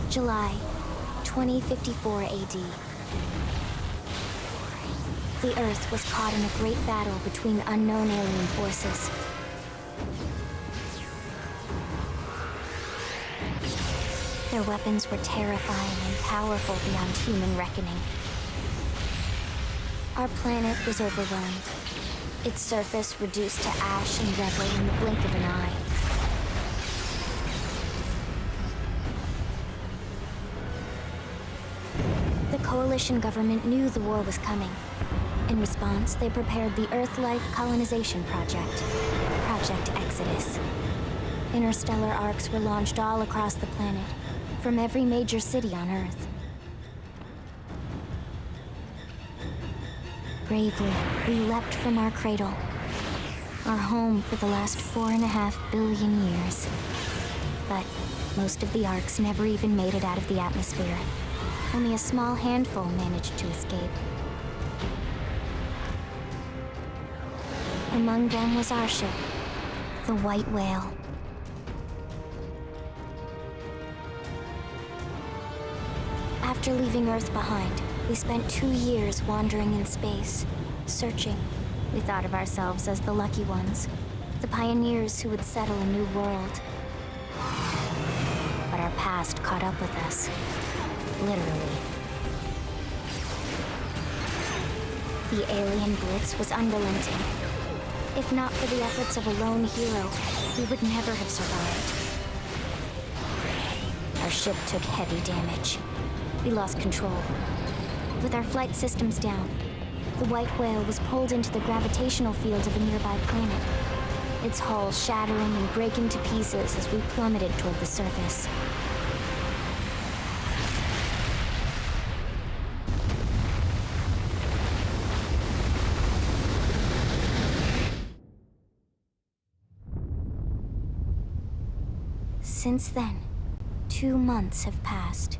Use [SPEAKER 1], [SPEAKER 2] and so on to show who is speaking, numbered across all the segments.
[SPEAKER 1] July 2054 AD. The Earth was caught in a great battle between unknown alien forces. Their weapons were terrifying and powerful beyond human reckoning. Our planet was overwhelmed, its surface reduced to ash and rubble in the blink of an eye. The Coalition government knew the war was coming. In response, they prepared the Earth-Life Colonization Project, Project Exodus. Interstellar arcs were launched all across the planet, from every major city on Earth. Bravely, we leapt from our cradle, our home for the last 4.5 billion years. But most of the arcs never even made it out of the atmosphere. Only a small handful managed to escape. Among them was our ship, the White Whale. After leaving Earth behind, we spent 2 years wandering in space, searching. We thought of ourselves as the lucky ones, the pioneers who would settle a new world. But our past caught up with us, literally. The alien blitz was unrelenting. If not for the efforts of a lone hero, we would never have survived. Our ship took heavy damage. We lost control. With our flight systems down, the White Whale was pulled into the gravitational field of a nearby planet, its hull shattering and breaking to pieces as we plummeted toward the surface. Since then, 2 months have passed.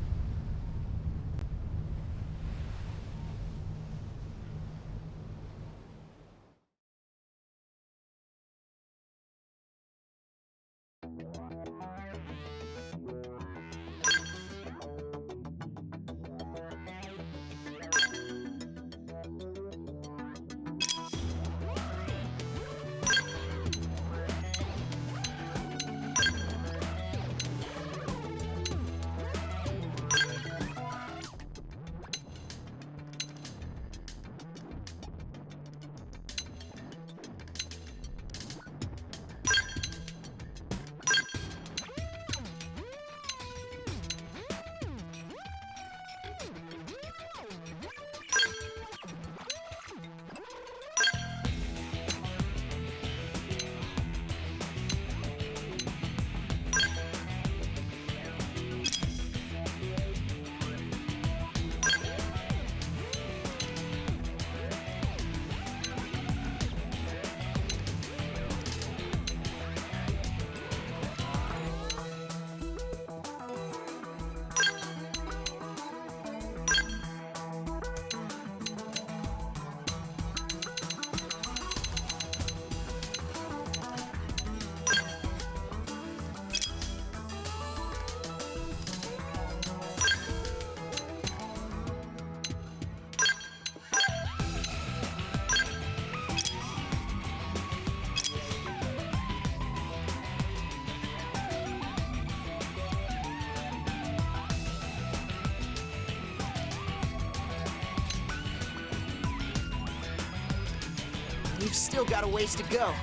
[SPEAKER 2] We've still got a ways to go.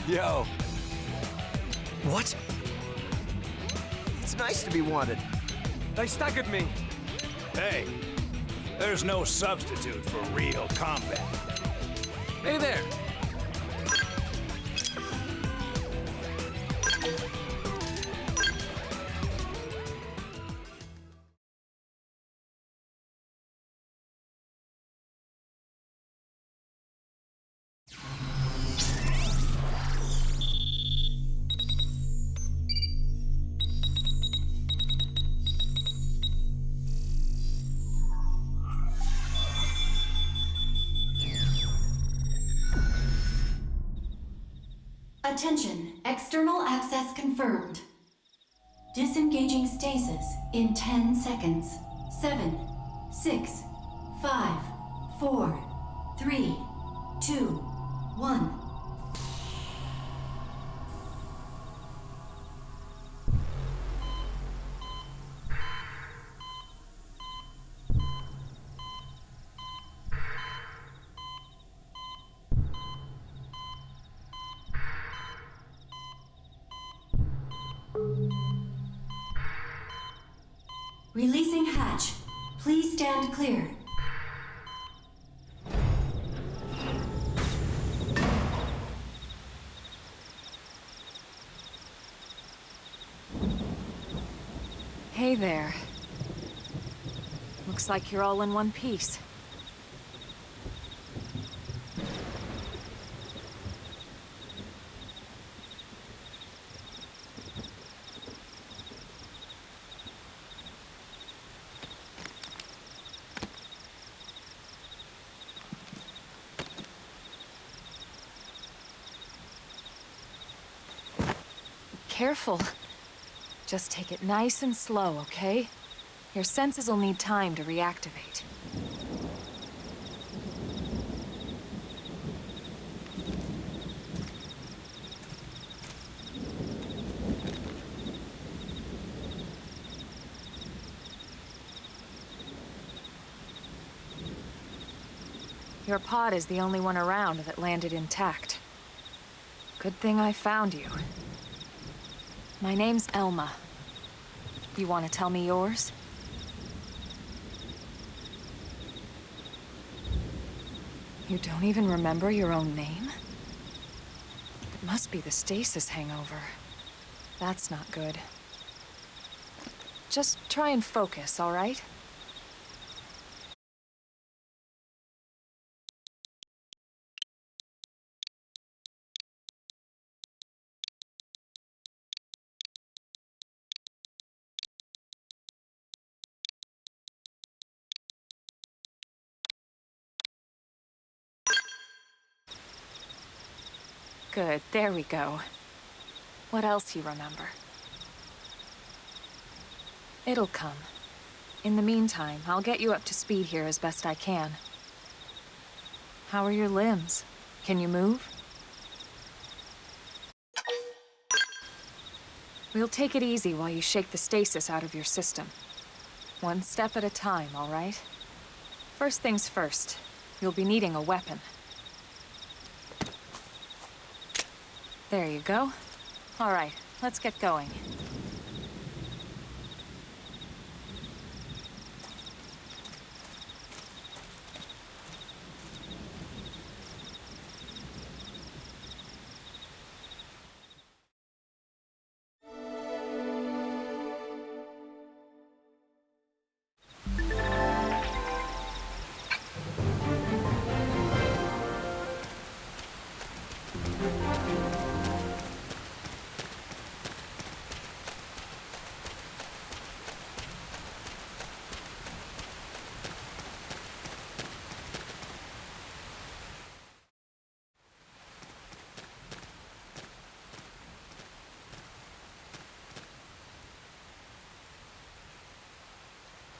[SPEAKER 3] Yo.
[SPEAKER 2] What? It's nice to be wanted.
[SPEAKER 3] They staggered me.
[SPEAKER 4] Hey, there's no substitute for real combat.
[SPEAKER 3] Hey there.
[SPEAKER 5] Attention, external access confirmed. Disengaging stasis in 10 seconds. 7, 6, 5, 4, 3, 2, 1. Releasing hatch. Please stand clear.
[SPEAKER 6] Hey there. Looks like you're all in one piece. Careful. Just take it nice and slow, okay? Your senses will need time to reactivate. Your pod is the only one around that landed intact. Good thing I found you. My name's Elma. You want to tell me yours? You don't even remember your own name? It must be the stasis hangover. That's not good. Just try and focus, all right? Good, there we go. What else you remember? It'll come. In the meantime, I'll get you up to speed here as best I can. How are your limbs? Can you move? We'll take it easy while you shake the stasis out of your system. One step at a time, all right? First things first, you'll be needing a weapon. There you go. All right, let's get going.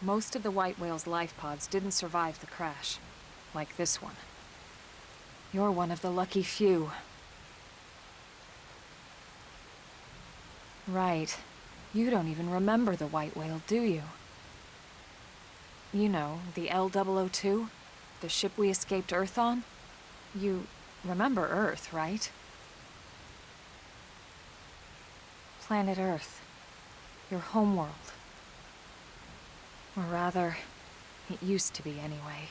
[SPEAKER 6] Most of the White Whale's life pods didn't survive the crash, like this one. You're one of the lucky few. Right. You don't even remember the White Whale, do you? You know, the L-002? The ship we escaped Earth on? You remember Earth, right? Planet Earth. Your homeworld. Or rather, it used to be anyway.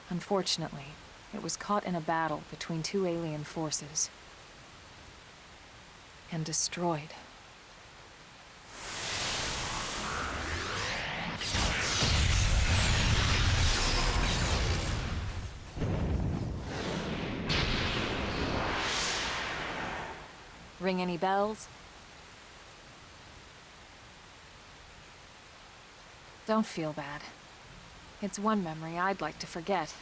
[SPEAKER 6] Unfortunately, it was caught in a battle between two alien forces. And destroyed. Ring any bells? Don't feel bad. It's one memory I'd like to forget.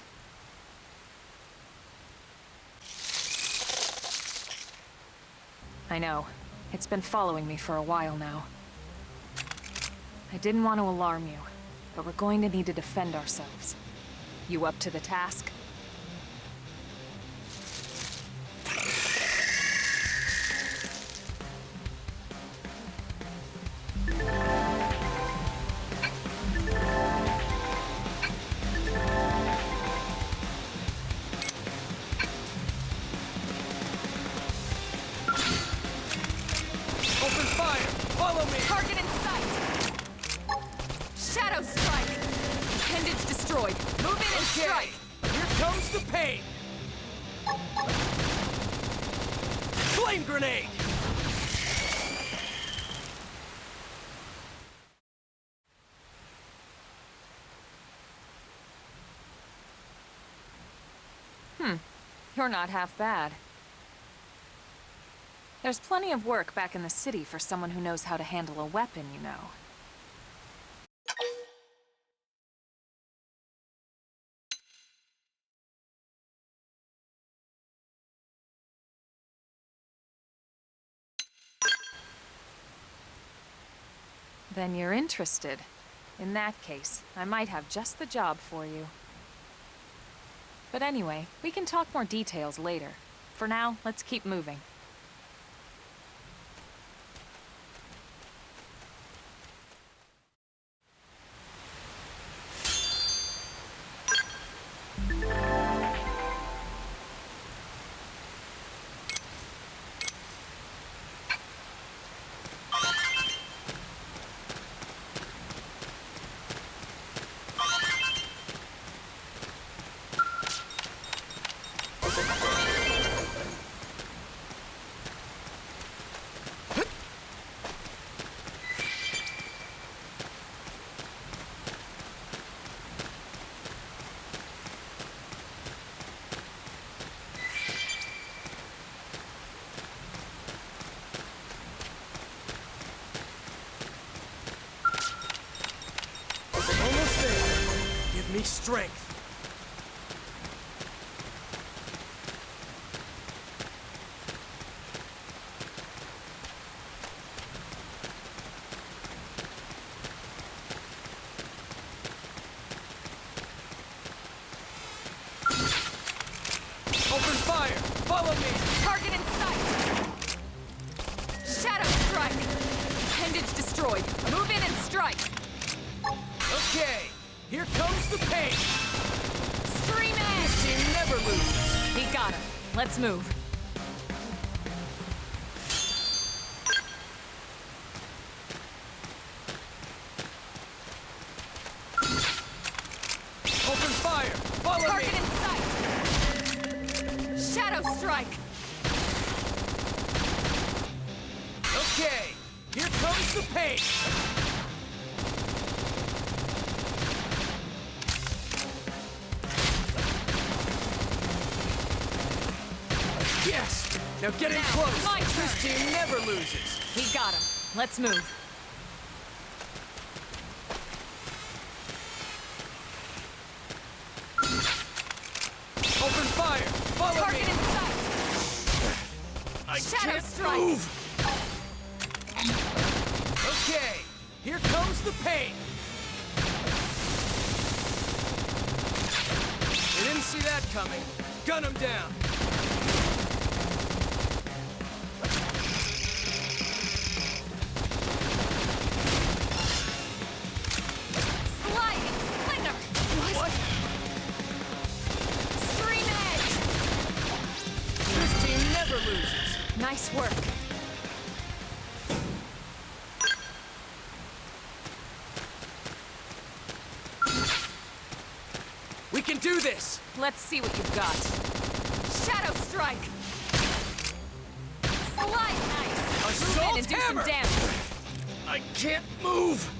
[SPEAKER 6] I know. It's been following me for a while now. I didn't want to alarm you, but we're going to need to defend ourselves. You up to the task?
[SPEAKER 3] Open fire! Follow me!
[SPEAKER 6] Target in sight! Shadow strike! Appendage destroyed. Move in and strike!
[SPEAKER 3] Here comes the pain! Flame grenade!
[SPEAKER 6] You're not half bad. There's plenty of work back in the city for someone who knows how to handle a weapon, you know. Then you're interested. In that case, I might have just the job for you. But anyway, we can talk more details later. For now, let's keep moving.
[SPEAKER 3] Almost there. Give me strength. Open fire! Follow me!
[SPEAKER 6] Target in sight! Shadow strike! Appendage destroyed. Move in and strike!
[SPEAKER 3] Okay, here comes the pain!
[SPEAKER 6] Scream edge!
[SPEAKER 3] Team never loses!
[SPEAKER 6] He got her. Let's move.
[SPEAKER 3] Open fire! Follow
[SPEAKER 6] Target
[SPEAKER 3] me!
[SPEAKER 6] in sight! Shadow strike!
[SPEAKER 3] Okay, here comes the pain! Yes! Now get in
[SPEAKER 6] Now,
[SPEAKER 3] close!
[SPEAKER 6] my
[SPEAKER 3] This
[SPEAKER 6] turn.
[SPEAKER 3] team never loses!
[SPEAKER 6] He got him. Let's move.
[SPEAKER 3] Open fire! Follow
[SPEAKER 6] Target
[SPEAKER 3] me!
[SPEAKER 6] in sight!
[SPEAKER 3] I
[SPEAKER 6] Shadow
[SPEAKER 3] can't
[SPEAKER 6] strike.
[SPEAKER 3] move! Okay, here comes the pain! You didn't see that coming. Gun him down!
[SPEAKER 6] Sliding slinger!
[SPEAKER 3] What?
[SPEAKER 6] Scream edge!
[SPEAKER 3] This team never loses!
[SPEAKER 6] Nice work.
[SPEAKER 3] We can do this!
[SPEAKER 6] Let's see what you've got. Shadow strike! Slide nice! Move
[SPEAKER 3] Assault
[SPEAKER 6] in and do
[SPEAKER 3] hammer!
[SPEAKER 6] some damage.
[SPEAKER 3] I can't move!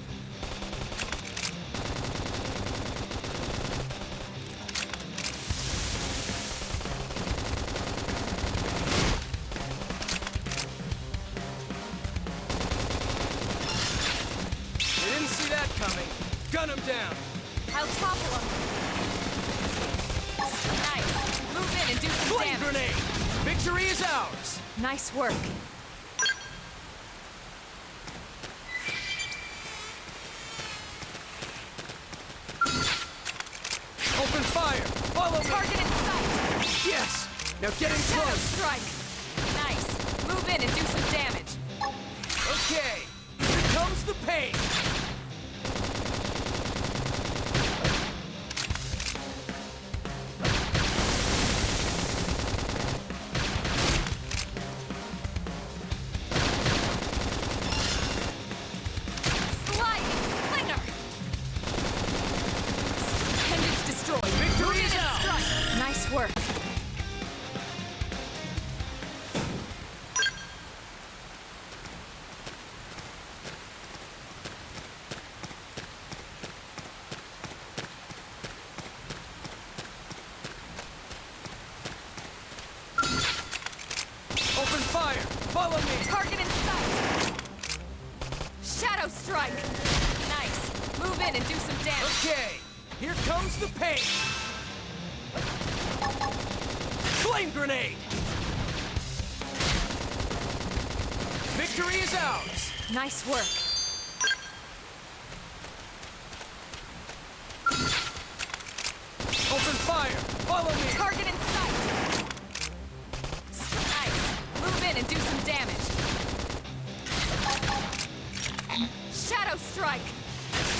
[SPEAKER 3] You didn't see that coming. Gun him down!
[SPEAKER 6] I'll topple him. Nice. Move in and do some
[SPEAKER 3] Flame
[SPEAKER 6] damage.
[SPEAKER 3] grenade! Victory is ours!
[SPEAKER 6] Nice work.
[SPEAKER 3] Now get in
[SPEAKER 6] Shadow
[SPEAKER 3] close!
[SPEAKER 6] strike! Nice. Move in and do some damage.
[SPEAKER 3] Okay, here comes the pain!
[SPEAKER 6] Sliding slinger! Appendage destroyed.
[SPEAKER 3] Victory
[SPEAKER 6] Move in
[SPEAKER 3] is
[SPEAKER 6] and
[SPEAKER 3] ours.
[SPEAKER 6] strike. Nice work.
[SPEAKER 3] Open fire! Follow me!
[SPEAKER 6] Target in sight. Shadow strike. Nice. Move in and do some damage.
[SPEAKER 3] Okay, here comes the pain! Flame grenade! Victory is ours!
[SPEAKER 6] Nice work.
[SPEAKER 3] Open fire! Follow me!
[SPEAKER 6] Target in sight. Nice. Move in and do some damage. Shadow strike.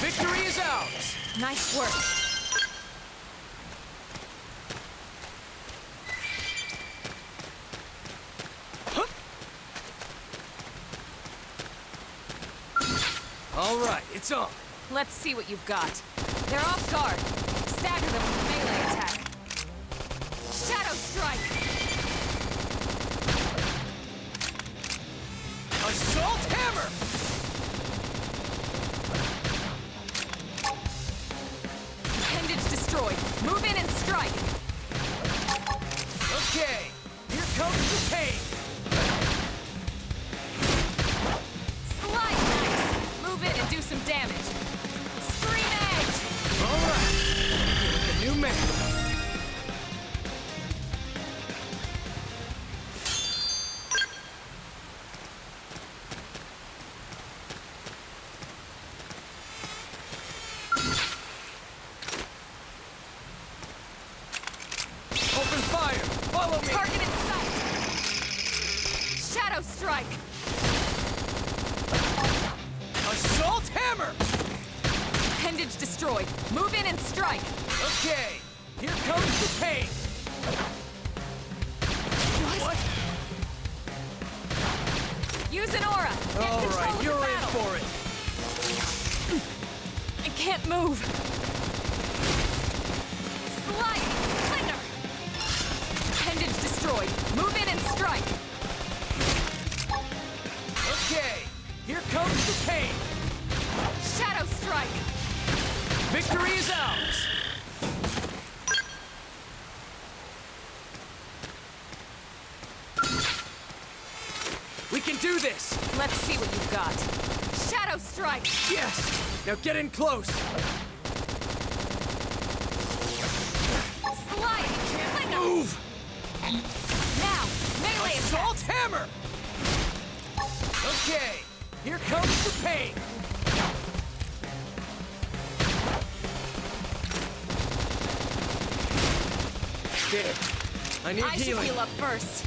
[SPEAKER 3] Victory is ours!
[SPEAKER 6] Nice work.
[SPEAKER 3] All right, it's on.
[SPEAKER 6] Let's see what you've got. They're off guard. Stagger them with a melee attack. Shadow strike.
[SPEAKER 3] Assault hammer!
[SPEAKER 6] Appendage destroyed. Move in and strike.
[SPEAKER 3] Okay, here comes the pain!
[SPEAKER 6] Slide nice. Move in and do some damage. Scream edge.
[SPEAKER 3] All right, a new man. Open fire! Follow me!
[SPEAKER 6] Target in sight. Shadow strike.
[SPEAKER 3] Assault hammer!
[SPEAKER 6] Appendage destroyed. Move in and strike.
[SPEAKER 3] Okay, here comes the pain! What?
[SPEAKER 6] Use an aura. Get
[SPEAKER 3] All
[SPEAKER 6] control
[SPEAKER 3] right,
[SPEAKER 6] of the
[SPEAKER 3] you're in
[SPEAKER 6] battle.
[SPEAKER 3] for it.
[SPEAKER 6] I can't move. Sliding slinger. Appendage destroyed. Move in and strike.
[SPEAKER 3] Okay, here comes the pain!
[SPEAKER 6] Shadow strike.
[SPEAKER 3] Victory is ours! We can do this!
[SPEAKER 6] Let's see what you've got. Shadow strike.
[SPEAKER 3] Yes! Now get in close!
[SPEAKER 6] Sliding slinger.
[SPEAKER 3] Move!
[SPEAKER 6] Now, melee
[SPEAKER 3] Assault
[SPEAKER 6] attack.
[SPEAKER 3] hammer! Okay, here comes the pain! There. I need
[SPEAKER 6] I should
[SPEAKER 3] healing.
[SPEAKER 6] heal up first.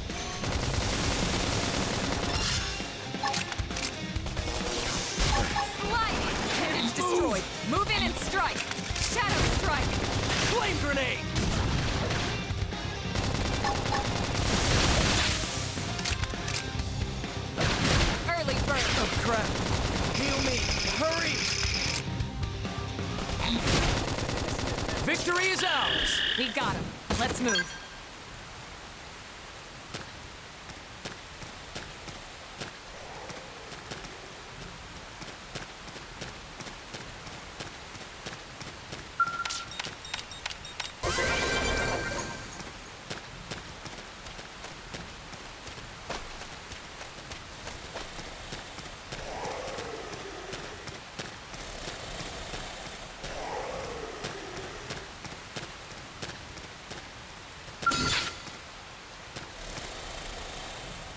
[SPEAKER 6] Sliding. Appendage destroyed. Move in and strike. Shadow strike.
[SPEAKER 3] Flame grenade!
[SPEAKER 6] Early bird.
[SPEAKER 3] Oh crap! Heal me! Hurry! Victory is ours!
[SPEAKER 6] We got him. Let's move.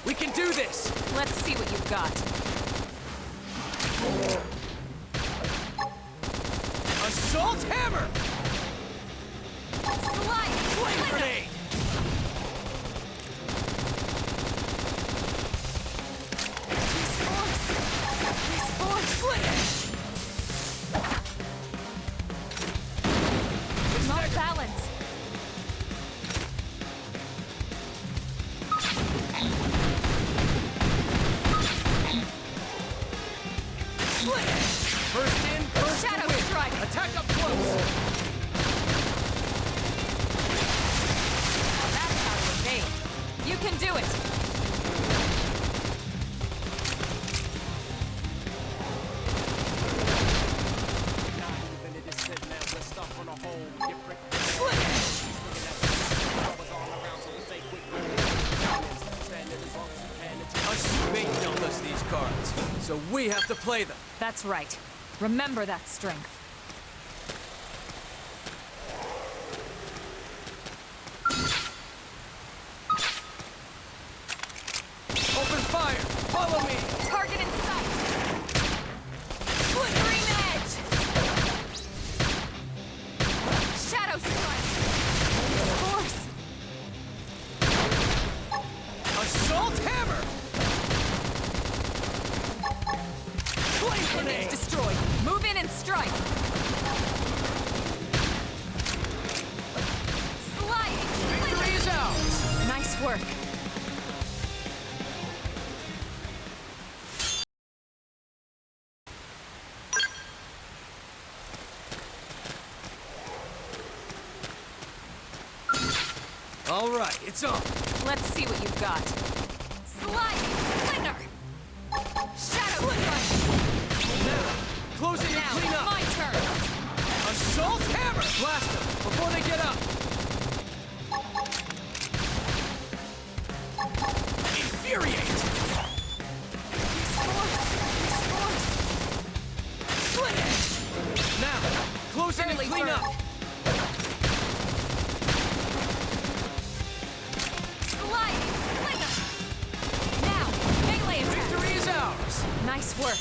[SPEAKER 3] We can do this!
[SPEAKER 6] Let's see what you've got.
[SPEAKER 3] Assault hammer!
[SPEAKER 6] Slide!
[SPEAKER 3] Flame
[SPEAKER 6] Slinger.
[SPEAKER 3] grenade! So we have to play them.
[SPEAKER 6] That's right. Remember that strength.
[SPEAKER 3] Open fire! Follow me!
[SPEAKER 6] Target in sight! Flickering edge! Shadow strike! Force!
[SPEAKER 3] Assault hammer! Flame
[SPEAKER 6] Image
[SPEAKER 3] grenade!
[SPEAKER 6] destroyed. Move in and strike. Sliding!
[SPEAKER 3] Victory is ours!
[SPEAKER 6] Nice work.
[SPEAKER 3] All right, it's on.
[SPEAKER 6] Let's see what you've got. Sliding! Flinger! Shadow strike!
[SPEAKER 3] Now, close it and
[SPEAKER 6] Now,
[SPEAKER 3] clean up.
[SPEAKER 6] my turn!
[SPEAKER 3] Assault hammer! Blast them before they get up. Infuriate!
[SPEAKER 6] Force!
[SPEAKER 3] Slit edge! Now, close it and
[SPEAKER 6] Early
[SPEAKER 3] clean
[SPEAKER 6] bird.
[SPEAKER 3] up.
[SPEAKER 6] Sliding! Flinger! Now, melee attack!
[SPEAKER 3] Victory is ours.
[SPEAKER 6] Nice work.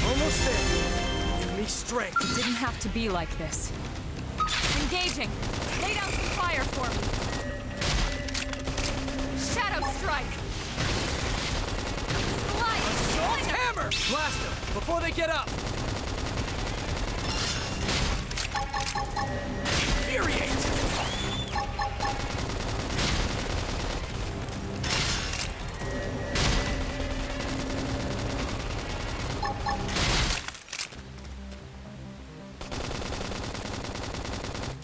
[SPEAKER 3] Almost there. Give me strength.
[SPEAKER 6] It didn't have to be like this. Engaging! Lay down some fire for me! Shadow strike! Slide!
[SPEAKER 3] Assault
[SPEAKER 6] Flinger!
[SPEAKER 3] hammer! Blast them before they get up. Infuriate!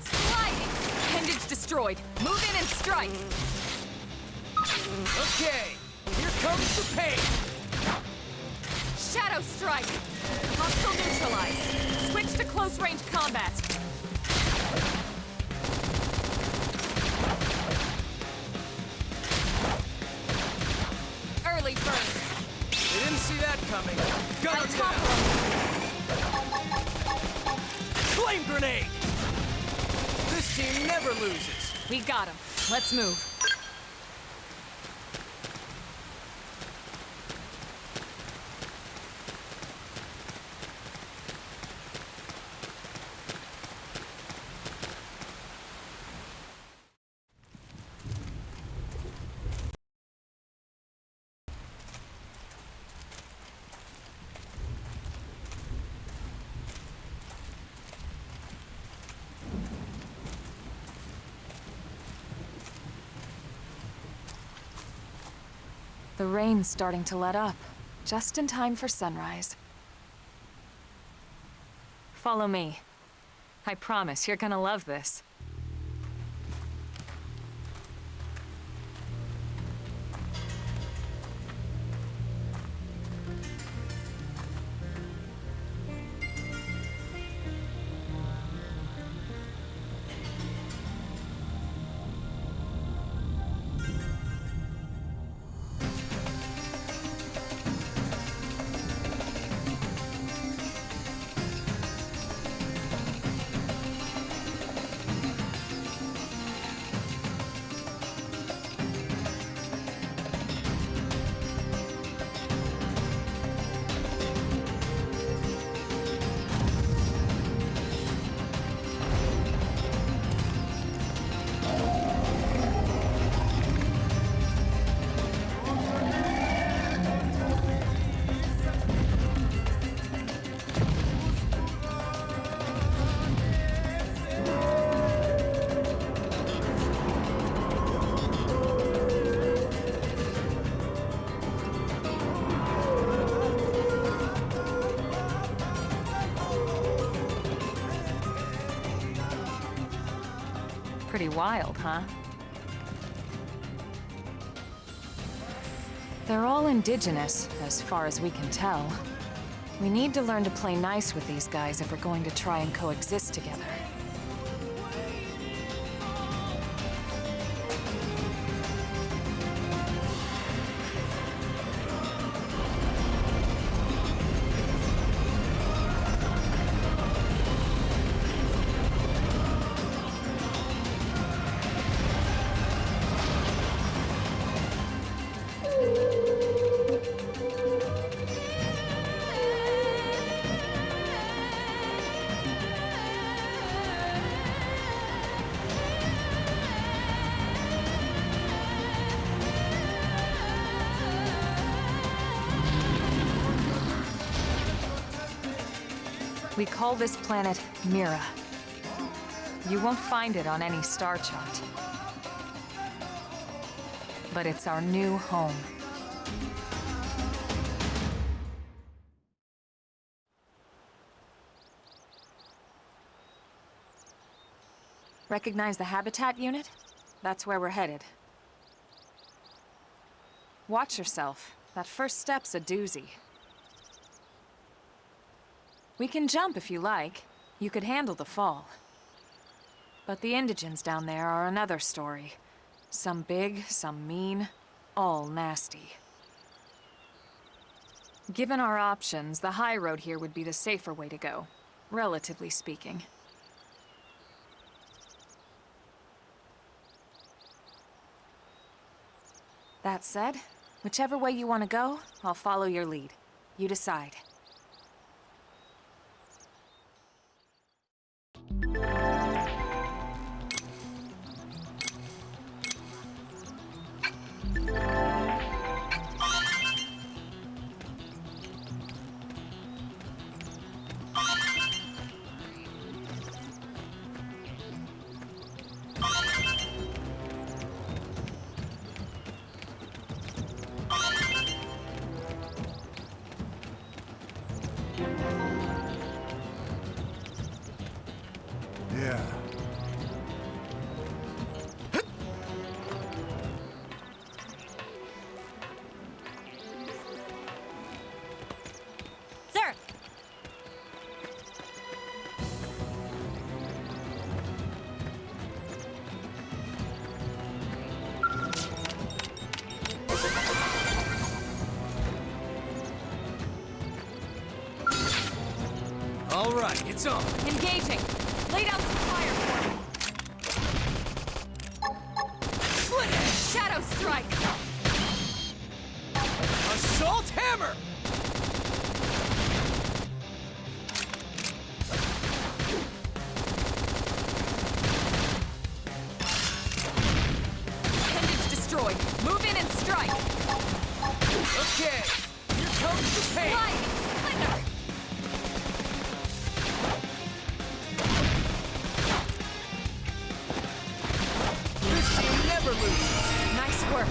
[SPEAKER 6] Sliding! Appendage destroyed. Move in and strike!
[SPEAKER 3] Okay, here comes the pain.
[SPEAKER 6] Shadow strike! Hostile neutralized. Switch to close range combat. Early burst.
[SPEAKER 3] They didn't see that coming. Gun
[SPEAKER 6] On
[SPEAKER 3] them
[SPEAKER 6] top
[SPEAKER 3] down. Flame grenade! This team never loses.
[SPEAKER 6] We got him. Let's move. The rain's starting to let up, just in time for sunrise. Follow me. I promise you're gonna love this. Pretty wild, huh? They're all indigenous, as far as we can tell. We need to learn to play nice with these guys if we're going to try and coexist together. We call this planet Mira. You won't find it on any star chart. But it's our new home. Recognize the habitat unit? That's where we're headed. Watch yourself. That first step's a doozy. We can jump if you like. You could handle the fall. But the indigents down there are another story. Some big, some mean, all nasty. Given our options, the high road here would be the safer way to go, relatively speaking. That said, whichever way you want to go, I'll follow your lead. You decide.
[SPEAKER 7] Yeah.
[SPEAKER 1] Sir!
[SPEAKER 3] All right, it's on.
[SPEAKER 6] Engaging! Lay down some fire for me! Shadow strike!
[SPEAKER 3] Assault hammer!
[SPEAKER 6] Appendage destroyed. Move in and strike!
[SPEAKER 3] Okay, here comes the pain.
[SPEAKER 6] Slide! Slinger!
[SPEAKER 3] This team never loses.
[SPEAKER 6] Nice work.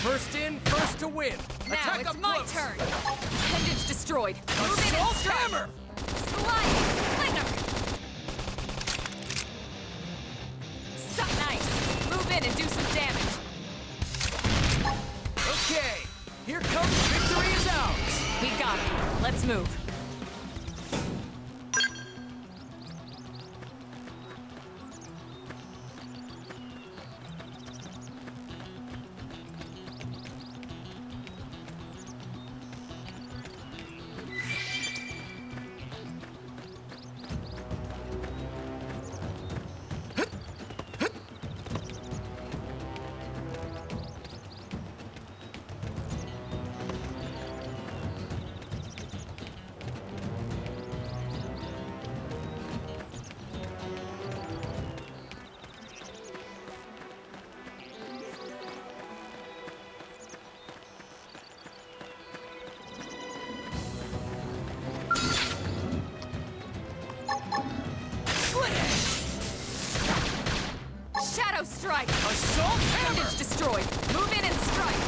[SPEAKER 3] First in, first to win.
[SPEAKER 6] Now
[SPEAKER 3] Attack
[SPEAKER 6] it's
[SPEAKER 3] up
[SPEAKER 6] my
[SPEAKER 3] close.
[SPEAKER 6] turn. Appendage destroyed. Move in and
[SPEAKER 3] Assault
[SPEAKER 6] strike.
[SPEAKER 3] hammer!
[SPEAKER 6] Slide! Slinger! Suck nice. Move in and do some damage.
[SPEAKER 3] Okay, here comes victory is ours.
[SPEAKER 6] We got it. Let's move. Shadow strike!
[SPEAKER 3] Assault hammer!
[SPEAKER 6] Appendage destroyed. Move in and strike.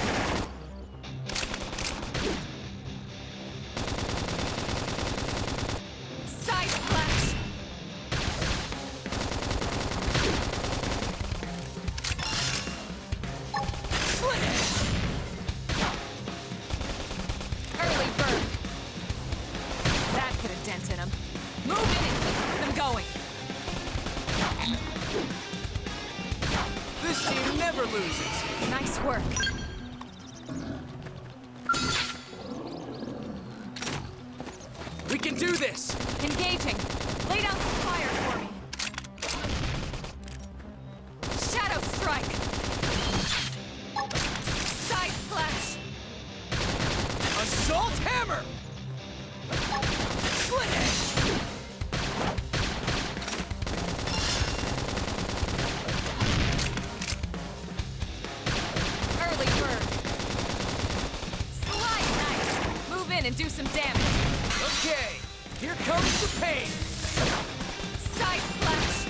[SPEAKER 6] put a dent in him. Move in and keep them going.
[SPEAKER 3] This team never loses.
[SPEAKER 6] Nice work.
[SPEAKER 3] We can do this!
[SPEAKER 6] Engaging. Lay down some fire for me. Shadow strike. Side slash.
[SPEAKER 3] Assault hammer! Split edge!
[SPEAKER 6] Early bird. Slide nice. Move in and do some damage.
[SPEAKER 3] Okay, here comes the pain!
[SPEAKER 6] Side slash.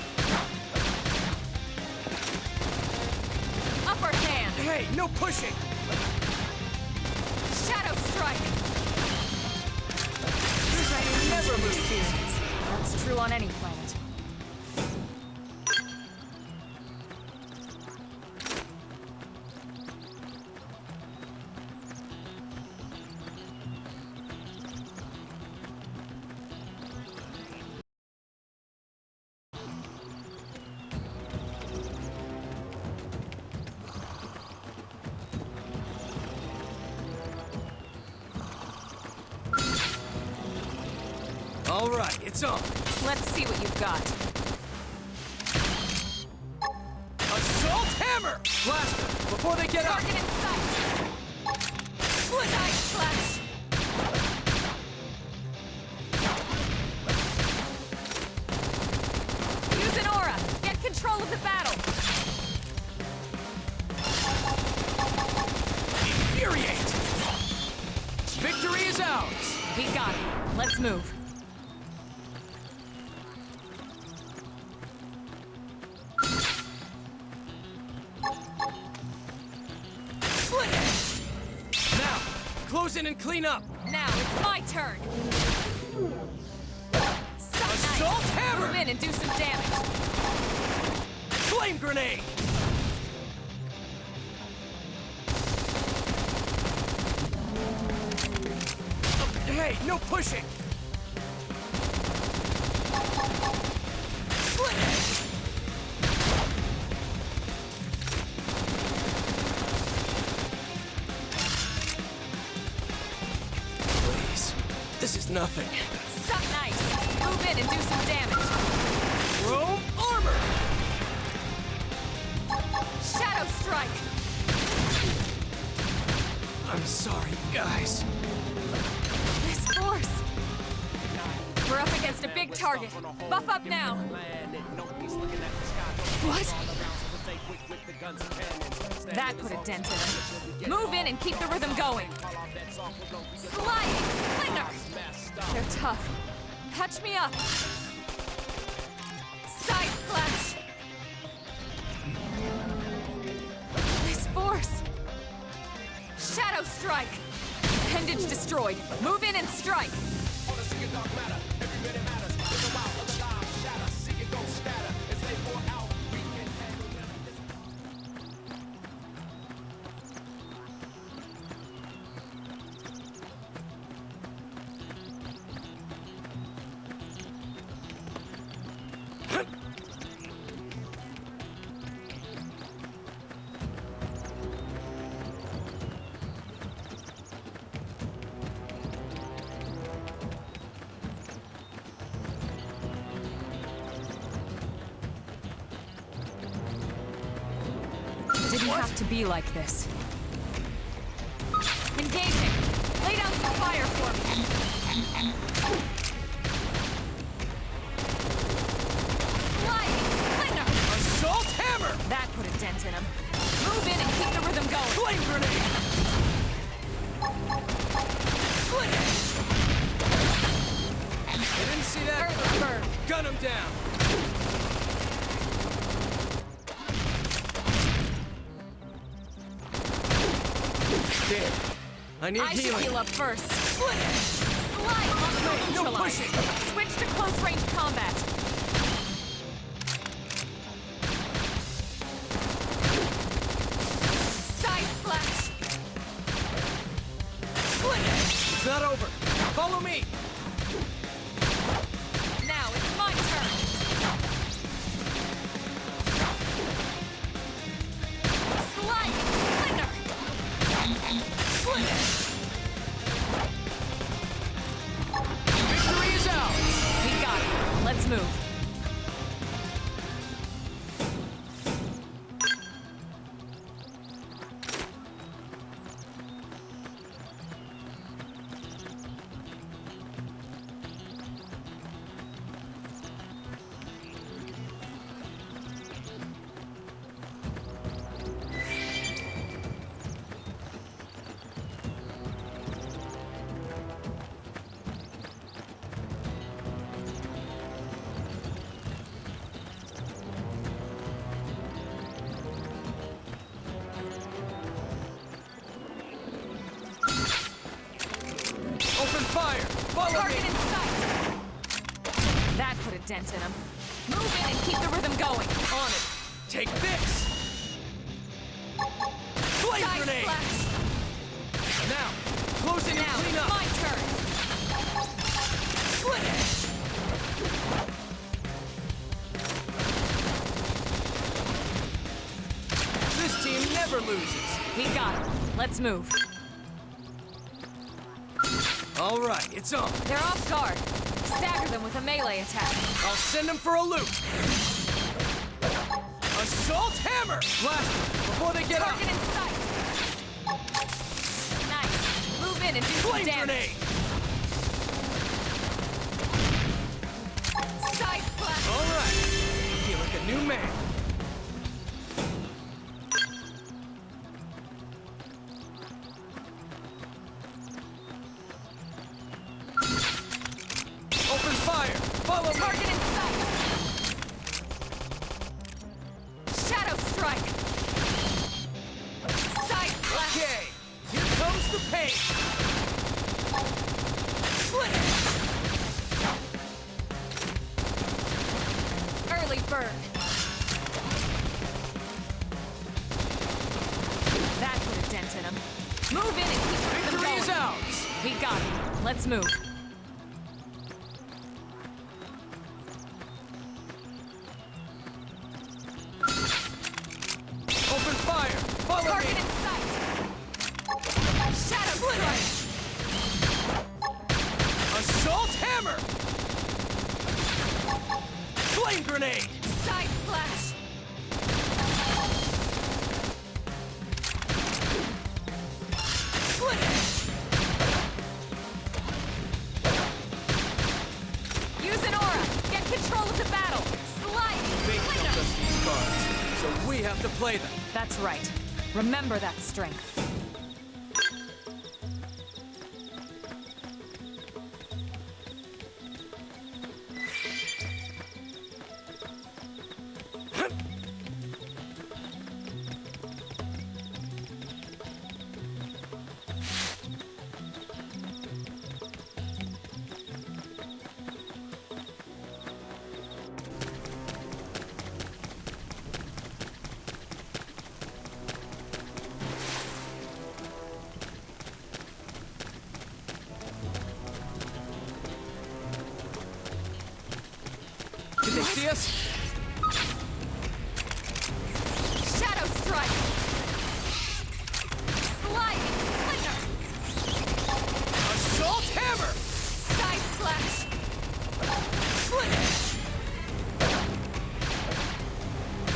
[SPEAKER 6] Upper hand.
[SPEAKER 3] Hey, no pushing!
[SPEAKER 6] Shadow strike.
[SPEAKER 3] This team never loses!
[SPEAKER 6] That's true on any planet.
[SPEAKER 3] All right, it's on.
[SPEAKER 6] Let's see what you've got.
[SPEAKER 3] Assault hammer! Blaster, before they get up!
[SPEAKER 6] Target in sight. Side slash. Use an aura. Get control of the battle.
[SPEAKER 3] Infuriate! Victory is ours!
[SPEAKER 6] We got it. Let's move.
[SPEAKER 3] Split edge! Now, close in and clean up!
[SPEAKER 6] Now it's my turn.
[SPEAKER 3] Assault hammer!
[SPEAKER 6] Move in and do some damage.
[SPEAKER 3] Flame grenade! Hey, no pushing! Split edge! Please, this is nothing.
[SPEAKER 6] Suck nice. Move in and do some damage.
[SPEAKER 3] Chrome armor!
[SPEAKER 6] Shadow strike.
[SPEAKER 3] I'm sorry, guys.
[SPEAKER 6] This force. We're up against a big target. Buff up now. What? That put a dent in him. Move in and keep the rhythm going. Sliding slinger. They're tough. Patch me up. Side slash. This force. Shadow strike. Appendage destroyed. Move in and strike. Didn't have to be like this. Engaging. Lay down some fire for me. Sliding slinger.
[SPEAKER 3] Assault hammer!
[SPEAKER 6] That put a dent in him. Move in and keep the rhythm going.
[SPEAKER 3] Flame grenade! Split edge! I didn't see that.
[SPEAKER 6] Early bird.
[SPEAKER 3] Gun him down! Damn. I need
[SPEAKER 6] I should
[SPEAKER 3] healing.
[SPEAKER 6] heal up first.
[SPEAKER 3] Split edge!
[SPEAKER 6] Slide muscle
[SPEAKER 3] Hey, no
[SPEAKER 6] neutralized.
[SPEAKER 3] pushing.
[SPEAKER 6] Switch to close range combat. Side slash.
[SPEAKER 3] Split edge! It's not over. Follow me.
[SPEAKER 6] Let's move.
[SPEAKER 3] Open fire! Follow
[SPEAKER 6] Target
[SPEAKER 3] me!
[SPEAKER 6] in sight! That put a dent in him. Move in and keep the rhythm going.
[SPEAKER 3] On it! Take this! Flame
[SPEAKER 6] Side
[SPEAKER 3] grenade!
[SPEAKER 6] splash!
[SPEAKER 3] Now, closing and
[SPEAKER 6] Now,
[SPEAKER 3] clean up!
[SPEAKER 6] my turn!
[SPEAKER 3] Split it! This team never loses!
[SPEAKER 6] We got him. Let's move.
[SPEAKER 3] All right, it's on.
[SPEAKER 6] They're off guard. Stagger them with a melee attack.
[SPEAKER 3] I'll send them for a loop. Assault hammer! Blast them before they get
[SPEAKER 6] Target
[SPEAKER 3] up!
[SPEAKER 6] in sight! Nice. Move in and do some
[SPEAKER 3] Flame
[SPEAKER 6] damage.
[SPEAKER 3] grenade!
[SPEAKER 6] Side slash!
[SPEAKER 3] All right, I feel like a new man. Open fire! Follow me!
[SPEAKER 6] Target in sight! Shadow strike! Side slash!
[SPEAKER 3] Okay, here comes the pain! Split it!
[SPEAKER 6] Early bird! That put a dent in him. Move in and keep the rhythm
[SPEAKER 3] Victory
[SPEAKER 6] going.
[SPEAKER 3] is ours!
[SPEAKER 6] We got him. Let's move.
[SPEAKER 3] Open fire! Follow
[SPEAKER 6] Target
[SPEAKER 3] me!
[SPEAKER 6] in sight! Shadow strike!
[SPEAKER 3] Assault hammer! Flame grenade!
[SPEAKER 6] Side slash!
[SPEAKER 3] Split it!
[SPEAKER 6] Use an aura! Get control of the battle! Slide!
[SPEAKER 3] They dealt us these cards, so we have to play them.
[SPEAKER 6] That's right. Remember that strength.
[SPEAKER 3] Did they see us?
[SPEAKER 6] Shadow strike! Sliding slinger!
[SPEAKER 3] Assault hammer!
[SPEAKER 6] Side slash!
[SPEAKER 3] Split it!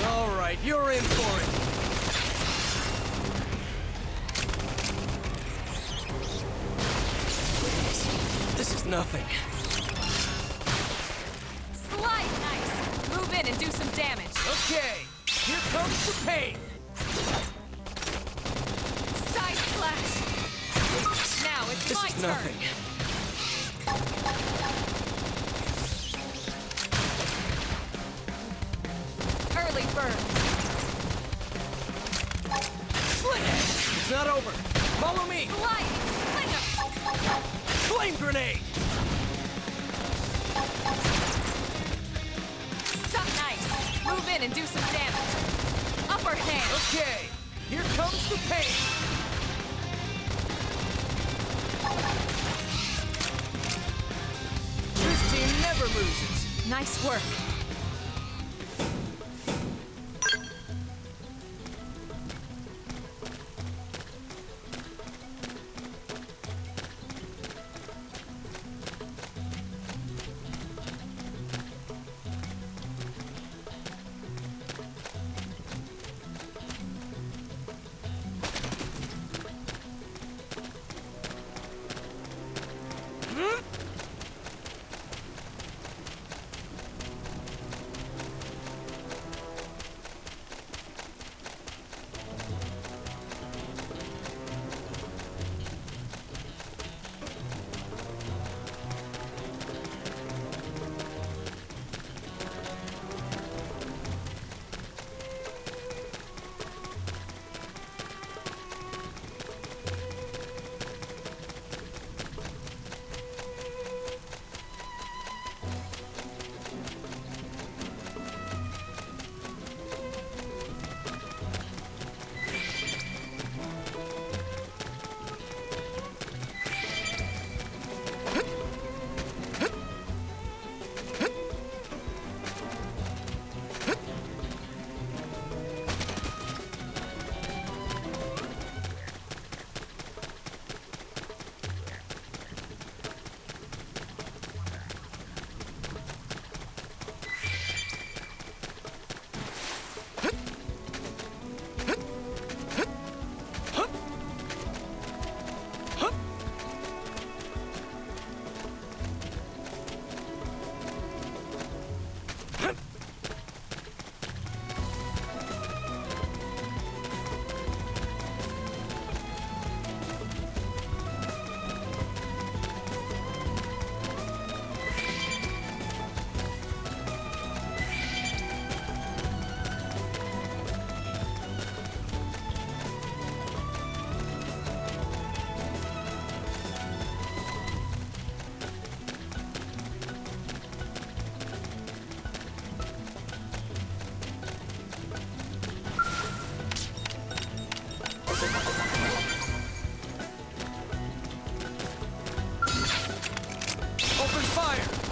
[SPEAKER 3] All right, you're in for it. This is nothing.
[SPEAKER 6] Slide nice! Move in and do some damage.
[SPEAKER 3] Okay, here comes the pain.
[SPEAKER 6] Side slash! Now it's
[SPEAKER 3] This
[SPEAKER 6] my
[SPEAKER 3] is
[SPEAKER 6] turn.
[SPEAKER 3] nothing.
[SPEAKER 6] Early bird.
[SPEAKER 3] Split it! It's not over. Follow me.
[SPEAKER 6] Sliding slinger!
[SPEAKER 3] Flame grenade!
[SPEAKER 6] Some nice. Move in and do some damage. Upper hand.
[SPEAKER 3] Okay, here comes the pain. This team never loses.
[SPEAKER 6] Nice work.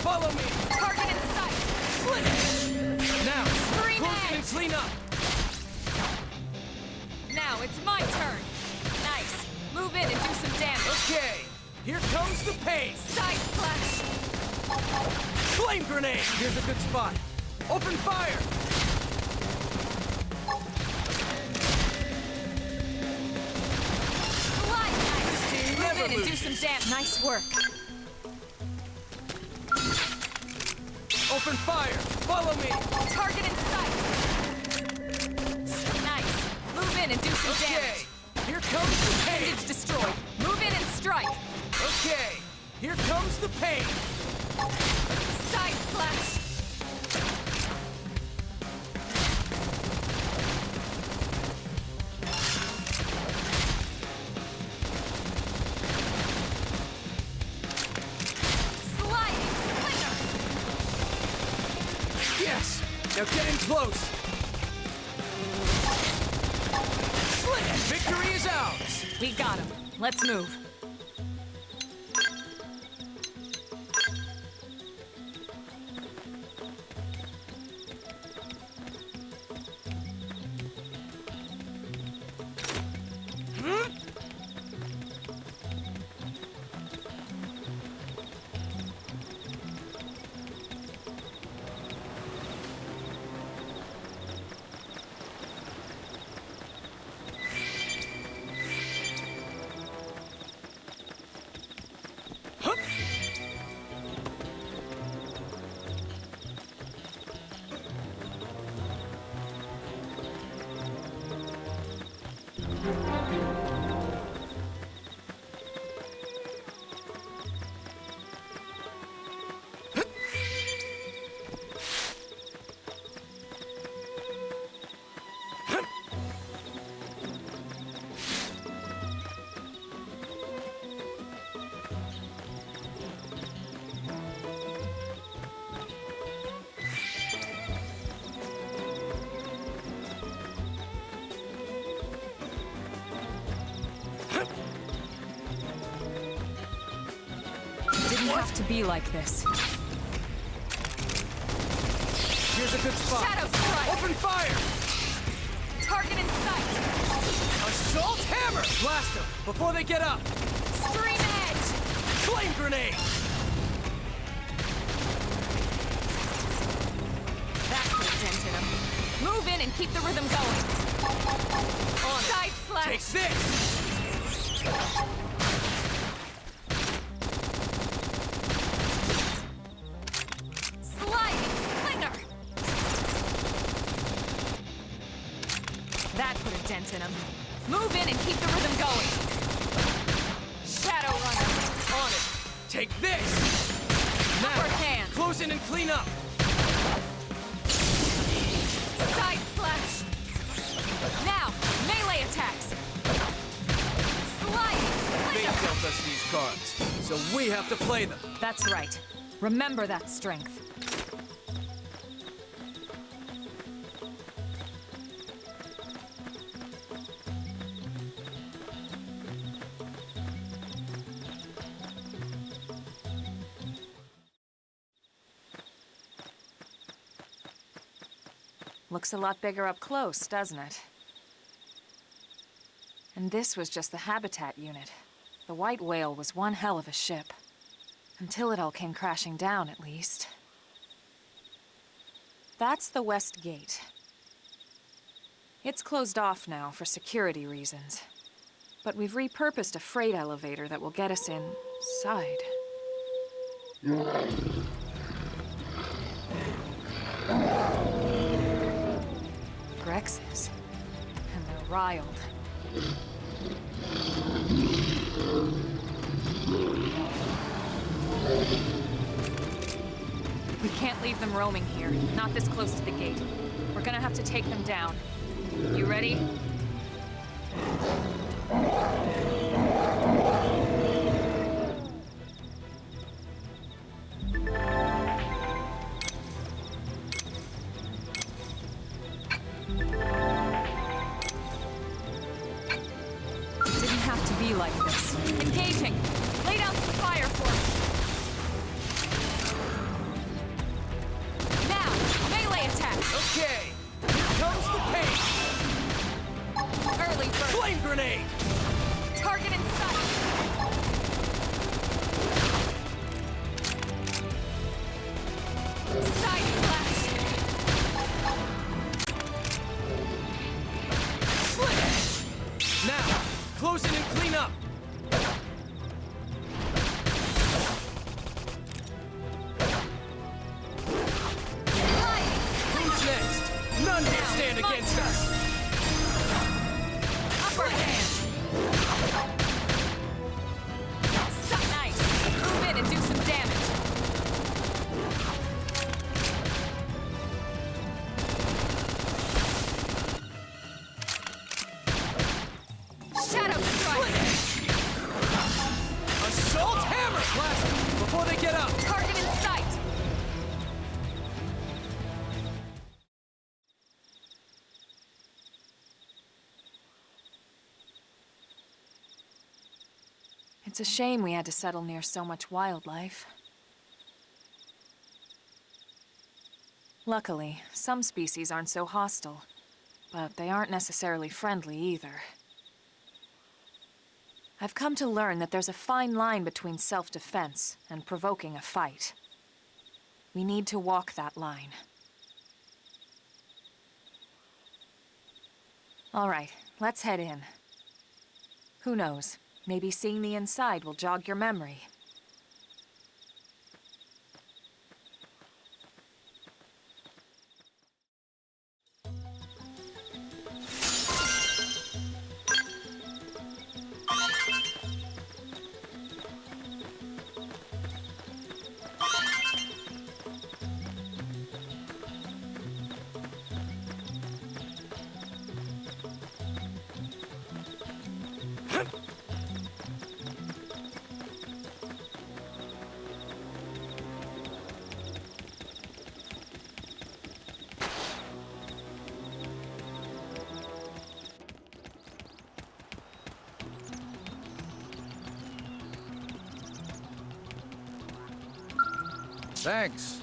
[SPEAKER 3] Follow me!
[SPEAKER 6] Target in sight!
[SPEAKER 3] Split it! Now,
[SPEAKER 6] Scream
[SPEAKER 3] close in
[SPEAKER 6] edge.
[SPEAKER 3] and clean up!
[SPEAKER 6] Now it's my turn! Nice! Move in and do some damage!
[SPEAKER 3] Okay, here comes the pain!
[SPEAKER 6] Side slash!
[SPEAKER 3] Flame grenade! Here's a good spot. Open fire!
[SPEAKER 6] Slide knife! Move
[SPEAKER 3] never
[SPEAKER 6] in and do
[SPEAKER 3] loses.
[SPEAKER 6] some damage! Nice work!
[SPEAKER 3] Open fire! Follow me!
[SPEAKER 6] Target in sight! Nice! Move in and do some
[SPEAKER 3] Okay,
[SPEAKER 6] damage!
[SPEAKER 3] here comes the pain!
[SPEAKER 6] Bandage destroyed! Move in and strike!
[SPEAKER 3] Okay, here comes the pain!
[SPEAKER 6] Side slash! Sliding slinger!
[SPEAKER 3] Yes! Now get in close! Slit it! Victory is ours!
[SPEAKER 6] We got him. Let's move. Didn't have to be like this.
[SPEAKER 3] Here's a good spot.
[SPEAKER 6] Shadow strike!
[SPEAKER 3] Open fire!
[SPEAKER 6] Target in sight!
[SPEAKER 3] Assault hammer! Blast them before they get up!
[SPEAKER 6] Stream edge!
[SPEAKER 3] Flame grenade!
[SPEAKER 6] That put a dent in him. Move in and keep the rhythm going.
[SPEAKER 3] On it!
[SPEAKER 6] Side slash!
[SPEAKER 3] Take this!
[SPEAKER 6] Sliding slinger! That put a dent in him. Move in and keep the rhythm going. Shadow runner!
[SPEAKER 3] On it! Take this! Now,
[SPEAKER 6] Upper hand!
[SPEAKER 3] close in and clean up!
[SPEAKER 6] Side slash! Now, melee attacks! Sliding
[SPEAKER 3] They
[SPEAKER 6] slinger!
[SPEAKER 3] dealt us these cards, so we have to play them.
[SPEAKER 6] That's right. Remember that strength. Looks a lot bigger up close, doesn't it? And this was just the habitat unit. The white whale was one hell of a ship. Until it all came crashing down, at least. That's the west gate. It's closed off now for security reasons. But we've repurposed a freight elevator that will get us inside. Grexes. And they're riled. We can't leave them roaming here, not this close to the gate. We're gonna have to take them down. You ready? Didn't have to be like this. Engaging! Lay down some fire for me! Side slash!
[SPEAKER 3] Split! Now, close in and clean up! Who's next? None can stand against us!
[SPEAKER 6] Upper hand! So nice! Move in and do some damage! Shadow strike!
[SPEAKER 3] Assault hammer! Blast them before they get up!
[SPEAKER 6] Target in sight! It's a shame we had to settle near so much wildlife. Luckily, some species aren't so hostile, but they aren't necessarily friendly either. I've come to learn that there's a fine line between self-defense and provoking a fight. We need to walk that line. All right, let's head in. Who knows? Maybe seeing the inside will jog your memory.
[SPEAKER 4] Thanks.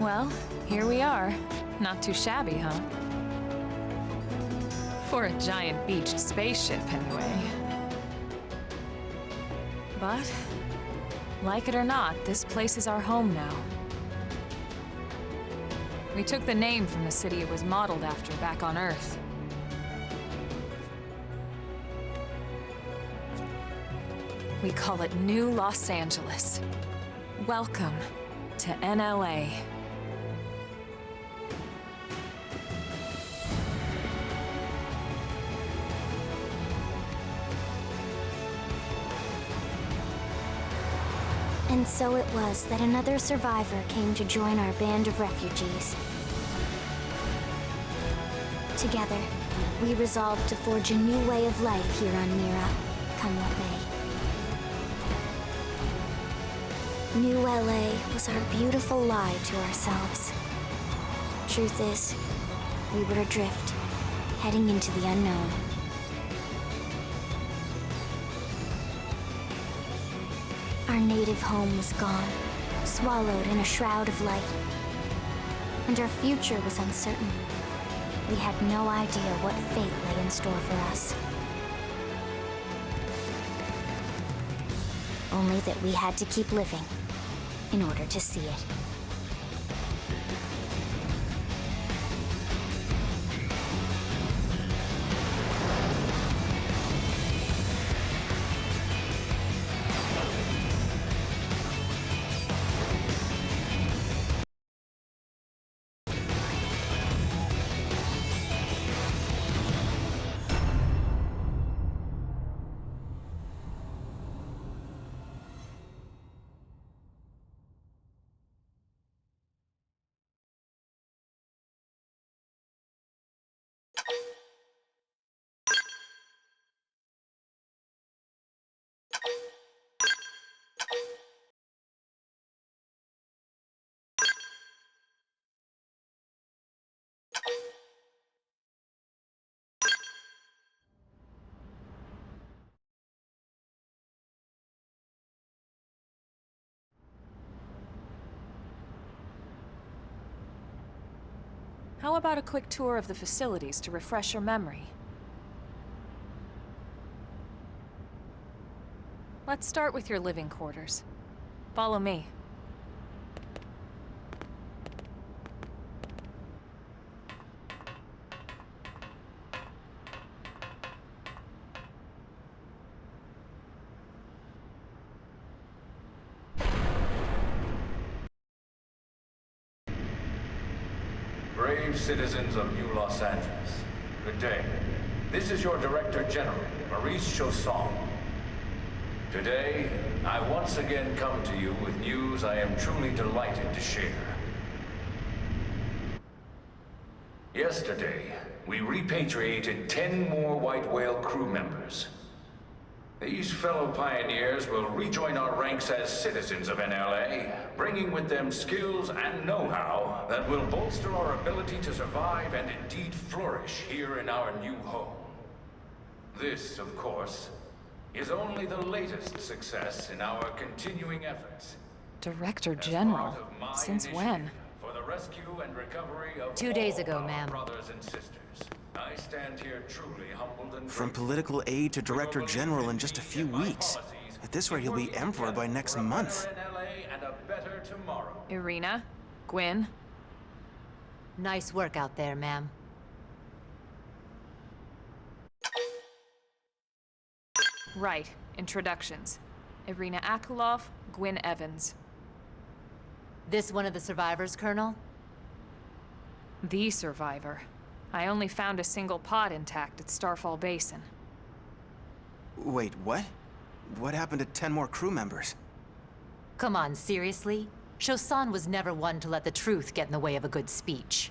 [SPEAKER 6] Well, here we are. Not too shabby, huh? For a giant beached spaceship, anyway. But, like it or not, this place is our home now. We took the name from the city it was modeled after back on Earth. We call it New Los Angeles. Welcome to NLA.
[SPEAKER 1] And so it was that another survivor came to join our band of refugees. Together, we resolved to forge a new way of life here on Mira, come what may. New LA was our beautiful lie to ourselves. truth is, we were adrift, heading into the unknown. Our native home was gone, swallowed in a shroud of light. And our future was uncertain. We had no idea what fate lay in store for us. Only that we had to keep living in order to see it.
[SPEAKER 6] How about a quick tour of the facilities to refresh your memory? Let's start with your living quarters. Follow me.
[SPEAKER 4] Brave citizens of New Los Angeles, good day. This is your Director General, Maurice Chausson. Today, I once again come to you with news I am truly delighted to share. Yesterday, we repatriated 10 more White Whale crew members. These fellow pioneers will rejoin our ranks as citizens of NLA, bringing with them skills and know-how that will bolster our ability to survive and indeed flourish here in our new home. This, of course, is only the latest success in our continuing efforts.
[SPEAKER 6] Director General? Since when?
[SPEAKER 4] For the rescue and recovery of
[SPEAKER 7] 2 days
[SPEAKER 4] all
[SPEAKER 7] ago,
[SPEAKER 4] our
[SPEAKER 7] ma'am.
[SPEAKER 4] brothers and sisters. I stand here truly humbled and
[SPEAKER 8] From
[SPEAKER 4] grateful.
[SPEAKER 8] political aide to director general in just a few weeks. At this rate, he'll be emperor by next month.
[SPEAKER 4] And a better tomorrow.
[SPEAKER 6] Irina? Gwyn?
[SPEAKER 7] Nice work out there, ma'am.
[SPEAKER 6] Right. Introductions. Irina Akulov, Gwyn Evans.
[SPEAKER 7] This one of the survivors, Colonel?
[SPEAKER 6] The survivor. I only found a single pod intact at Starfall Basin.
[SPEAKER 8] Wait, what? What happened to 10 more crew members?
[SPEAKER 7] Come on, seriously? Chausson was never one to let the truth get in the way of a good speech.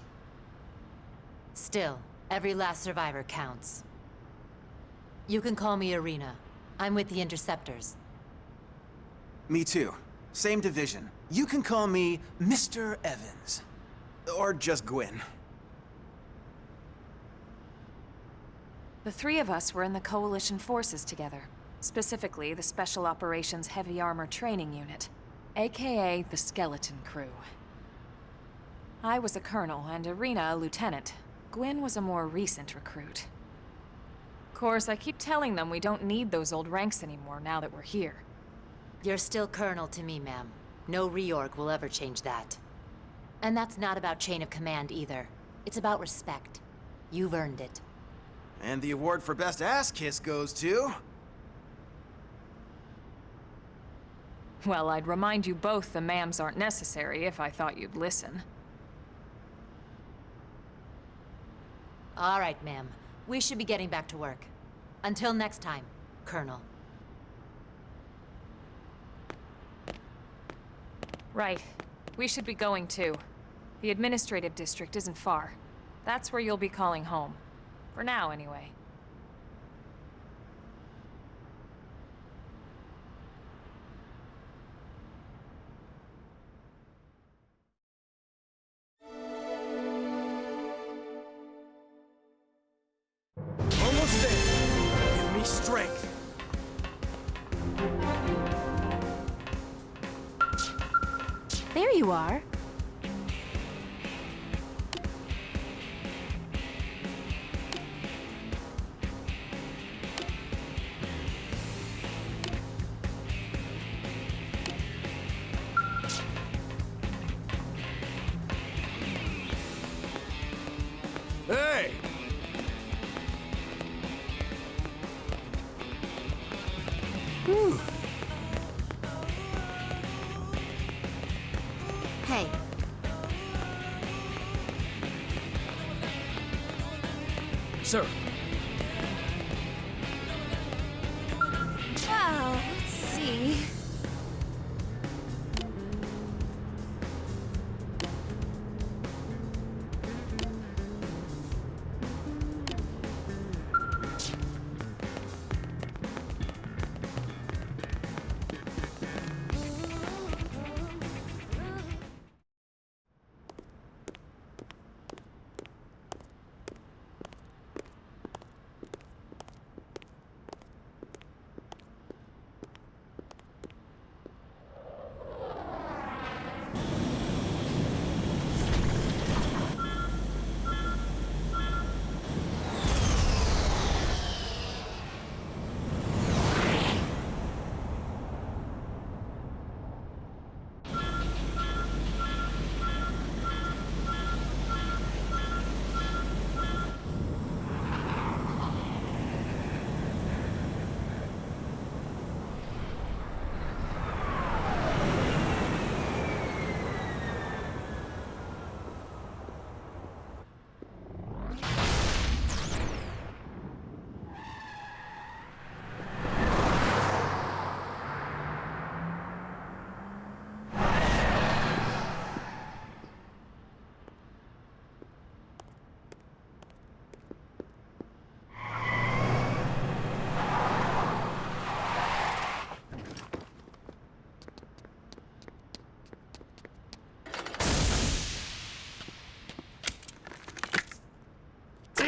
[SPEAKER 7] Still, every last survivor counts. You can call me Irina. I'm with the Interceptors.
[SPEAKER 8] Me too. Same division. You can call me Mr. Evans. Or just Gwyn.
[SPEAKER 6] The three of us were in the Coalition forces together. Specifically, the Special Operations Heavy Armor Training Unit, aka the Skeleton Crew. I was a colonel and Irina a lieutenant. Gwyn was a more recent recruit. Of course, I keep telling them we don't need those old ranks anymore now that we're here.
[SPEAKER 7] You're still Colonel to me, ma'am. No reorg will ever change that. And that's not about chain of command either. It's about respect. You've earned it.
[SPEAKER 8] And the award for best ass kiss goes to...
[SPEAKER 6] Well, I'd remind you both the ma'ams aren't necessary if I thought you'd listen.
[SPEAKER 7] All right, ma'am. We should be getting back to work. Until next time, Colonel.
[SPEAKER 6] Right. We should be going too. The administrative district isn't far. That's where you'll be calling home. For now, anyway.
[SPEAKER 3] strength.
[SPEAKER 6] There you are.
[SPEAKER 3] Hey! Whew.
[SPEAKER 1] Hey,
[SPEAKER 3] Sir,
[SPEAKER 1] well, let's see.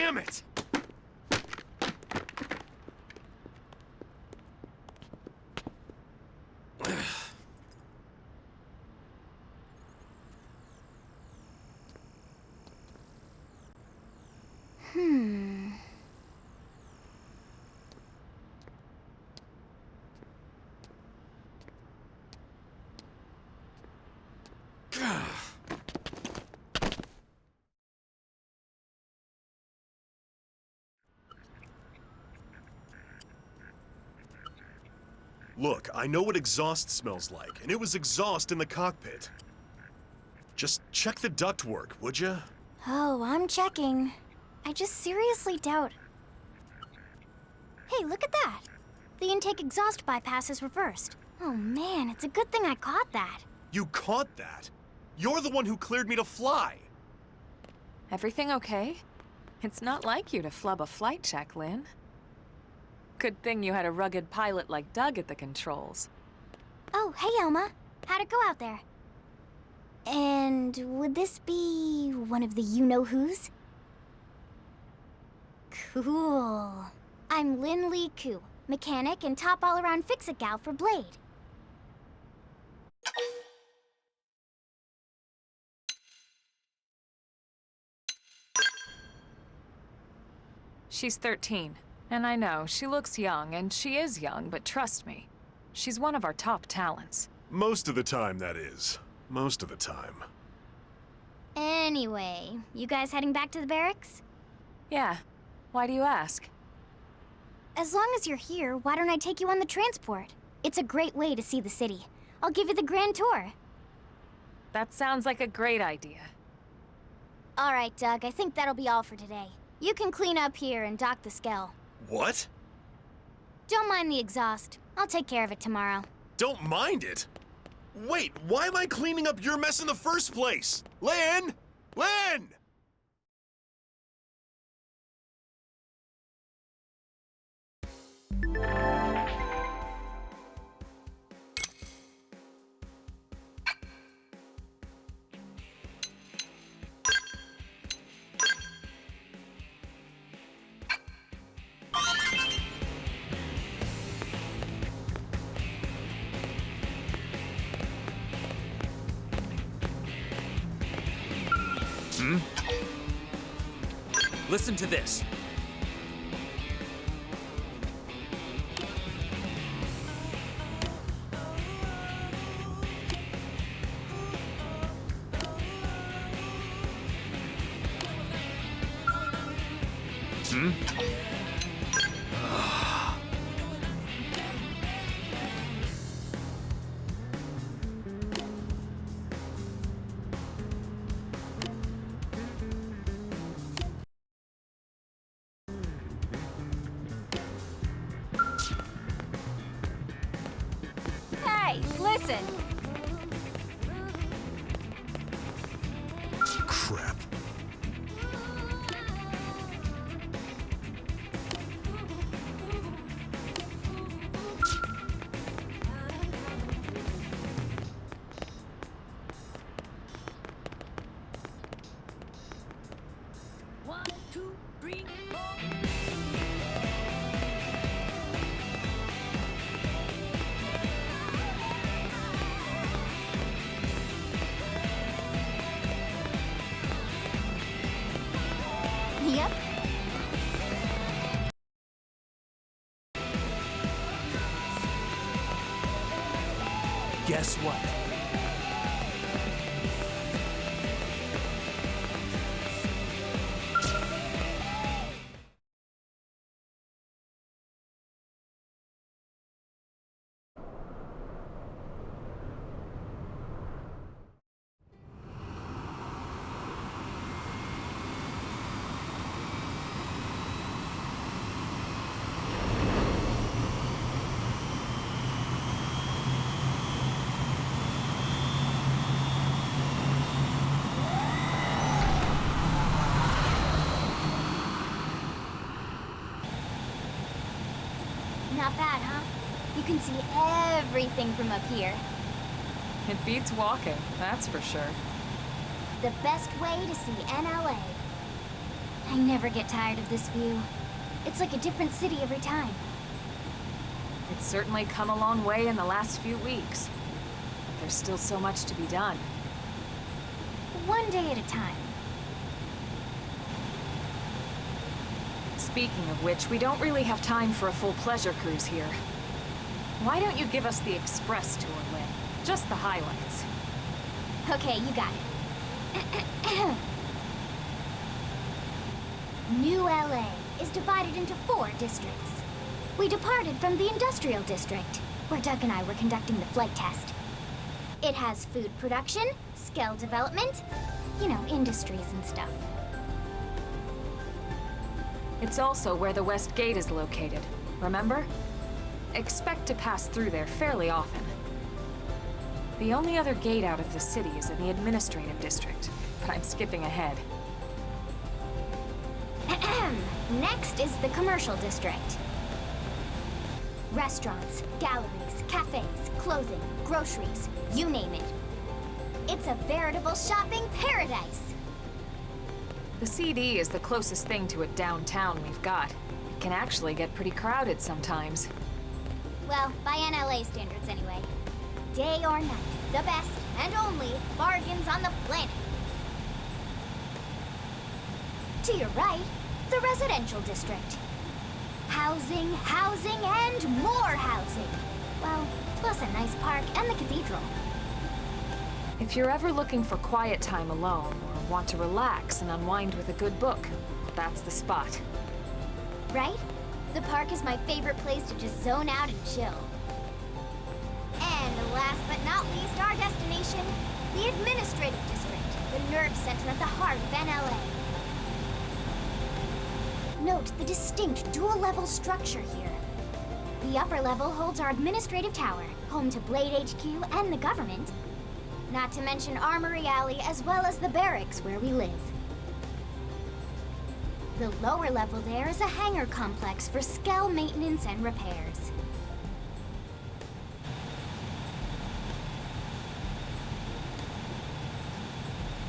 [SPEAKER 3] damn it!
[SPEAKER 9] Look, I know what exhaust smells like, and it was exhaust in the cockpit. Just check the ductwork, would you?
[SPEAKER 1] Oh, I'm checking. I just seriously doubt. Hey, look at that! The intake exhaust bypass is reversed. Oh man, it's a good thing I caught that.
[SPEAKER 9] You caught that? You're the one who cleared me to fly!
[SPEAKER 6] Everything okay? It's not like you to flub a flight check, Lynn. Good thing you had a rugged pilot like Doug at the controls.
[SPEAKER 1] Oh, hey Elma. How'd it go out there? And would this be one of the you-know-whos? Cool. I'm Lynn Lee Koo, mechanic and top all-around fix-it gal for Blade.
[SPEAKER 6] She's 13. And I know, she looks young, and she is young, but trust me, she's one of our top talents.
[SPEAKER 9] Most of the time, that is. Most of the time.
[SPEAKER 1] Anyway, you guys heading back to the barracks?
[SPEAKER 6] Yeah. Why do you ask?
[SPEAKER 1] As long as you're here, why don't I take you on the transport? It's a great way to see the city. I'll give you the grand tour.
[SPEAKER 6] That sounds like a great idea.
[SPEAKER 1] All right, Doug, I think that'll be all for today. You can clean up here and dock the Skell.
[SPEAKER 9] What?
[SPEAKER 1] Don't mind the exhaust. I'll take care of it tomorrow.
[SPEAKER 9] Don't mind it? Wait, why am I cleaning up your mess in the first place? Lynn! Lynn!
[SPEAKER 3] Listen to this.
[SPEAKER 1] Hey, listen!
[SPEAKER 9] Crap.
[SPEAKER 1] Yep.
[SPEAKER 3] Guess what?
[SPEAKER 1] Not bad, huh? You can see everything from up here.
[SPEAKER 6] It beats walking, that's for sure.
[SPEAKER 1] The best way to see NLA. I never get tired of this view. It's like a different city every time.
[SPEAKER 6] It's certainly come a long way in the last few weeks. But there's still so much to be done.
[SPEAKER 1] One day at a time.
[SPEAKER 6] Speaking of which, we don't really have time for a full pleasure cruise here. Why don't you give us the express tour, Lynn? Just the highlights.
[SPEAKER 1] Okay, you got it. New LA is divided into 4 districts. We departed from the industrial district, where Doug and I were conducting the flight test. It has food production, skill development, you know, industries and stuff.
[SPEAKER 6] It's also where the West Gate is located, remember? Expect to pass through there fairly often. The only other gate out of the city is in the administrative district, but I'm skipping ahead.
[SPEAKER 1] Next is the commercial district. Restaurants, galleries, cafes, clothing, groceries, you name it. It's a veritable shopping paradise.
[SPEAKER 6] The CD is the closest thing to a downtown we've got. It can actually get pretty crowded sometimes.
[SPEAKER 1] Well, by NLA standards anyway. Day or night, the best and only bargains on the planet. To your right, the residential district. Housing, housing, and more housing. Well, plus a nice park and the cathedral.
[SPEAKER 6] If you're ever looking for quiet time alone, or want to relax and unwind with a good book, that's the spot.
[SPEAKER 1] Right? The park is my favorite place to just zone out and chill. And last but not least, our destination, the administrative district, the nerve center at the heart of NLA. Note the distinct dual-level structure here. The upper level holds our administrative tower, home to Blade HQ and the government. Not to mention Armory Alley, as well as the barracks where we live. The lower level there is a hangar complex for Skell maintenance and repairs.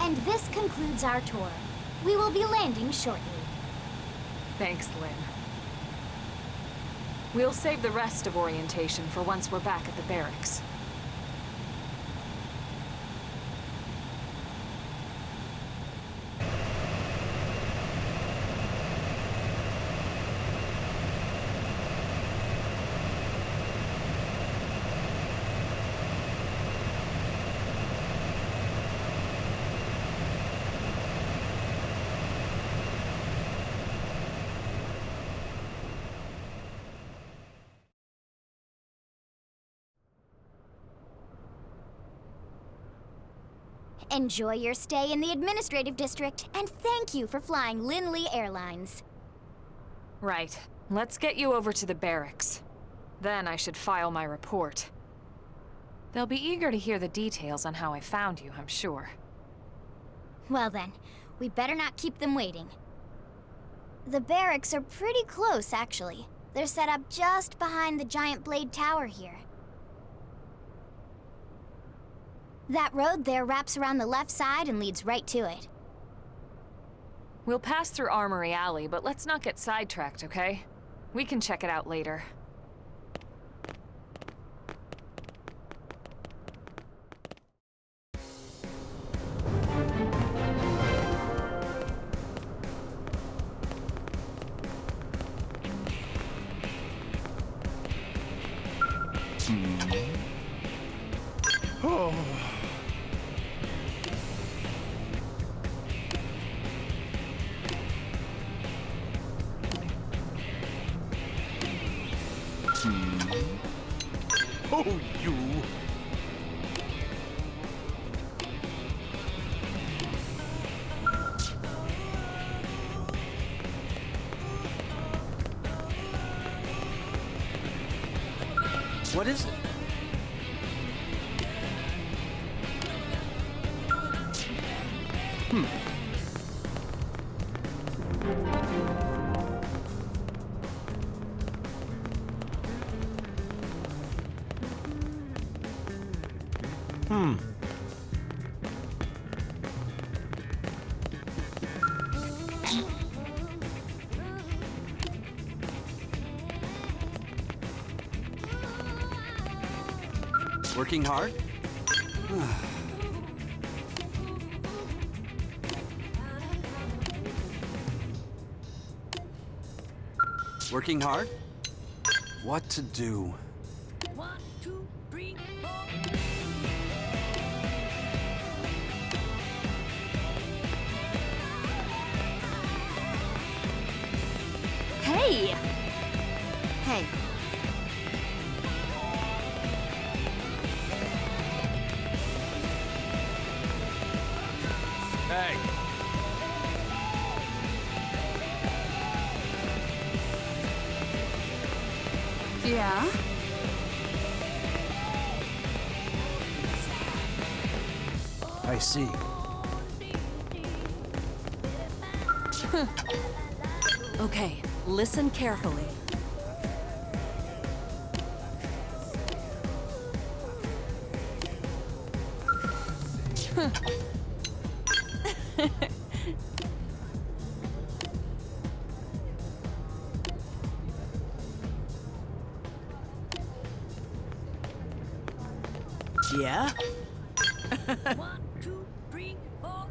[SPEAKER 1] And this concludes our tour. We will be landing shortly.
[SPEAKER 6] Thanks, Lynn. We'll save the rest of orientation for once we're back at the barracks.
[SPEAKER 1] Enjoy your stay in the administrative district, and thank you for flying Linley Airlines.
[SPEAKER 6] Right. Let's get you over to the barracks. Then I should file my report. They'll be eager to hear the details on how I found you, I'm sure.
[SPEAKER 1] Well then, we better not keep them waiting. The barracks are pretty close, actually. They're set up just behind the giant blade tower here. That road there wraps around the left side and leads right to it.
[SPEAKER 6] We'll pass through Armory Alley, but let's not get sidetracked, okay? We can check it out later.
[SPEAKER 9] Oh. Oh, you.
[SPEAKER 8] What is it? Working hard? Working hard? What to do?
[SPEAKER 2] 1, 2, 3, 4.
[SPEAKER 1] Hey! Hey.
[SPEAKER 3] Hey,
[SPEAKER 6] Yeah?
[SPEAKER 8] I see.
[SPEAKER 10] Okay, listen carefully. Yeah?
[SPEAKER 2] 1, 2, 3, 4.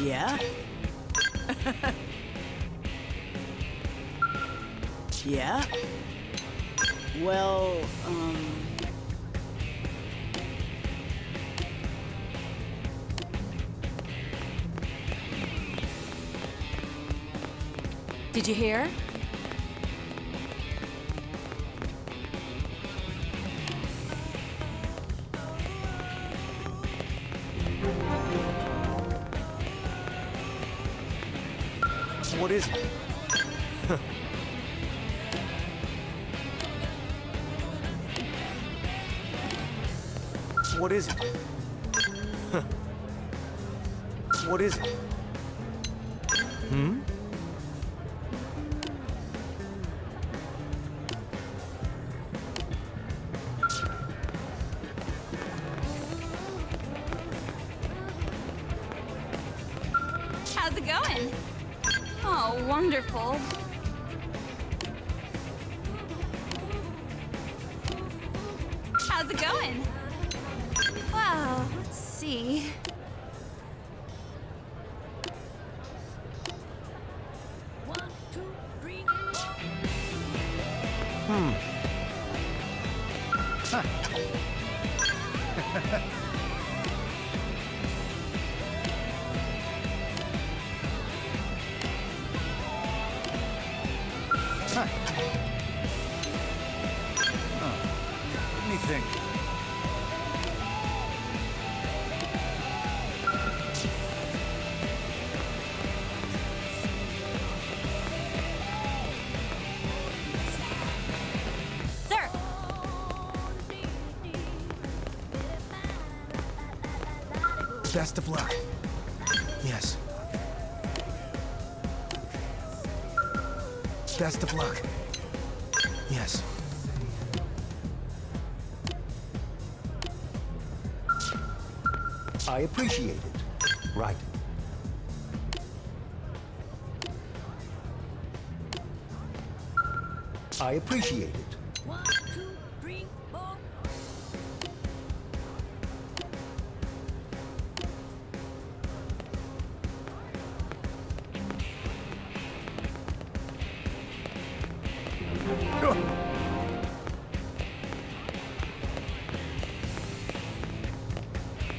[SPEAKER 10] Yeah? Yeah? Well, did you hear?
[SPEAKER 8] What is it? What is it? What is it? Hmm?
[SPEAKER 11] How's it going? Oh, wonderful. How's it going? Well, let's see.
[SPEAKER 12] think?
[SPEAKER 11] Sir!
[SPEAKER 12] Best of luck. Yes. Best of luck. Yes. I appreciate it. Right. I appreciate it.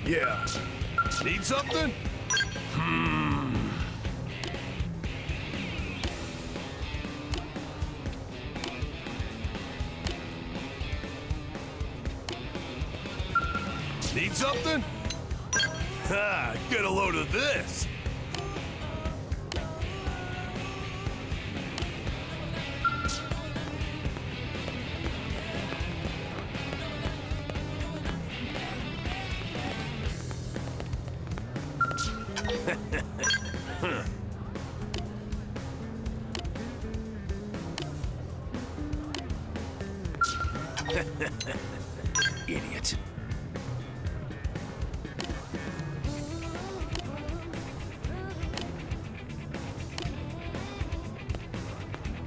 [SPEAKER 9] Yeah. Need something? Need something? Ha! Get a load of this!
[SPEAKER 12] Idiot.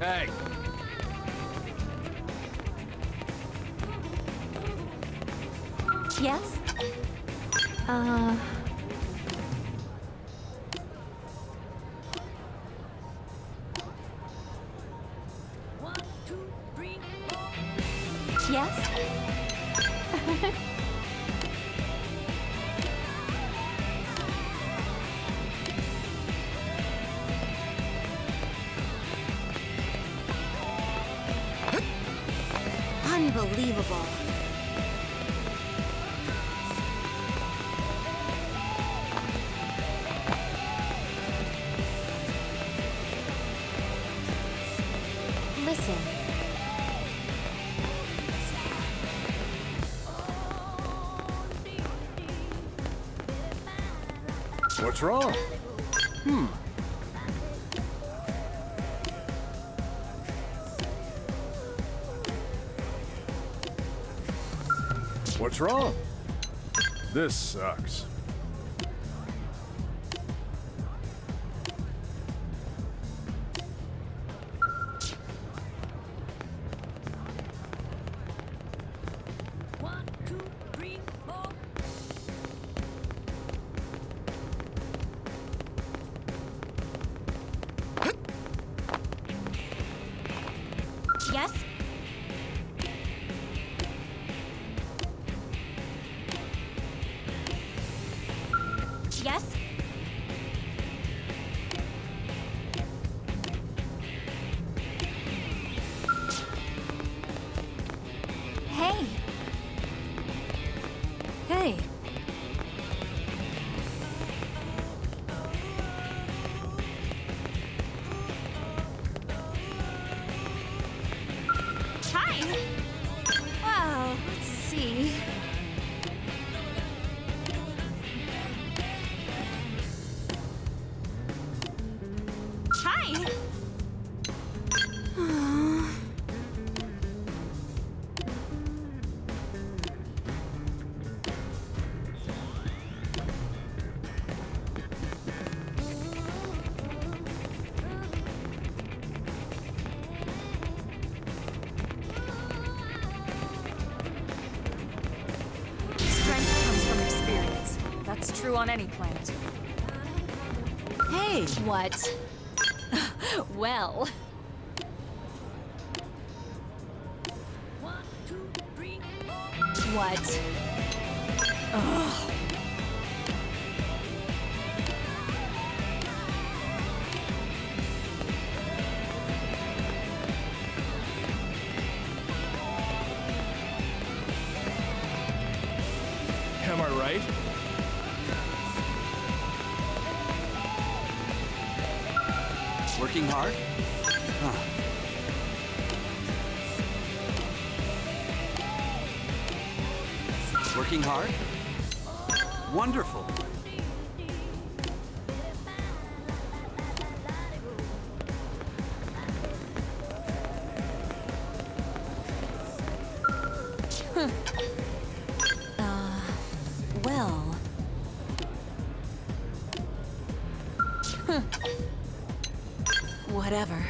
[SPEAKER 3] Hey!
[SPEAKER 1] Yes? Yes? Unbelievable. Listen.
[SPEAKER 9] What's wrong? What's wrong? This sucks.
[SPEAKER 11] Yes? Yes? Hey!
[SPEAKER 10] Hey,
[SPEAKER 11] Hi! Well, let's see. Hi!
[SPEAKER 6] Strength comes from experience. That's true on any planet.
[SPEAKER 10] hey,
[SPEAKER 11] What? Well. What?
[SPEAKER 3] Am I right?
[SPEAKER 8] Working hard? Huh. Working hard? Wonderful.
[SPEAKER 10] Well. Whatever.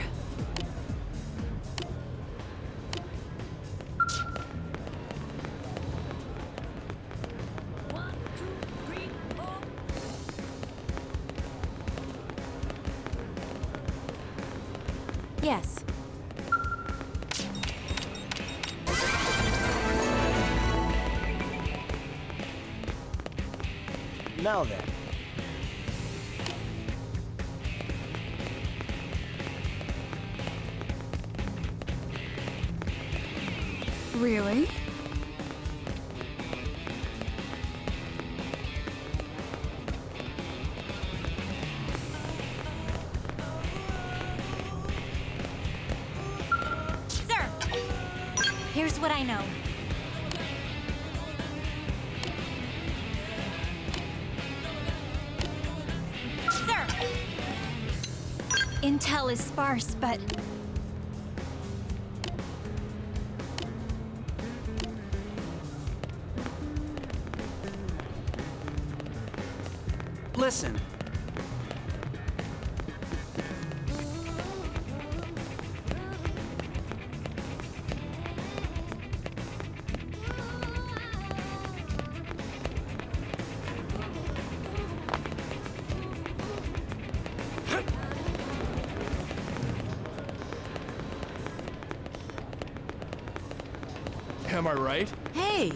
[SPEAKER 11] Yes.
[SPEAKER 12] Now then.
[SPEAKER 10] Really?
[SPEAKER 11] Sir! Here's what I know. Sir! Intel is sparse, but
[SPEAKER 8] Listen.
[SPEAKER 3] Am I right?
[SPEAKER 10] Hey!
[SPEAKER 11] hey,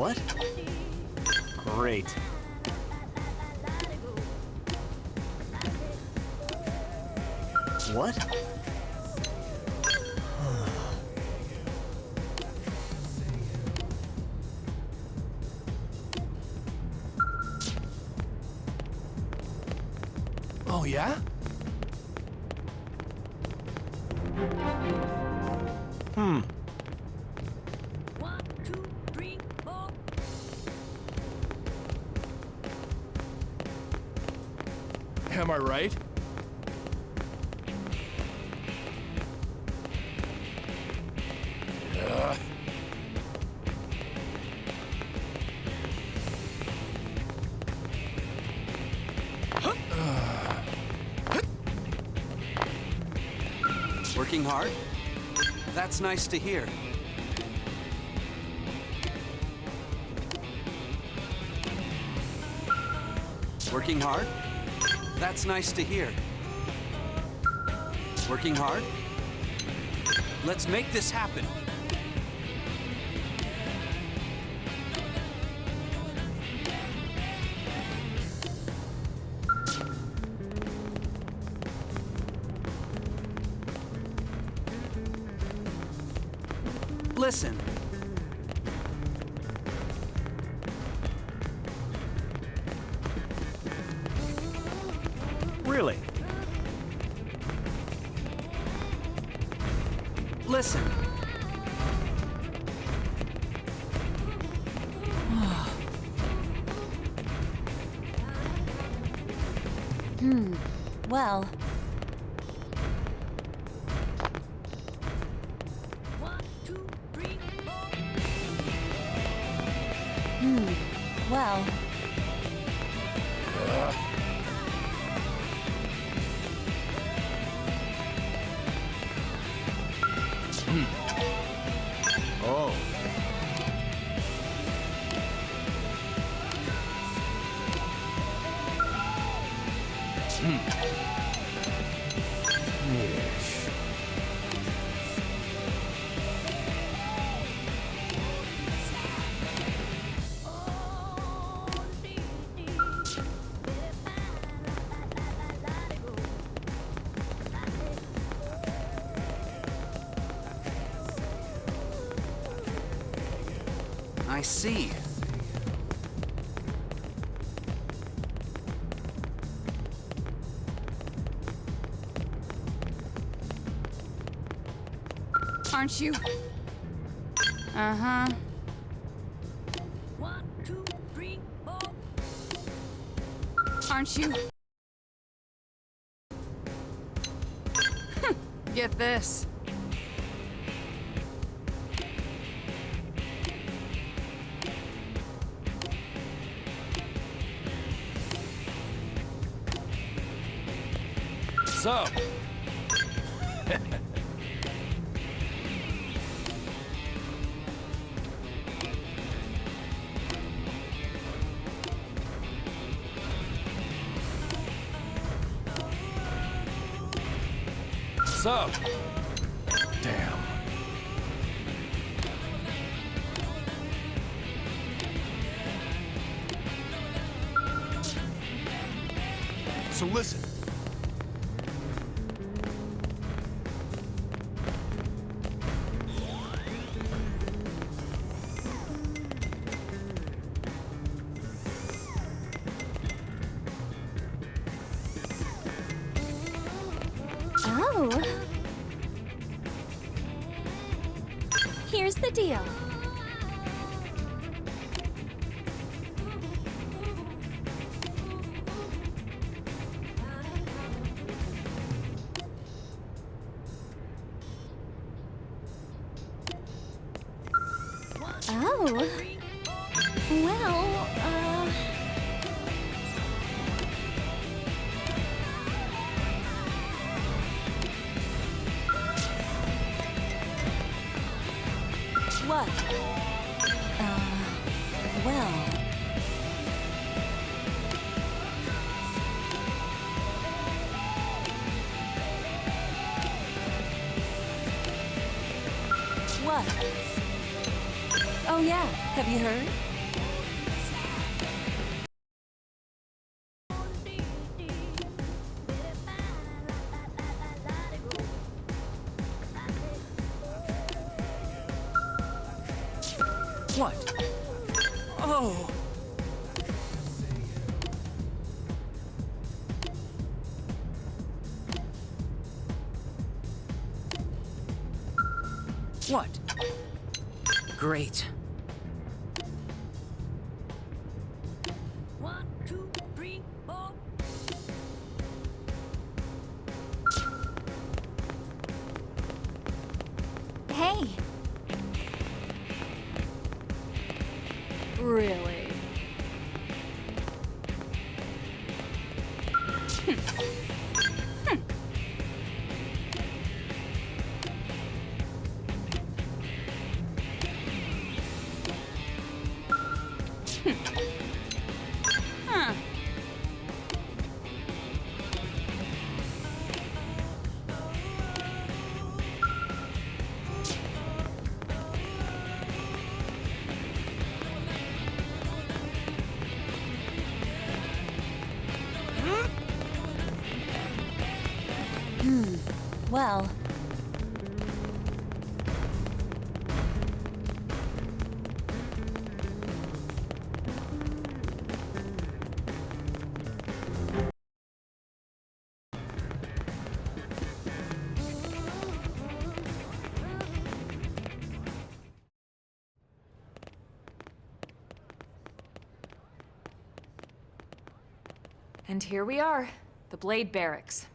[SPEAKER 12] What? Great. What?
[SPEAKER 3] Oh, yeah? Am I right?
[SPEAKER 8] Working hard? That's nice to hear. Working hard? That's nice to hear. Working hard? Let's make this happen. Listen.
[SPEAKER 12] Really?
[SPEAKER 8] Listen.
[SPEAKER 11] well, well,
[SPEAKER 3] Oh.
[SPEAKER 8] I see.
[SPEAKER 10] Aren't you? Uh-huh.
[SPEAKER 11] 1, 2, 3, 4.
[SPEAKER 10] Aren't you? Get this.
[SPEAKER 3] So. So. Damn.
[SPEAKER 9] So listen.
[SPEAKER 1] Oh. Here's the deal. Oh. Well, What? Well... What? Oh yeah, have you heard?
[SPEAKER 8] What? Oh! What? Great.
[SPEAKER 11] 1, 2, 3, 4.
[SPEAKER 1] Hey! Really?
[SPEAKER 10] Huh.
[SPEAKER 1] Well...
[SPEAKER 6] And here we are, the Blade Barracks.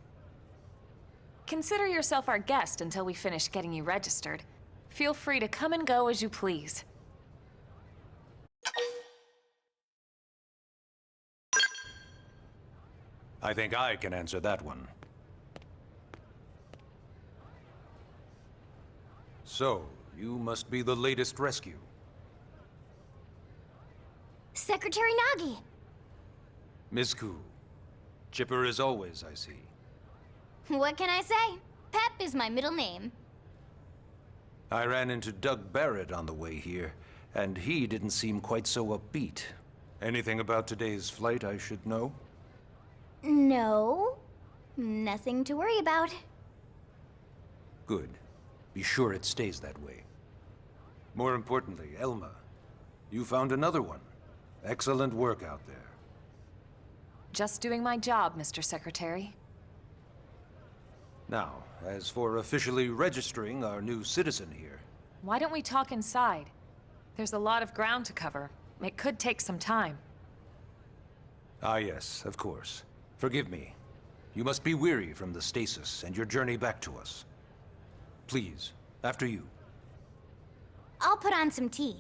[SPEAKER 6] Consider yourself our guest until we finish getting you registered. Feel free to come and go as you please.
[SPEAKER 4] I think I can answer that one.
[SPEAKER 13] So, you must be the latest rescue.
[SPEAKER 1] Secretary Nagi!
[SPEAKER 13] Mizku. Chipper as always, I see.
[SPEAKER 1] What can I say? Pep is my middle name.
[SPEAKER 13] I ran into Doug Barrett on the way here, and he didn't seem quite so upbeat. Anything about today's flight I should know?
[SPEAKER 1] No. Nothing to worry about.
[SPEAKER 13] Good. Be sure it stays that way. More importantly, Elma, you found another one. Excellent work out there.
[SPEAKER 6] Just doing my job, Mr. Secretary.
[SPEAKER 13] Now, as for officially registering our new citizen here...
[SPEAKER 6] Why don't we talk inside? There's a lot of ground to cover. It could take some time.
[SPEAKER 13] Ah yes, of course. Forgive me. You must be weary from the stasis and your journey back to us. Please, after you.
[SPEAKER 1] I'll put on some tea.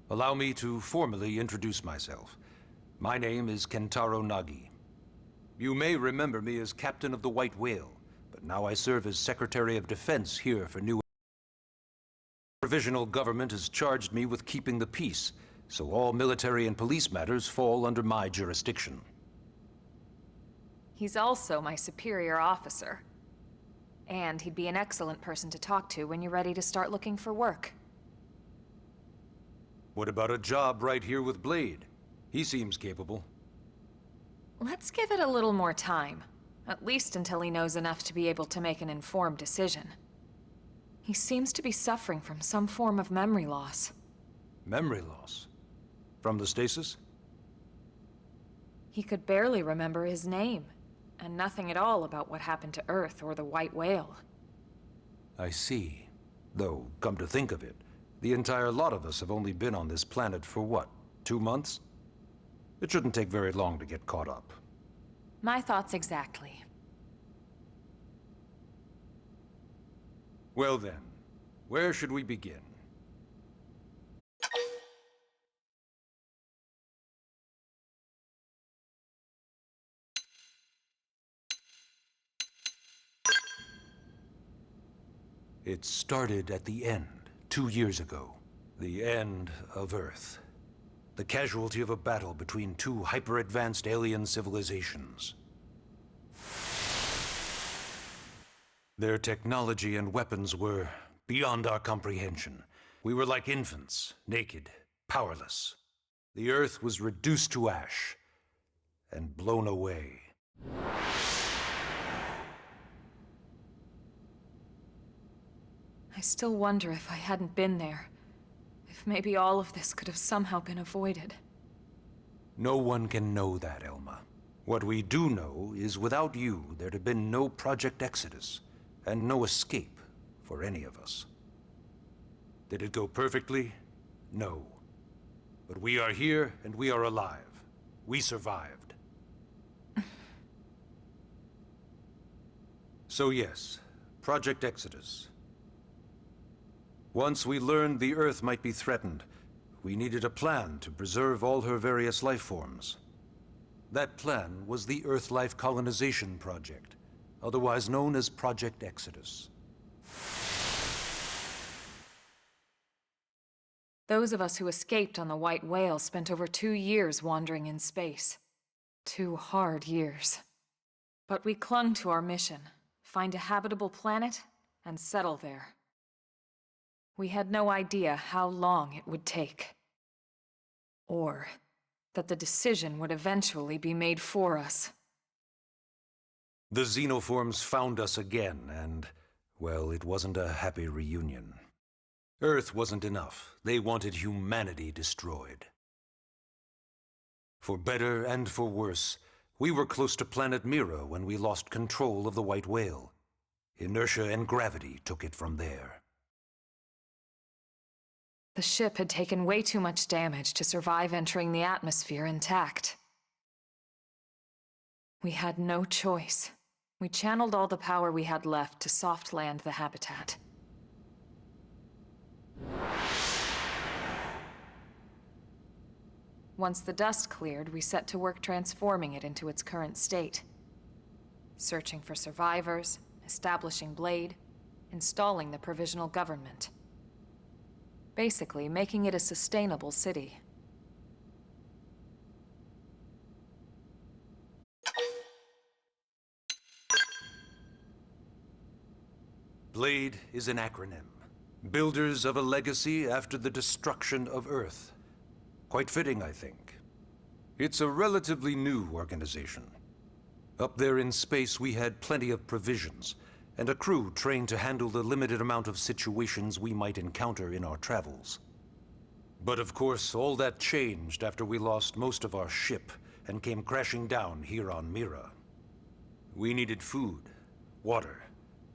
[SPEAKER 13] Allow me to formally introduce myself. My name is Kentaro Nagi. You may remember me as Captain of the White Whale, but now I serve as Secretary of Defense here for New... Provisional government has charged me with keeping the peace, so all military and police matters fall under my jurisdiction.
[SPEAKER 6] He's also my superior officer. And he'd be an excellent person to talk to when you're ready to start looking for work.
[SPEAKER 13] What about a job right here with Blade? He seems capable.
[SPEAKER 6] Let's give it a little more time. At least until he knows enough to be able to make an informed decision. He seems to be suffering from some form of memory loss.
[SPEAKER 13] Memory loss? From the stasis?
[SPEAKER 6] He could barely remember his name, and nothing at all about what happened to Earth or the White Whale.
[SPEAKER 13] I see. Though, come to think of it, the entire lot of us have only been on this planet for what, 2 months? It shouldn't take very long to get caught up.
[SPEAKER 6] My thoughts exactly.
[SPEAKER 13] Well then, where should we begin? It started at the end, 2 years ago. The end of Earth. The casualty of a battle between two hyper-advanced alien civilizations. Their technology and weapons were beyond our comprehension. We were like infants, naked, powerless. The Earth was reduced to ash and blown away.
[SPEAKER 6] I still wonder if I hadn't been there. If maybe all of this could have somehow been avoided.
[SPEAKER 13] No one can know that, Elma. What we do know is without you, there'd have been no Project Exodus, and no escape for any of us. Did it go perfectly? No. But we are here, and we are alive. We survived. So yes, Project Exodus. Once we learned the Earth might be threatened, we needed a plan to preserve all her various life forms. That plan was the Earth Life Colonization Project, otherwise known as Project Exodus.
[SPEAKER 6] Those of us who escaped on the White Whale spent over 2 years wandering in space. 2 hard years. But we clung to our mission, find a habitable planet, and settle there. We had no idea how long it would take. Or that the decision would eventually be made for us.
[SPEAKER 13] The xenoforms found us again, and, well, it wasn't a happy reunion. Earth wasn't enough. They wanted humanity destroyed. For better and for worse, we were close to planet Mira when we lost control of the White Whale. Inertia and gravity took it from there.
[SPEAKER 6] The ship had taken way too much damage to survive entering the atmosphere intact. We had no choice. We channeled all the power we had left to soft land the habitat. Once the dust cleared, we set to work transforming it into its current state. Searching for survivors, establishing Blade, installing the provisional government. Basically, making it a sustainable city.
[SPEAKER 13] Blade is an acronym. Builders of a legacy after the destruction of Earth. Quite fitting, I think. It's a relatively new organization. Up there in space, we had plenty of provisions, and a crew trained to handle the limited amount of situations we might encounter in our travels. But of course, all that changed after we lost most of our ship and came crashing down here on Mira. We needed food, water,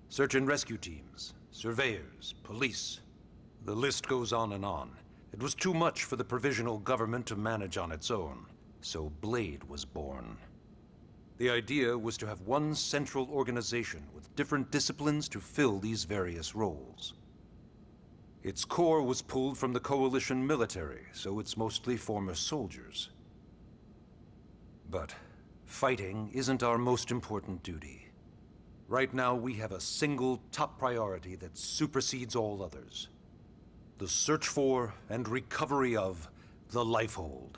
[SPEAKER 13] search and rescue teams, surveyors, police. The list goes on and on. It was too much for the provisional government to manage on its own, so Blade was born. The idea was to have one central organization with different disciplines to fill these various roles. Its core was pulled from the Coalition military, so it's mostly former soldiers. But fighting isn't our most important duty. Right now, we have a single top priority that supersedes all others. The search for and recovery of the Lifehold.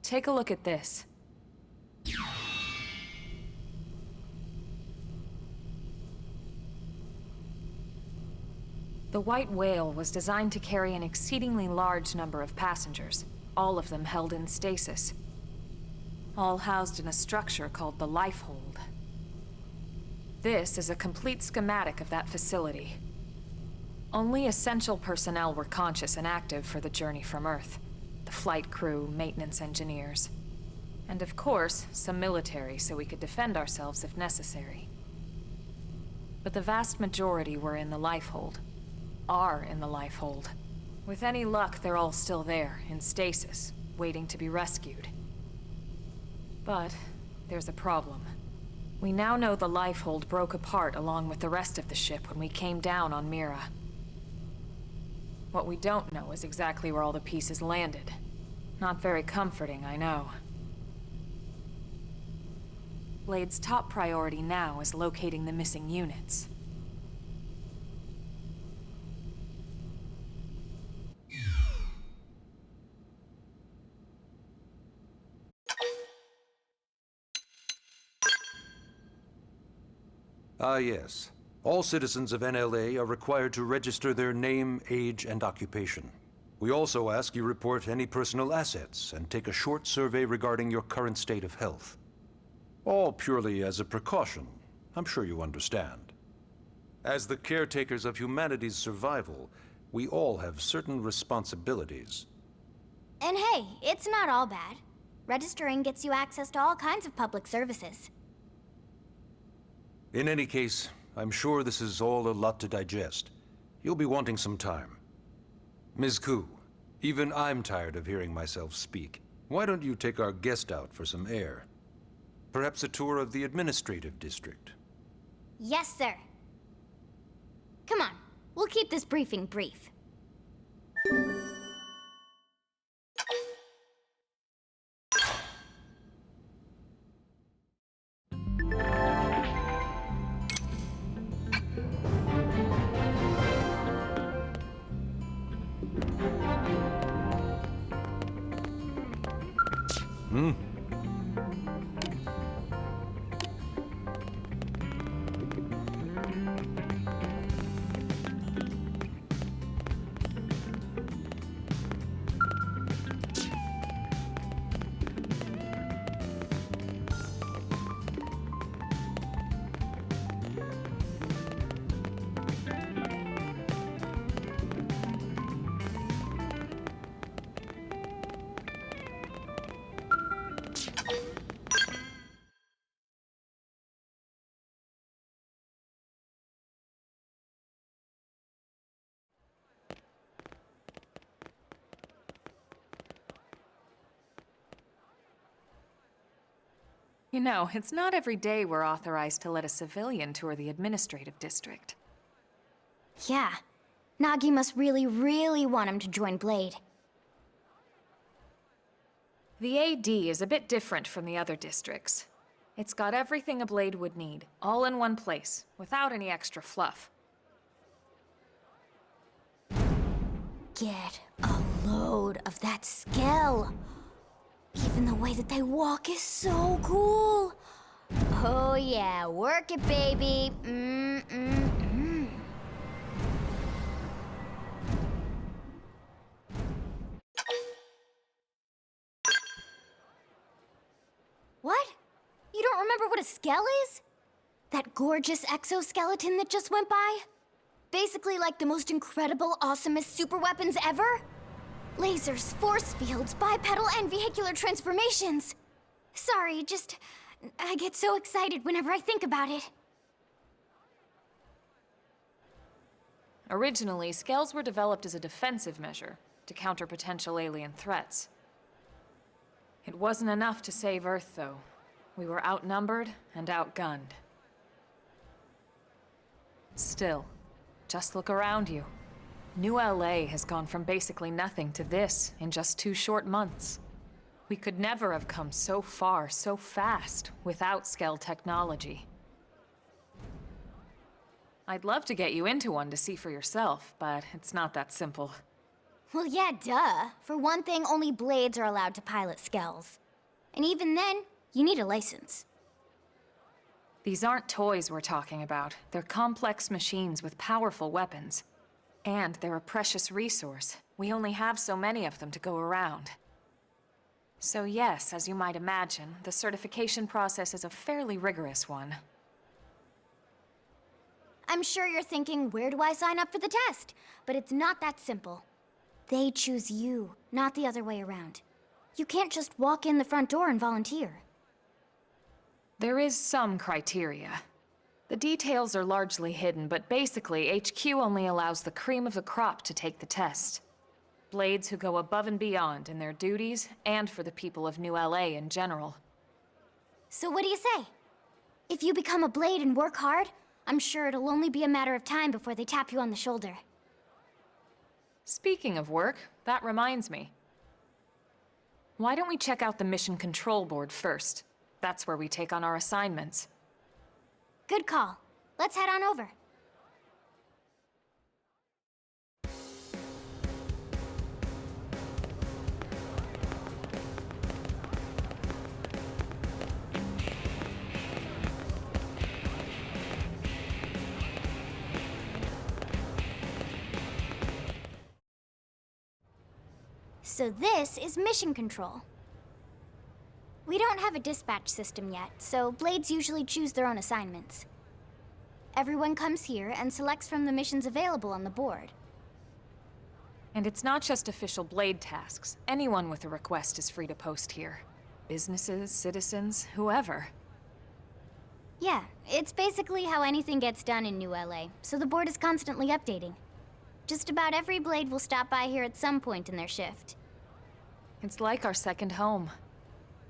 [SPEAKER 6] Take a look at this. The White Whale was designed to carry an exceedingly large number of passengers, all of them held in stasis. All housed in a structure called the Lifehold. This is a complete schematic of that facility. Only essential personnel were conscious and active for the journey from Earth. The flight crew, maintenance engineers. And of course, some military so we could defend ourselves if necessary. But the vast majority were in the Lifehold. Are in the Lifehold. With any luck, they're all still there, in stasis, waiting to be rescued. But there's a problem. We now know the Lifehold broke apart along with the rest of the ship when we came down on Mira. What we don't know is exactly where all the pieces landed. Not very comforting, I know. Blade's top priority now is locating the missing units.
[SPEAKER 13] Ah, yes. All citizens of NLA are required to register their name, age, and occupation. We also ask you report any personal assets and take a short survey regarding your current state of health. All purely as a precaution. I'm sure you understand. As the caretakers of humanity's survival, we all have certain responsibilities.
[SPEAKER 1] And hey, it's not all bad. Registering gets you access to all kinds of public services.
[SPEAKER 13] In any case, I'm sure this is all a lot to digest. You'll be wanting some time. Ms. Koo, even I'm tired of hearing myself speak. Why don't you take our guest out for some air? Perhaps a tour of the administrative district.
[SPEAKER 1] Yes, sir. Come on, we'll keep this briefing brief.
[SPEAKER 6] You know, it's not every day we're authorized to let a civilian tour the administrative district.
[SPEAKER 1] Yeah. Nagi must really, really want him to join Blade.
[SPEAKER 6] The AD is a bit different from the other districts. It's got everything a Blade would need, all in one place, without any extra fluff.
[SPEAKER 1] Get a load of that skill. Even the way that they walk is so cool. Oh yeah, work it, baby. What? You don't remember what a skell is? That gorgeous exoskeleton that just went by? Basically like the most incredible, awesomest super weapons ever? Lasers, force fields, bipedal and vehicular transformations. Sorry, just... I get so excited whenever I think about it.
[SPEAKER 6] Originally, skells were developed as a defensive measure to counter potential alien threats. It wasn't enough to save Earth, though. We were outnumbered and outgunned. Still, just look around you. New LA has gone from basically nothing to this in just 2 short months. We could never have come so far, so fast, without Skell technology. I'd love to get you into one to see for yourself, but it's not that simple.
[SPEAKER 1] Well, yeah, duh. For one thing, only Blades are allowed to pilot Skells. And even then, you need a license.
[SPEAKER 6] These aren't toys we're talking about. They're complex machines with powerful weapons. And they're a precious resource. We only have so many of them to go around. So yes, as you might imagine, the certification process is a fairly rigorous one.
[SPEAKER 1] I'm sure you're thinking, where do I sign up for the test? But it's not that simple. They choose you, not the other way around. You can't just walk in the front door and volunteer.
[SPEAKER 6] There is some criteria. The details are largely hidden, but basically, HQ only allows the cream of the crop to take the test. Blades who go above and beyond in their duties, and for the people of New LA in general.
[SPEAKER 1] So what do you say? If you become a Blade and work hard, I'm sure it'll only be a matter of time before they tap you on the shoulder.
[SPEAKER 6] Speaking of work, that reminds me. Why don't we check out the Mission Control Board first? That's where we take on our assignments.
[SPEAKER 1] Good call. Let's head on over. So this is Mission Control. We don't have a dispatch system yet, so Blades usually choose their own assignments. Everyone comes here and selects from the missions available on the board.
[SPEAKER 6] And it's not just official Blade tasks. Anyone with a request is free to post here. Businesses, citizens, whoever.
[SPEAKER 1] Yeah, it's basically how anything gets done in New LA, so the board is constantly updating. Just about every Blade will stop by here at some point in their shift.
[SPEAKER 6] It's like our second home.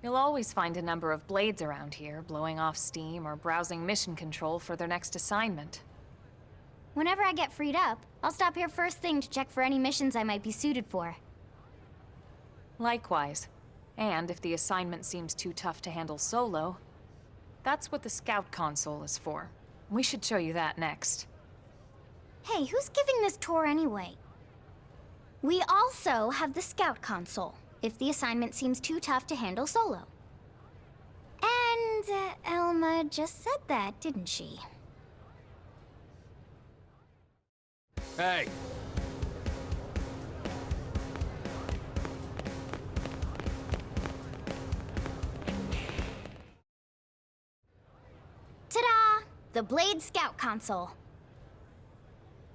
[SPEAKER 6] You'll always find a number of Blades around here, blowing off steam or browsing mission control for their next assignment.
[SPEAKER 1] Whenever I get freed up, I'll stop here first thing to check for any missions I might be suited for.
[SPEAKER 6] Likewise. And if the assignment seems too tough to handle solo, that's what the Scout Console is for. We should show you that next.
[SPEAKER 1] Hey, who's giving this tour anyway? We also have the Scout Console, if the assignment seems too tough to handle solo. And Elma just said that, didn't she?
[SPEAKER 3] Hey!
[SPEAKER 1] Ta-da! The Blade Scout Console.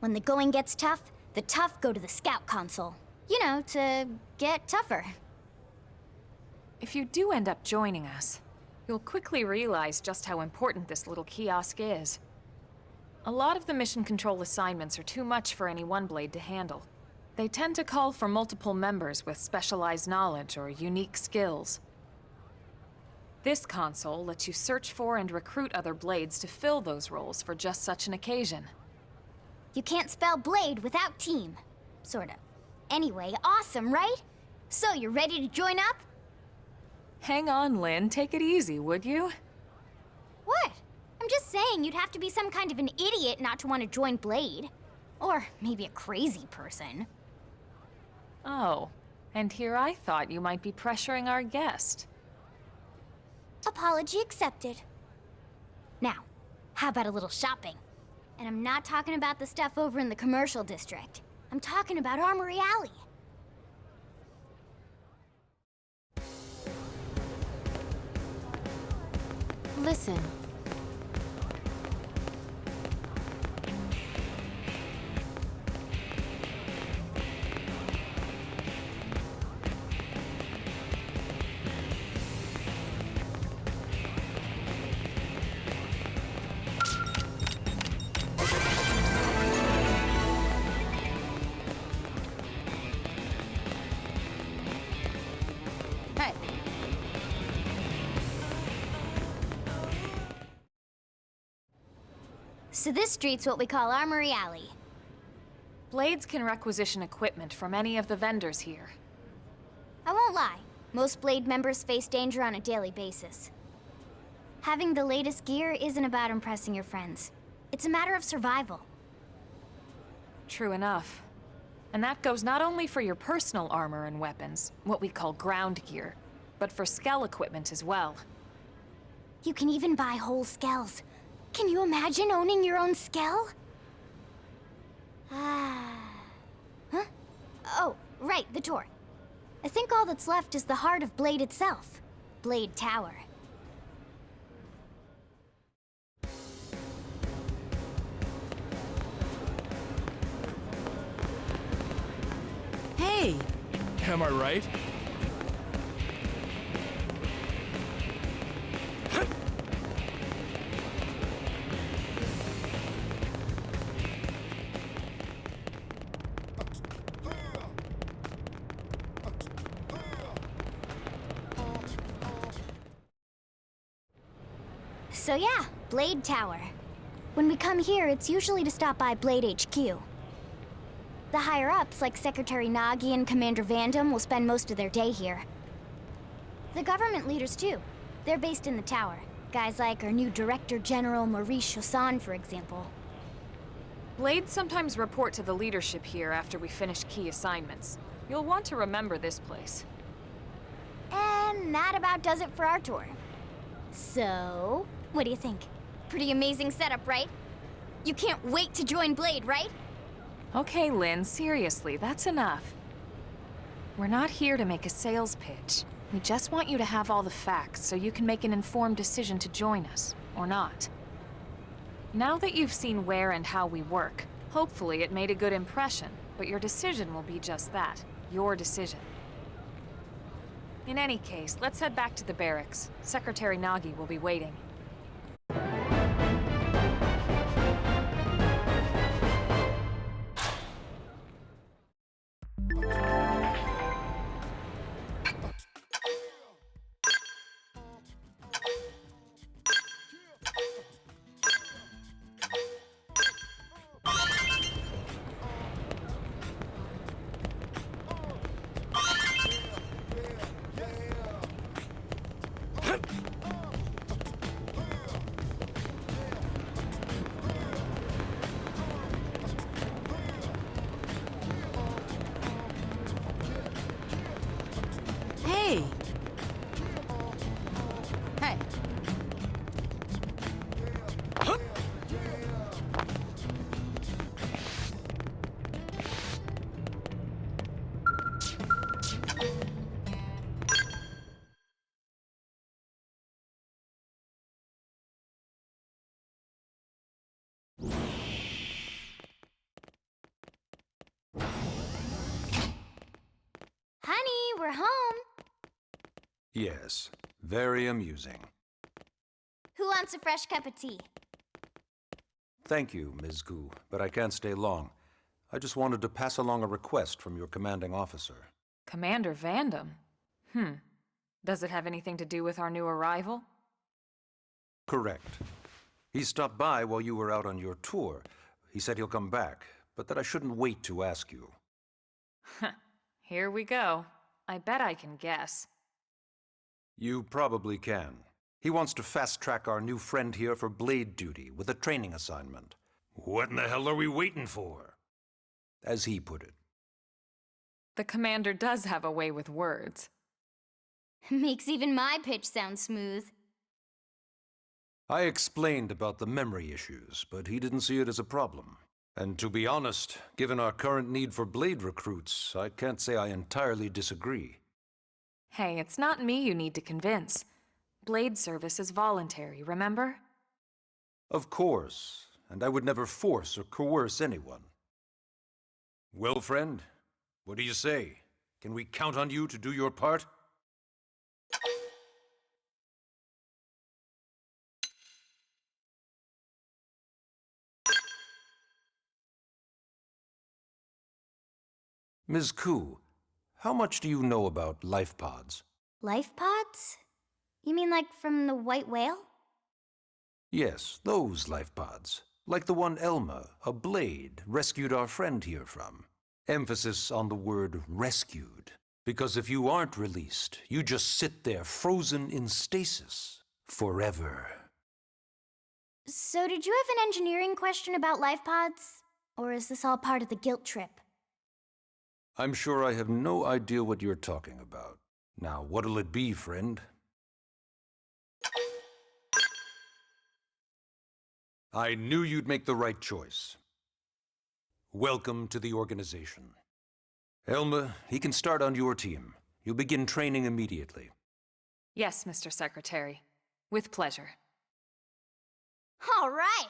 [SPEAKER 1] When the going gets tough, the tough go to the Scout Console. You know, to get tougher.
[SPEAKER 6] If you do end up joining us, you'll quickly realize just how important this little kiosk is. A lot of the mission control assignments are too much for any one Blade to handle. They tend to call for multiple members with specialized knowledge or unique skills. This console lets you search for and recruit other blades to fill those roles for just such an occasion.
[SPEAKER 1] You can't spell blade without team. Sorta. Anyway, awesome, right? So, you're ready to join up?
[SPEAKER 6] Hang on, Lynn. Take it easy, would you?
[SPEAKER 1] What? I'm just saying you'd have to be some kind of an idiot not to want to join Blade. Or maybe a crazy person.
[SPEAKER 6] Oh, and here I thought you might be pressuring our guest.
[SPEAKER 1] Apology accepted. Now, how about a little shopping? And I'm not talking about the stuff over in the commercial district. I'm talking about Armory Alley.
[SPEAKER 7] Listen. Hey.
[SPEAKER 1] So this street's what we call Armory Alley.
[SPEAKER 6] Blades can requisition equipment from any of the vendors here.
[SPEAKER 1] I won't lie, most Blade members face danger on a daily basis. Having the latest gear isn't about impressing your friends. It's a matter of survival.
[SPEAKER 6] True enough. And that goes not only for your personal armor and weapons, what we call ground gear, but for skell equipment as well.
[SPEAKER 1] You can even buy whole skells. Can you imagine owning your own skell? Huh? Oh, right, the tour. I think all that's left is the heart of Blade itself. Blade Tower.
[SPEAKER 10] Hey!
[SPEAKER 3] Am I right?
[SPEAKER 1] So yeah, Blade Tower. When we come here, it's usually to stop by Blade HQ. The higher-ups, like Secretary Nagi and Commander Vandam, will spend most of their day here. The government leaders, too. They're based in the tower. Guys like our new Director General Maurice Chassan, for example.
[SPEAKER 6] Blades sometimes report to the leadership here after we finish key assignments. You'll want to remember this place.
[SPEAKER 1] And that about does it for our tour. So, what do you think? Pretty amazing setup, right? You can't wait to join Blade, right?
[SPEAKER 6] Okay, Lynn, seriously, that's enough. We're not here to make a sales pitch. We just want you to have all the facts so you can make an informed decision to join us, or not. Now that you've seen where and how we work, hopefully it made a good impression, but your decision will be just that, your decision. In any case, let's head back to the barracks. Secretary Nagi will be waiting.
[SPEAKER 10] Hey!
[SPEAKER 7] Hey.
[SPEAKER 1] Honey, we're home.
[SPEAKER 13] Yes, very amusing.
[SPEAKER 1] Who wants a fresh cup of tea?
[SPEAKER 13] Thank you, Ms. Gu, but I can't stay long. I just wanted to pass along a request from your commanding officer.
[SPEAKER 6] Commander Vandam? Does it have anything to do with our new arrival?
[SPEAKER 13] Correct. He stopped by while you were out on your tour. He said he'll come back, but that I shouldn't wait to ask you.
[SPEAKER 6] Here we go. I bet I can guess.
[SPEAKER 13] You probably can. He wants to fast-track our new friend here for blade duty with a training assignment. What in the hell are we waiting for? As he put it.
[SPEAKER 6] The commander does have a way with words.
[SPEAKER 1] Makes even my pitch sound smooth.
[SPEAKER 13] I explained about the memory issues, but he didn't see it as a problem. And to be honest, given our current need for blade recruits, I can't say I entirely disagree.
[SPEAKER 6] Hey, it's not me you need to convince. Blade service is voluntary, remember?
[SPEAKER 13] Of course, and I would never force or coerce anyone. Well, friend, what do you say? Can we count on you to do your part? Ms. Koo, how much do you know about life pods?
[SPEAKER 1] Life pods? You mean like from the white whale?
[SPEAKER 13] Yes, those life pods. Like the one Elma, a blade, rescued our friend here from. Emphasis on the word rescued. Because if you aren't released, you just sit there frozen in stasis. Forever.
[SPEAKER 1] So did you have an engineering question about life pods? Or is this all part of the guilt trip?
[SPEAKER 13] I'm sure I have no idea what you're talking about. Now, what'll it be, friend? I knew you'd make the right choice. Welcome to the organization. Elma, he can start on your team. You'll begin training immediately.
[SPEAKER 6] Yes, Mr. Secretary. With pleasure.
[SPEAKER 1] All right!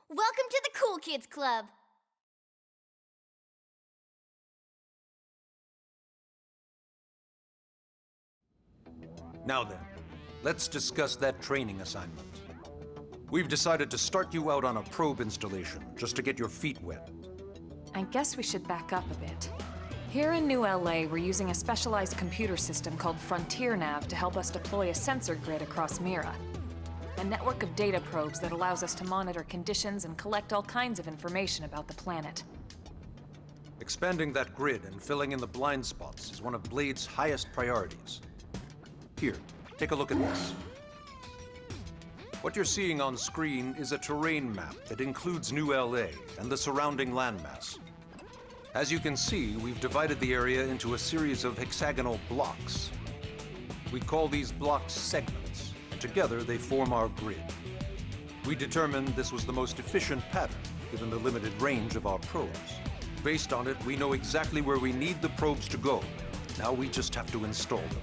[SPEAKER 1] Welcome to the Cool Kids Club!
[SPEAKER 13] Now then, let's discuss that training assignment. We've decided to start you out on a probe installation, just to get your feet wet.
[SPEAKER 6] I guess we should back up a bit. Here in New LA, we're using a specialized computer system called Frontier Nav to help us deploy a sensor grid across Mira. A network of data probes that allows us to monitor conditions and collect all kinds of information about the planet.
[SPEAKER 13] Expanding that grid and filling in the blind spots is one of Blade's highest priorities. Here, take a look at this. What you're seeing on screen is a terrain map that includes New LA and the surrounding landmass. As you can see, we've divided the area into a series of hexagonal blocks. We call these blocks segments, and together they form our grid. We determined this was the most efficient pattern, given the limited range of our probes. Based on it, we know exactly where we need the probes to go. Now we just have to install them.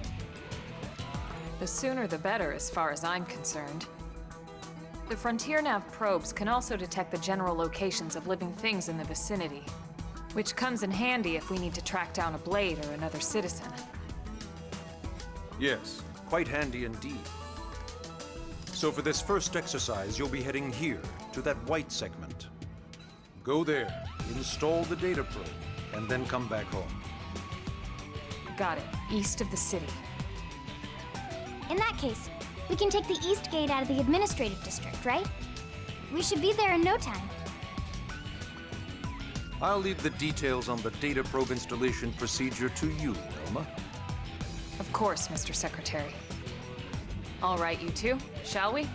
[SPEAKER 6] The sooner the better, as far as I'm concerned. The Frontier Nav probes can also detect the general locations of living things in the vicinity, which comes in handy if we need to track down a blade or another citizen.
[SPEAKER 13] Yes, quite handy indeed. So for this first exercise, you'll be heading here, to that white segment. Go there, install the data probe, and then come back home.
[SPEAKER 6] Got it. East of the city.
[SPEAKER 1] In that case, we can take the east gate out of the administrative district, right? We should be there in no time.
[SPEAKER 13] I'll leave the details on the data probe installation procedure to you, Elma.
[SPEAKER 6] Of course, Mr. Secretary. All right, you two, shall we?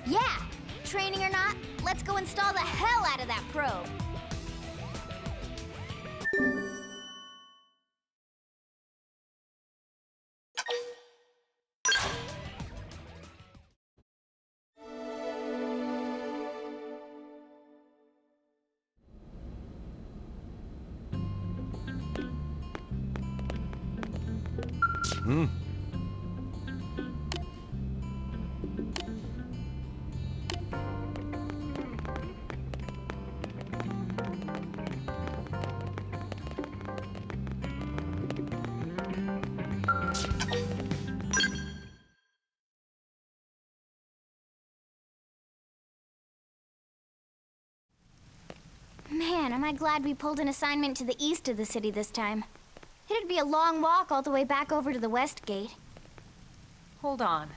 [SPEAKER 1] Yeah! Training or not, let's go install the hell out of that probe! Man, am I glad we pulled an assignment to the east of the city this time. It'd be a long walk all the way back over to the west gate.
[SPEAKER 6] Hold on.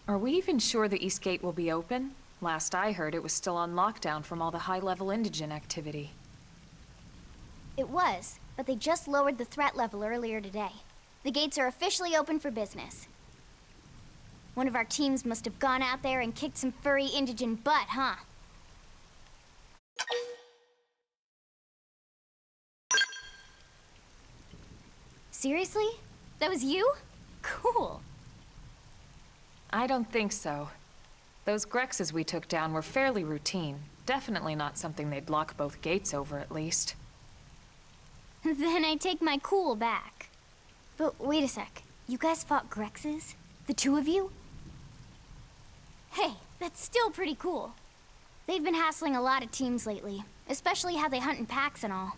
[SPEAKER 6] Are we even sure the East Gate will be open? Last I heard, it was still on lockdown from all the high-level indigent activity.
[SPEAKER 1] It was, but they just lowered the threat level earlier today. The gates are officially open for business. One of our teams must have gone out there and kicked some furry indigent butt, huh? Seriously? That was you? Cool.
[SPEAKER 6] I don't think so. Those Grexes we took down were fairly routine. Definitely not something they'd lock both gates over, at least.
[SPEAKER 1] Then I take my cool back. But wait a sec. You guys fought Grexes? The two of you? Hey, that's still pretty cool. They've been hassling a lot of teams lately, especially how they hunt in packs and all.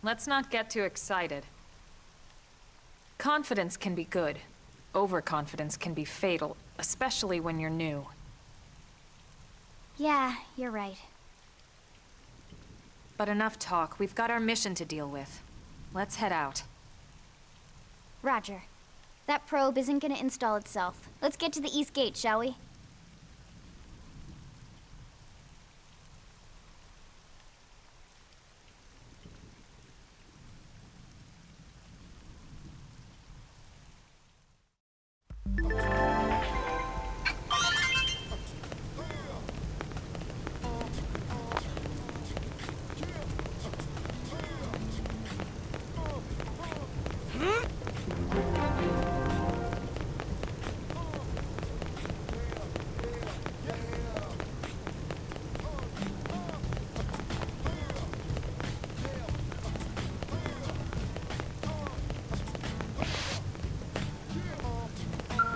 [SPEAKER 6] Let's not get too excited. Confidence can be good. Overconfidence can be fatal, especially when you're new.
[SPEAKER 1] Yeah, you're right.
[SPEAKER 6] But enough talk. We've got our mission to deal with. Let's head out.
[SPEAKER 1] Roger. That probe isn't gonna install itself. Let's get to the East Gate, shall we?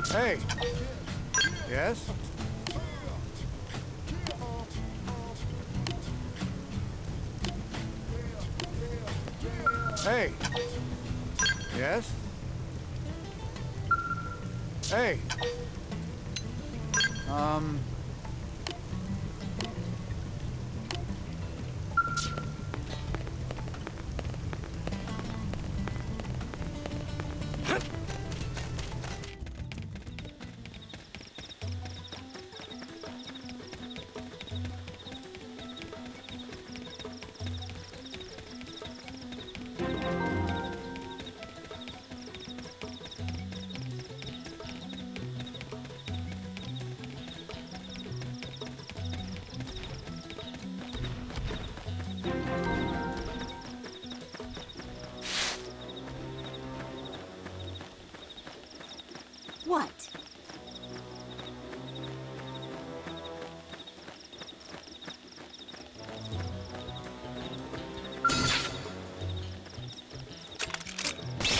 [SPEAKER 14] Hey. Yes? Hey. Yes? Hey.
[SPEAKER 1] What?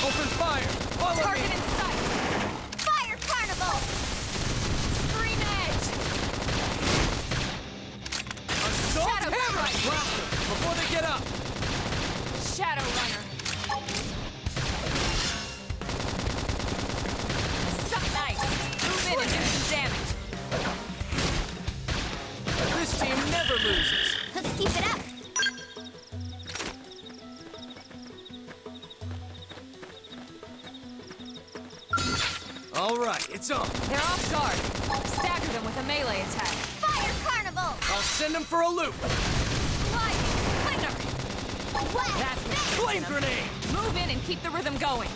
[SPEAKER 3] Open fire! Follow
[SPEAKER 10] Target
[SPEAKER 3] me!
[SPEAKER 10] in sight!
[SPEAKER 1] Fire Carnival!
[SPEAKER 10] Scream edge!
[SPEAKER 3] Assault
[SPEAKER 10] Shadow
[SPEAKER 3] hammer!
[SPEAKER 10] strike!
[SPEAKER 3] Blast them before they get up!
[SPEAKER 10] Shadow runner! Suck nice! Move in and do some damage!
[SPEAKER 3] This team never loses!
[SPEAKER 1] Let's keep it up!
[SPEAKER 3] All right, it's on.
[SPEAKER 10] They're off guard. Stagger them with a melee attack.
[SPEAKER 1] Fire Carnival!
[SPEAKER 3] I'll send them for a loop.
[SPEAKER 10] Sliding slinger!
[SPEAKER 1] Blast!
[SPEAKER 10] That's
[SPEAKER 3] Flame grenade!
[SPEAKER 10] Move in and keep the rhythm going.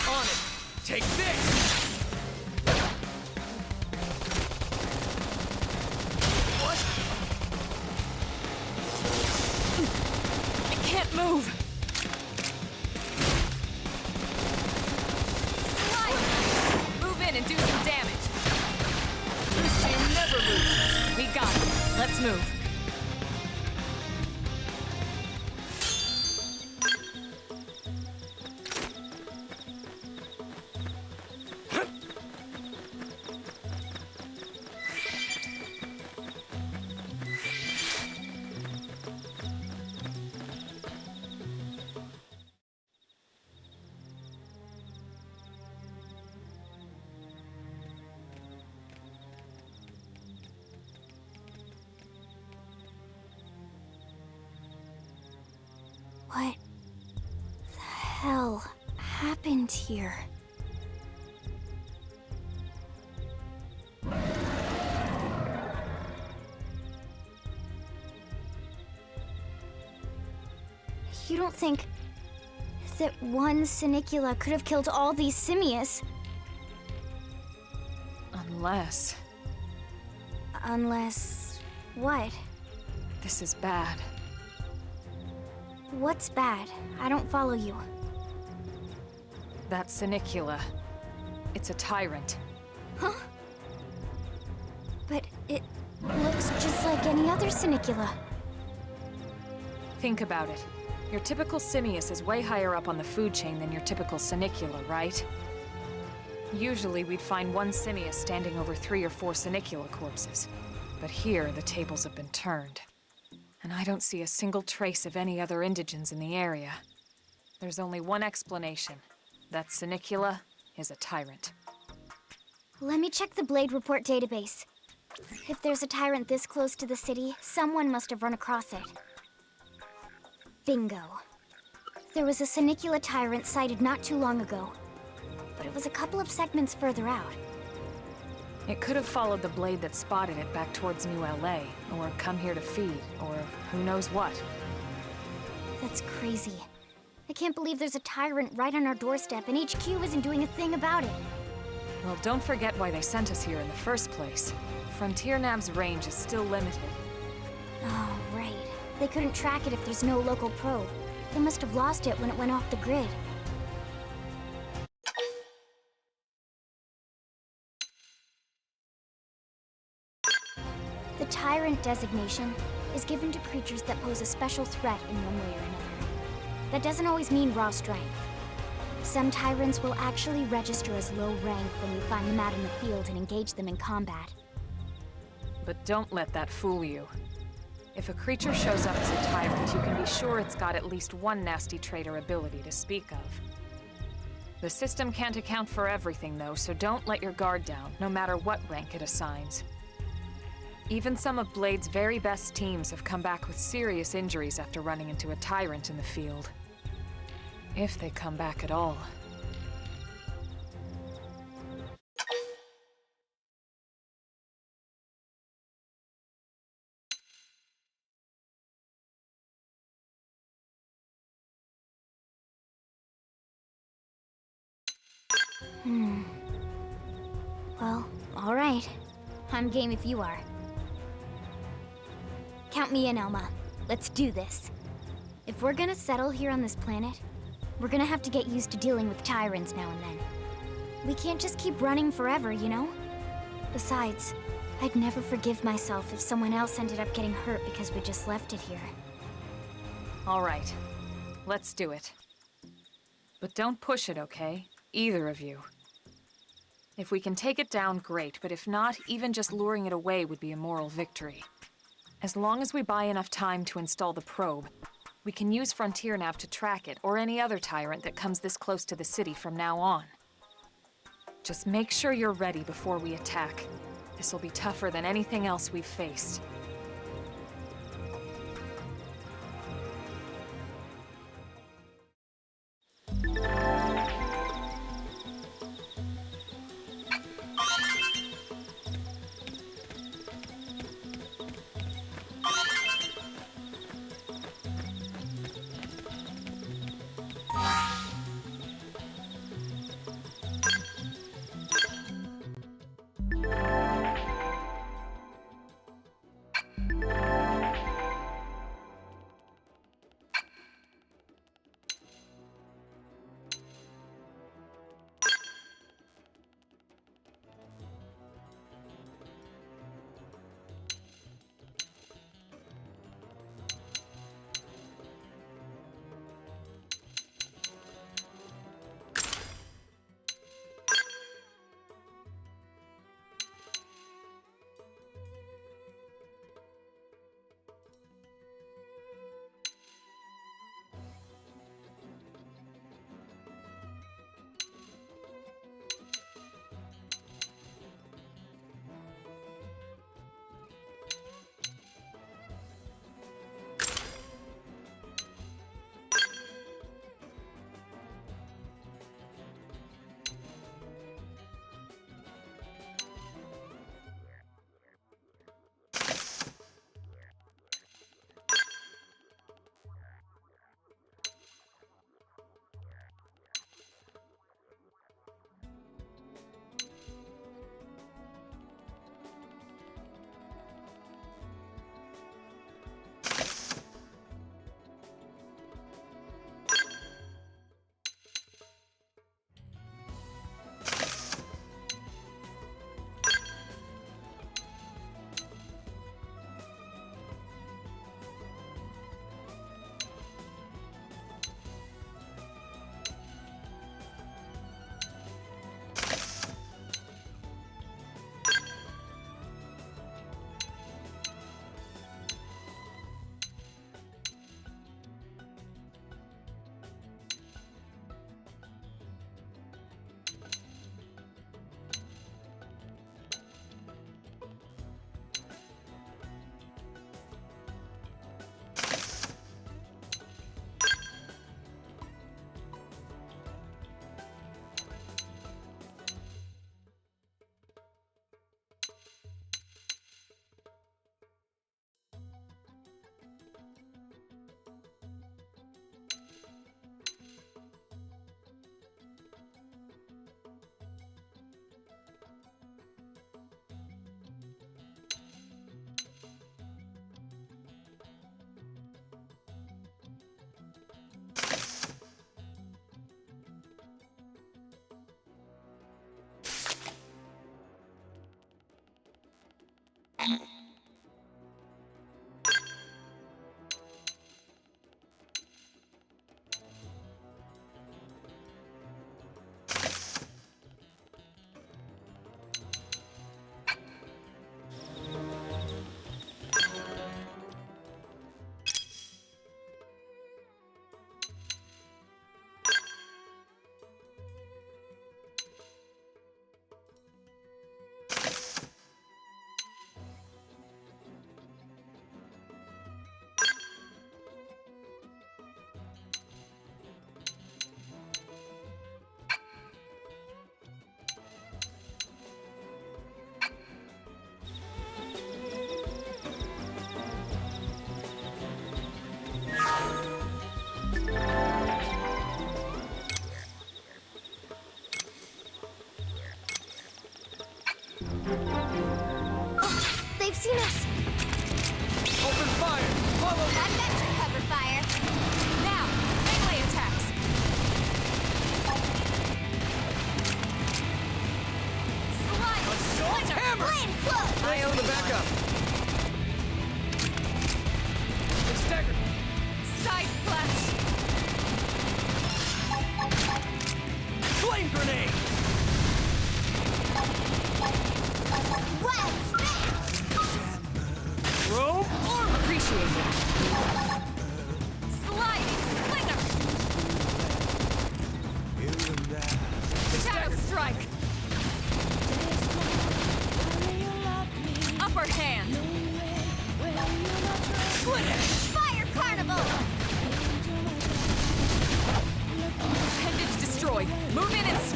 [SPEAKER 3] On it. Take this!
[SPEAKER 10] I can't move. Slide! Move in and do some damage.
[SPEAKER 3] This team never loses!
[SPEAKER 10] We got it. Let's move.
[SPEAKER 1] What the hell happened? happened here? You don't think that one Sinicula could have killed all these simius?
[SPEAKER 6] Unless...
[SPEAKER 1] Unless... what?
[SPEAKER 6] This is bad.
[SPEAKER 1] What's bad? I don't follow you.
[SPEAKER 6] That Sinicula. It's a tyrant.
[SPEAKER 1] Huh? But it looks just like any other Sinicula.
[SPEAKER 6] Think about it. Your typical simius is way higher up on the food chain than your typical Sinicula, right? Usually we'd find one simius standing over 3 or 4 Sinicula corpses. But here, the tables have been turned. And I don't see a single trace of any other indigents in the area. There's only one explanation. That Sinicula is a tyrant.
[SPEAKER 1] Let me check the Blade Report database. If there's a tyrant this close to the city, someone must have run across it. Bingo. There was a Sinicula tyrant sighted not too long ago, but it was a couple of segments further out.
[SPEAKER 6] It could have followed the blade that spotted it back towards New LA, or come here to feed, or who knows what.
[SPEAKER 1] That's crazy. I can't believe there's a tyrant right on our doorstep and HQ isn't doing a thing about it.
[SPEAKER 6] Well, don't forget why they sent us here in the first place. Frontier Nav's range is still limited.
[SPEAKER 1] Oh, right. They couldn't track it if there's no local probe. They must have lost it when it went off the grid. The Tyrant designation is given to creatures that pose a special threat in one way or another. That doesn't always mean raw strength. Some Tyrants will actually register as low rank when you find them out in the field and engage them in combat.
[SPEAKER 6] But don't let that fool you. If a creature shows up as a tyrant, you can be sure it's got at least one nasty trait or ability to speak of. The system can't account for everything, though, so don't let your guard down, no matter what rank it assigns. Even some of Blade's very best teams have come back with serious injuries after running into a tyrant in the field. If they come back at all.
[SPEAKER 1] Well, all right. I'm game if you are. Count me in, Elma. Let's do this. If we're gonna settle here on this planet, we're gonna have to get used to dealing with tyrants now and then. We can't just keep running forever, you know? Besides, I'd never forgive myself if someone else ended up getting hurt because we just left it here.
[SPEAKER 6] All right. Let's do it. But don't push it, okay? Either of you. If we can take it down, great, but if not, even just luring it away would be a moral victory. As long as we buy enough time to install the probe, we can use Frontier Nav to track it, or any other tyrant that comes this close to the city from now on. Just make sure you're ready before we attack. This will be tougher than anything else we've faced.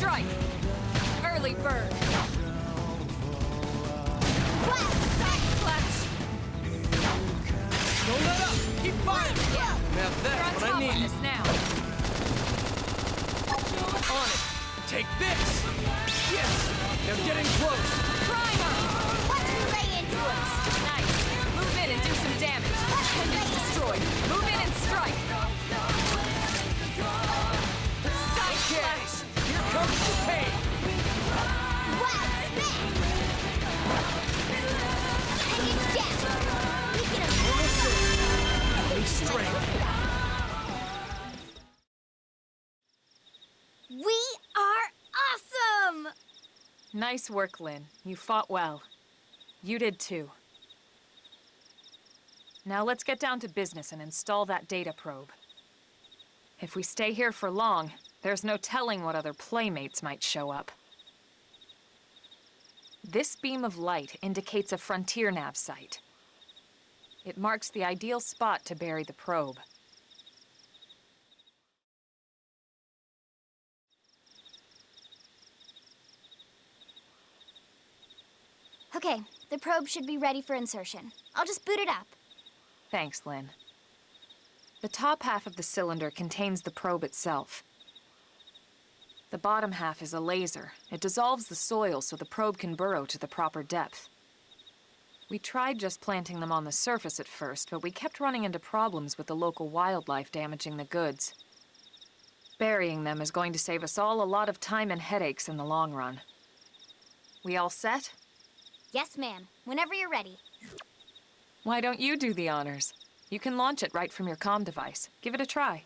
[SPEAKER 10] strike! Early bird! Flash!
[SPEAKER 3] Don't let up! Keep firing!
[SPEAKER 10] Yeah.
[SPEAKER 3] Now
[SPEAKER 10] You're on
[SPEAKER 3] that's what
[SPEAKER 10] top
[SPEAKER 3] I need!
[SPEAKER 10] of this now.
[SPEAKER 3] On it! Take this! Yes! Now get in close!
[SPEAKER 10] Primer!
[SPEAKER 1] Let's lay into us!
[SPEAKER 10] Nice. Move in and do some damage. Appendage destroyed. Move in and strike. Side
[SPEAKER 3] Okay,
[SPEAKER 10] slash.
[SPEAKER 3] here comes the pain!
[SPEAKER 1] Wow, spin! Hang it down! We can
[SPEAKER 3] Any strength!
[SPEAKER 1] We are awesome!
[SPEAKER 6] Nice work, Lynn. You fought well. You did too. Now let's get down to business and install that data probe. If we stay here for long, there's no telling what other playmates might show up. This beam of light indicates a frontier nav site. It marks the ideal spot to bury the probe.
[SPEAKER 1] Okay, the probe should be ready for insertion. I'll just boot it up.
[SPEAKER 6] Thanks, Lynn. The top half of the cylinder contains the probe itself. The bottom half is a laser. It dissolves the soil so the probe can burrow to the proper depth. We tried just planting them on the surface at first, but we kept running into problems with the local wildlife damaging the goods. Burying them is going to save us all a lot of time and headaches in the long run. We all set?
[SPEAKER 1] Yes, ma'am. Whenever you're ready.
[SPEAKER 6] Why don't you do the honors? You can launch it right from your comm device. Give it a try.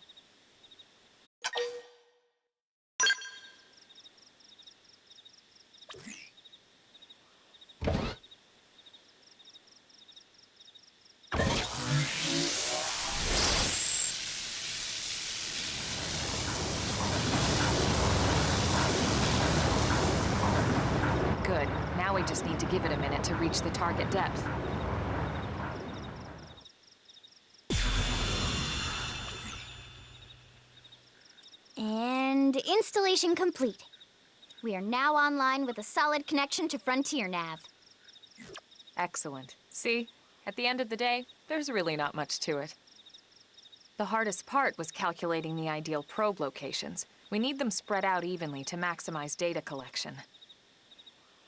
[SPEAKER 6] Good. Now we just need to give it a minute to reach the target depth.
[SPEAKER 1] And installation complete. We are now online with a solid connection to Frontier Nav.
[SPEAKER 6] Excellent. See? At the end of the day, there's really not much to it. The hardest part was calculating the ideal probe locations. We need them spread out evenly to maximize data collection.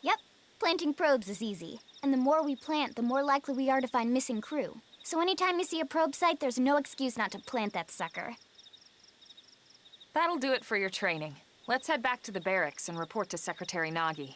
[SPEAKER 1] Yep, planting probes is easy. And the more we plant, the more likely we are to find missing crew. So anytime you see a probe site, there's no excuse not to plant that sucker.
[SPEAKER 6] That'll do it for your training. Let's head back to the barracks and report to Secretary Nagi.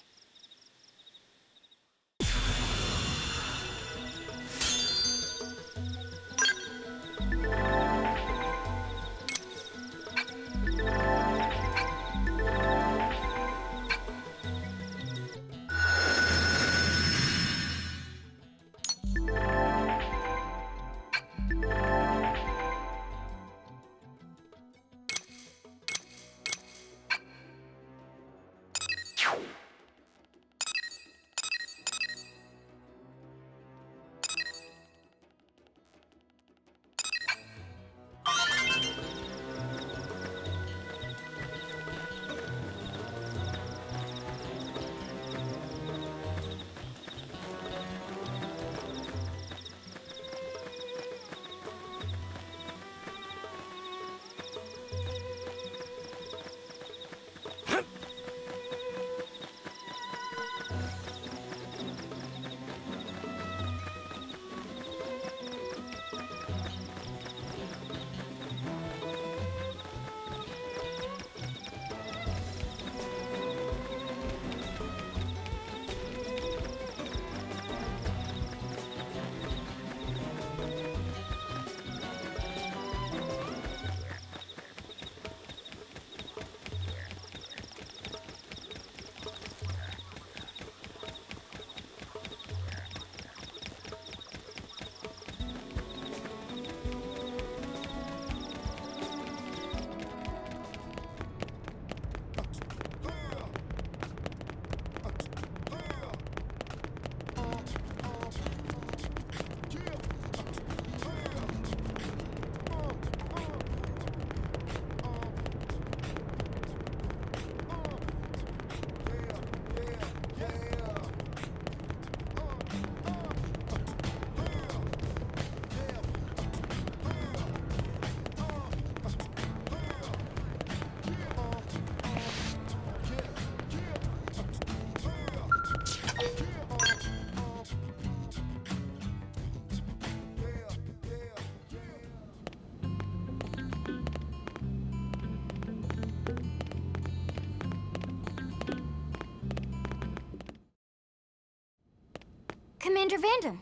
[SPEAKER 1] Commander Vandam.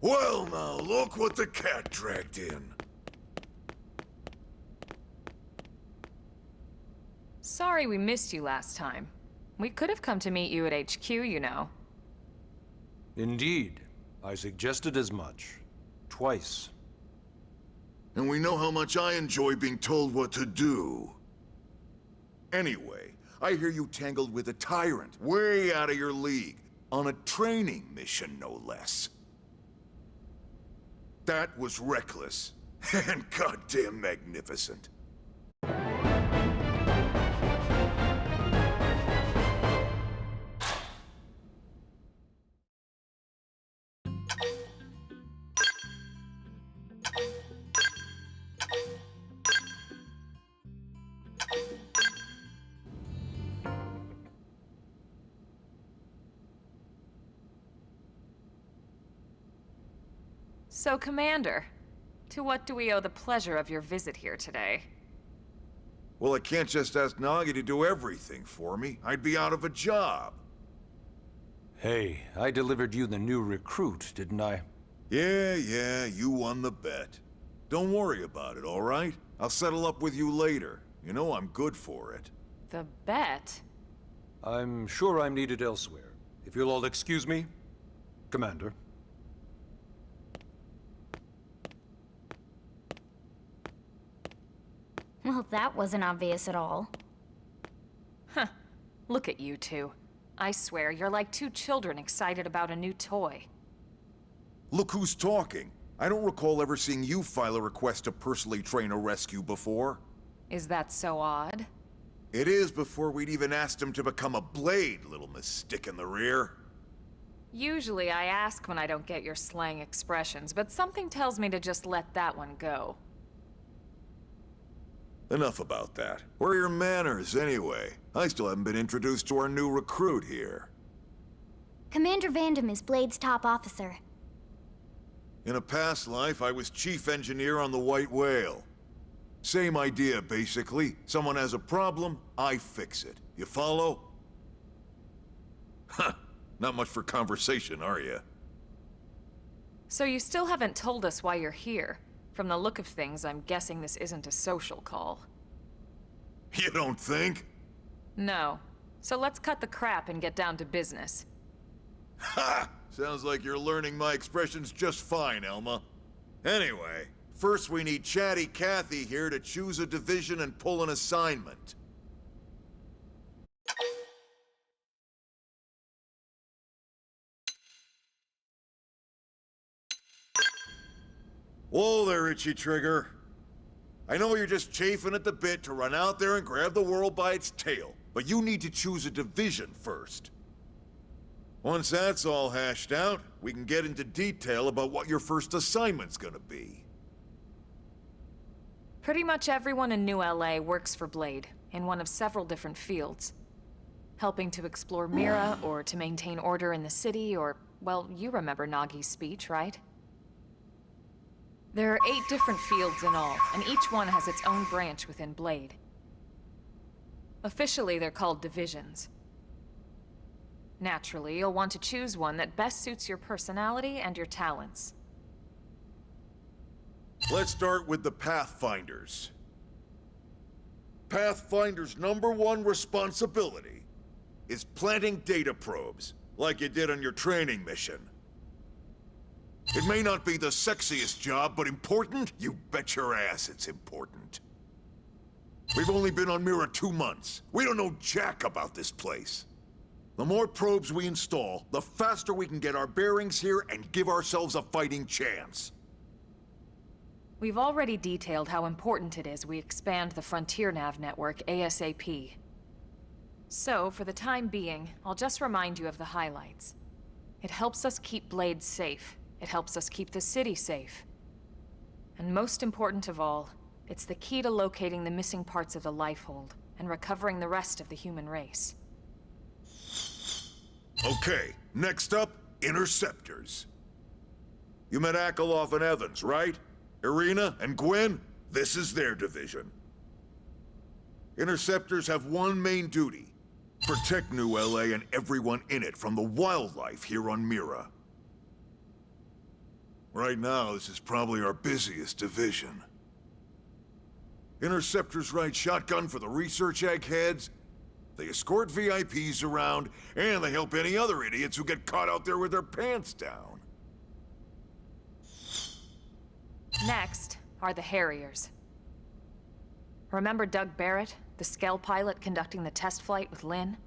[SPEAKER 15] Well now, look what the cat dragged in.
[SPEAKER 6] Sorry we missed you last time. We could have come to meet you at HQ, you know.
[SPEAKER 13] Indeed. I suggested as much. Twice.
[SPEAKER 15] And we know how much I enjoy being told what to do. Anyway, I hear you tangled with a tyrant, way out of your league, on a training mission, no less. That was reckless, and goddamn magnificent.
[SPEAKER 6] So, Commander, to what do we owe the pleasure of your visit here today?
[SPEAKER 15] Well, I can't just ask Nagi to do everything for me. I'd be out of a job.
[SPEAKER 13] Hey, I delivered you the new recruit, didn't I?
[SPEAKER 15] Yeah, you won the bet. Don't worry about it, all right? I'll settle up with you later. You know I'm good for it.
[SPEAKER 6] The bet?
[SPEAKER 13] I'm sure I'm needed elsewhere. If you'll all excuse me, Commander.
[SPEAKER 1] Well, that wasn't obvious at all.
[SPEAKER 6] Huh. Look at you two. I swear, you're like two children excited about a new toy.
[SPEAKER 15] Look who's talking. I don't recall ever seeing you file a request to personally train a rescue before.
[SPEAKER 6] Is that so odd?
[SPEAKER 15] It is before we'd even asked him to become a blade, little Miss Stick in the Rear.
[SPEAKER 6] Usually I ask when I don't get your slang expressions, but something tells me to just let that one go.
[SPEAKER 15] Enough about that. Where are your manners, anyway? I still haven't been introduced to our new recruit here.
[SPEAKER 1] Commander Vandam is Blade's top officer.
[SPEAKER 15] In a past life, I was chief engineer on the White Whale. Same idea, basically. Someone has a problem, I fix it. You follow? Huh. Not much for conversation, are you?
[SPEAKER 6] So you still haven't told us why you're here. From the look of things, I'm guessing this isn't a social call.
[SPEAKER 15] You don't think?
[SPEAKER 6] No. So let's cut the crap and get down to business.
[SPEAKER 15] Ha! Sounds like you're learning my expressions just fine, Elma. Anyway, first we need Chatty Cathy here to choose a division and pull an assignment. Whoa there, Itchy Trigger. I know you're just chafing at the bit to run out there and grab the world by its tail, but you need to choose a division first. Once that's all hashed out, we can get into detail about what your first assignment's gonna be.
[SPEAKER 6] Pretty much everyone in New LA works for Blade, in one of several different fields. Helping to explore Mira, or to maintain order in the city, or, well, you remember Nagi's speech, right? There are 8 different fields in all, and each one has its own branch within Blade. Officially, they're called divisions. Naturally, you'll want to choose one that best suits your personality and your talents.
[SPEAKER 15] Let's start with the Pathfinders. Pathfinder's #1 responsibility is planting data probes, like you did on your training mission. It may not be the sexiest job, but important? You bet your ass it's important. We've only been on Mira 2 months. We don't know jack about this place. The more probes we install, the faster we can get our bearings here and give ourselves a fighting chance.
[SPEAKER 6] We've already detailed how important it is we expand the Frontier Nav network ASAP. So, for the time being, I'll just remind you of the highlights. It helps us keep Blade safe. It helps us keep the city safe. And most important of all, it's the key to locating the missing parts of the Lifehold and recovering the rest of the human race.
[SPEAKER 15] Okay, next up, Interceptors. You met Akeloff and Evans, right? Irina and Gwen? This is their division. Interceptors have one main duty: Protect New LA and everyone in it from the wildlife here on Mira. Right now, this is probably our busiest division. Interceptors ride shotgun for the research eggheads, they escort VIPs around, and they help any other idiots who get caught out there with their pants down.
[SPEAKER 6] Next are the Harriers. Remember Doug Barrett, the Skell pilot conducting the test flight with Lynn?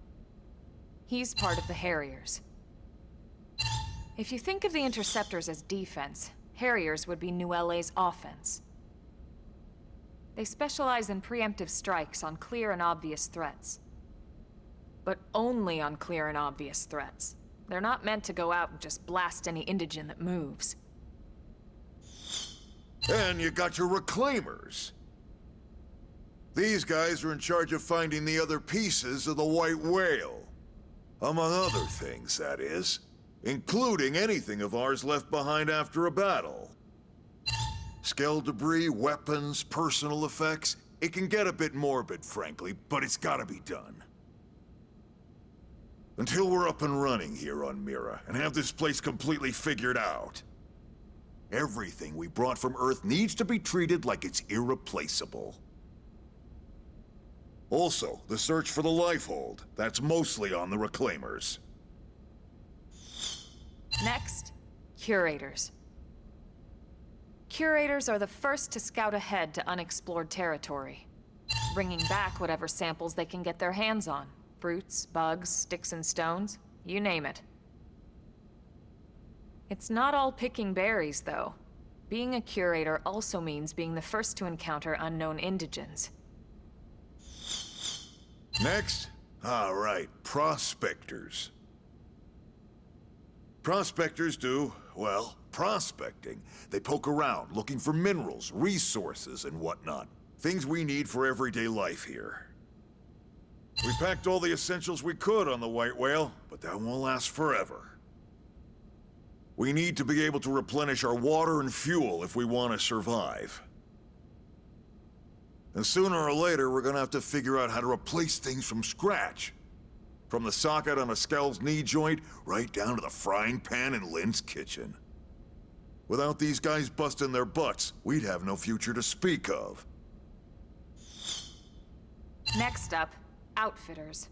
[SPEAKER 6] He's part of the Harriers. If you think of the Interceptors as defense, Harriers would be New LA's offense. They specialize in preemptive strikes on clear and obvious threats. But only on clear and obvious threats. They're not meant to go out and just blast any indigene that moves.
[SPEAKER 15] And you got your Reclaimers. These guys are in charge of finding the other pieces of the White Whale. Among other things, that is. Including anything of ours left behind after a battle. Skell debris, weapons, personal effects. It can get a bit morbid, frankly, but it's gotta be done. Until we're up and running here on Mira, and have this place completely figured out. Everything we brought from Earth needs to be treated like it's irreplaceable. Also, the search for the Lifehold. That's mostly on the Reclaimers.
[SPEAKER 6] Next, Curators. Curators are the first to scout ahead to unexplored territory, bringing back whatever samples they can get their hands on. Fruits, bugs, sticks and stones, you name it. It's not all picking berries, though. Being a curator also means being the first to encounter unknown indigens.
[SPEAKER 15] Next? All right, prospectors. Prospectors do, well, prospecting. They poke around, looking for minerals, resources, and whatnot. Things we need for everyday life here. We packed all the essentials we could on the White Whale, but that won't last forever. We need to be able to replenish our water and fuel if we want to survive. And sooner or later, we're gonna have to figure out how to replace things from scratch. From the socket on a Skell's knee joint, right down to the frying pan in Lynn's kitchen. Without these guys busting their butts, we'd have no future to speak of.
[SPEAKER 6] Next up, Outfitters.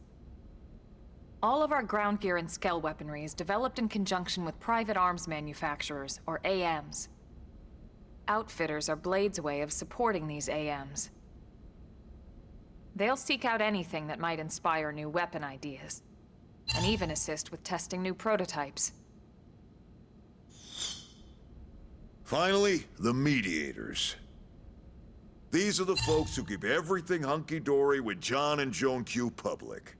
[SPEAKER 6] All of our ground gear and Skell weaponry is developed in conjunction with private arms manufacturers, or AMs. Outfitters are Blade's way of supporting these AMs. They'll seek out anything that might inspire new weapon ideas, and even assist with testing new prototypes.
[SPEAKER 15] Finally, the Mediators. These are the folks who keep everything hunky-dory with John and Joan Q public.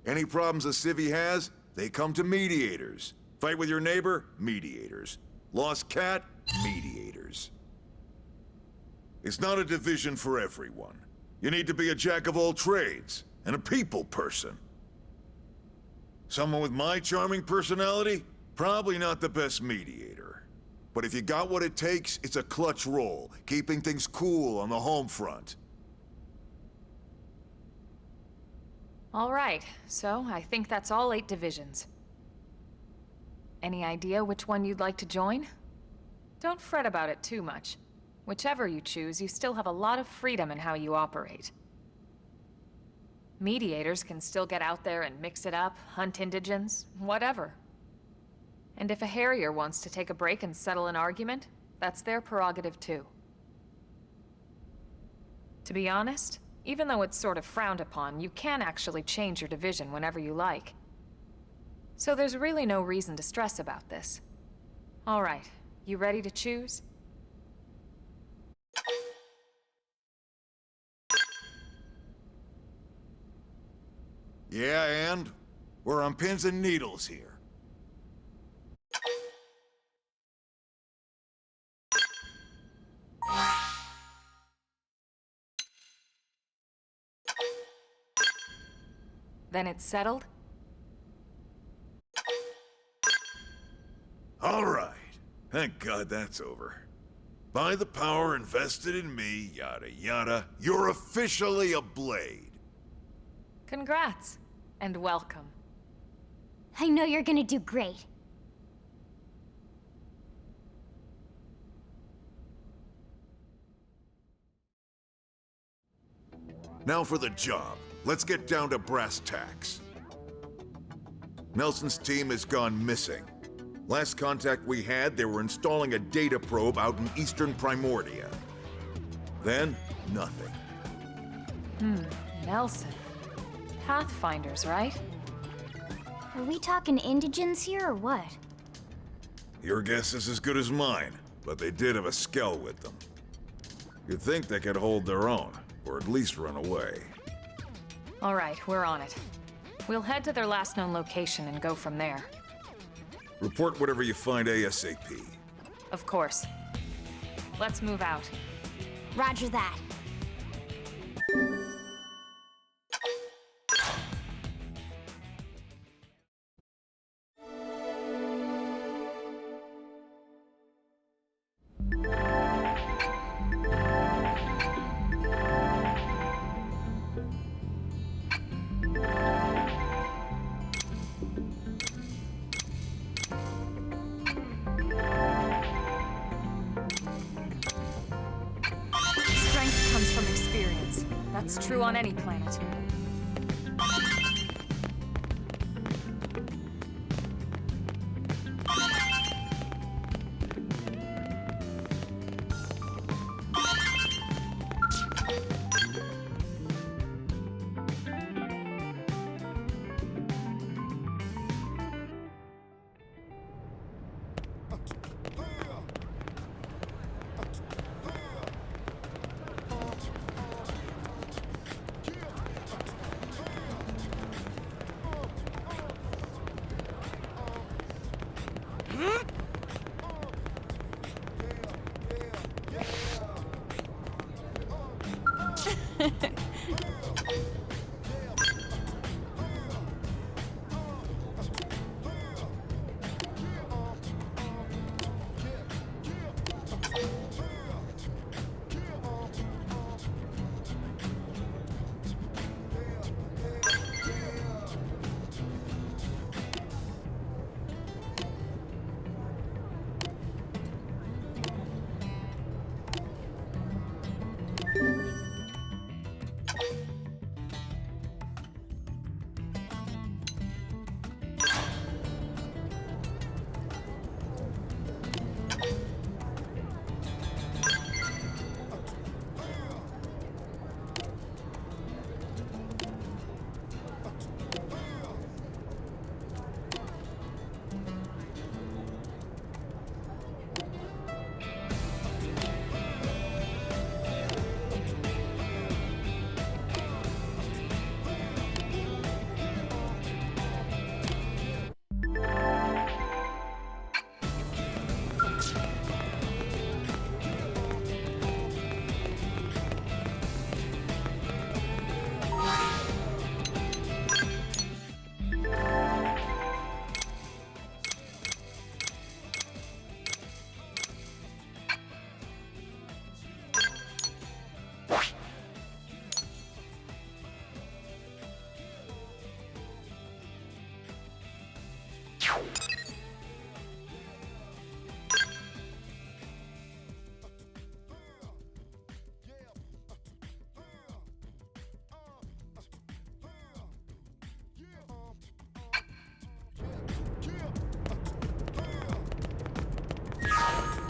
[SPEAKER 15] Any problems a civvy has, they come to Mediators. Fight with your neighbor? Mediators. Lost cat? Mediators. It's not a division for everyone. You need to be a jack of all trades, and a people person. Someone with my charming personality? Probably not the best mediator. But if you got what it takes, it's a clutch role, keeping things cool on the home front.
[SPEAKER 6] All right, so I think that's all 8 divisions. Any idea which one you'd like to join? Don't fret about it too much. Whichever you choose, you still have a lot of freedom in how you operate. Mediators can still get out there and mix it up, hunt indigens, whatever. And if a Harrier wants to take a break and settle an argument, that's their prerogative too. To be honest, even though it's sort of frowned upon, you can actually change your division whenever you like. So there's really no reason to stress about this. All right, you ready to choose?
[SPEAKER 15] Yeah, and? We're on pins and needles here.
[SPEAKER 6] Then it's settled?
[SPEAKER 15] All right. Thank God that's over. By the power invested in me, yada yada, you're officially a Blade.
[SPEAKER 6] Congrats. And welcome.
[SPEAKER 1] I know you're gonna do great.
[SPEAKER 15] Now for the job. Let's get down to brass tacks. Nelson's team has gone missing. Last contact we had, they were installing a data probe out in eastern Primordia. Then, nothing.
[SPEAKER 6] Nelson. Pathfinders, right?
[SPEAKER 1] Are we talking indigents here or what?
[SPEAKER 15] Your guess is as good as mine, but they did have a skell with them. You'd think they could hold their own, or at least run away.
[SPEAKER 6] All right, we're on it. We'll head to their last known location and go from there.
[SPEAKER 15] Report whatever you find ASAP.
[SPEAKER 6] Of course. Let's move out.
[SPEAKER 1] Roger that.
[SPEAKER 6] Strength comes from experience. That's true on any planet.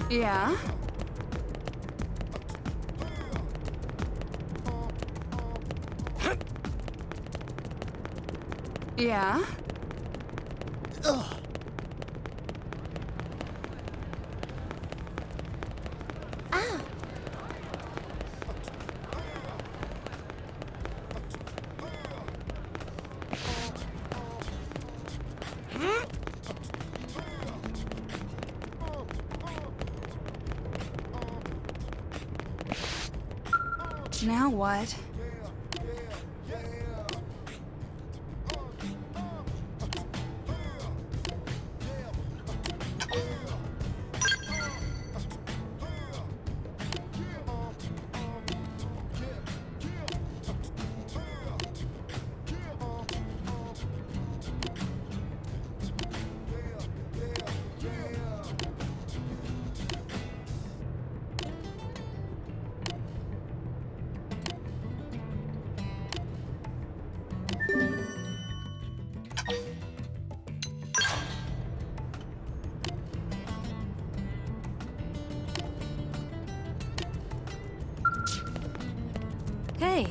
[SPEAKER 10] Yeah? Yeah?
[SPEAKER 2] Ugh.
[SPEAKER 1] Ah.
[SPEAKER 10] Now what? Hey.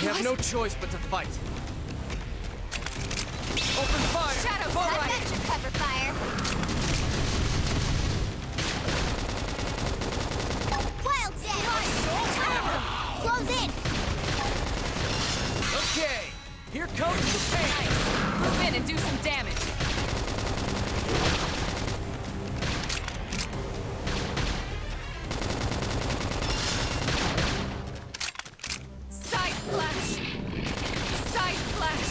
[SPEAKER 3] We have no choice but to fight. Open fire!
[SPEAKER 10] Shadows,
[SPEAKER 3] Fall
[SPEAKER 10] I've
[SPEAKER 3] right.
[SPEAKER 10] got your cover fire. Wild dead! Close in!
[SPEAKER 3] Okay, here comes the pain.
[SPEAKER 10] Nice. Move in and do some damage. Side slash! Side slash!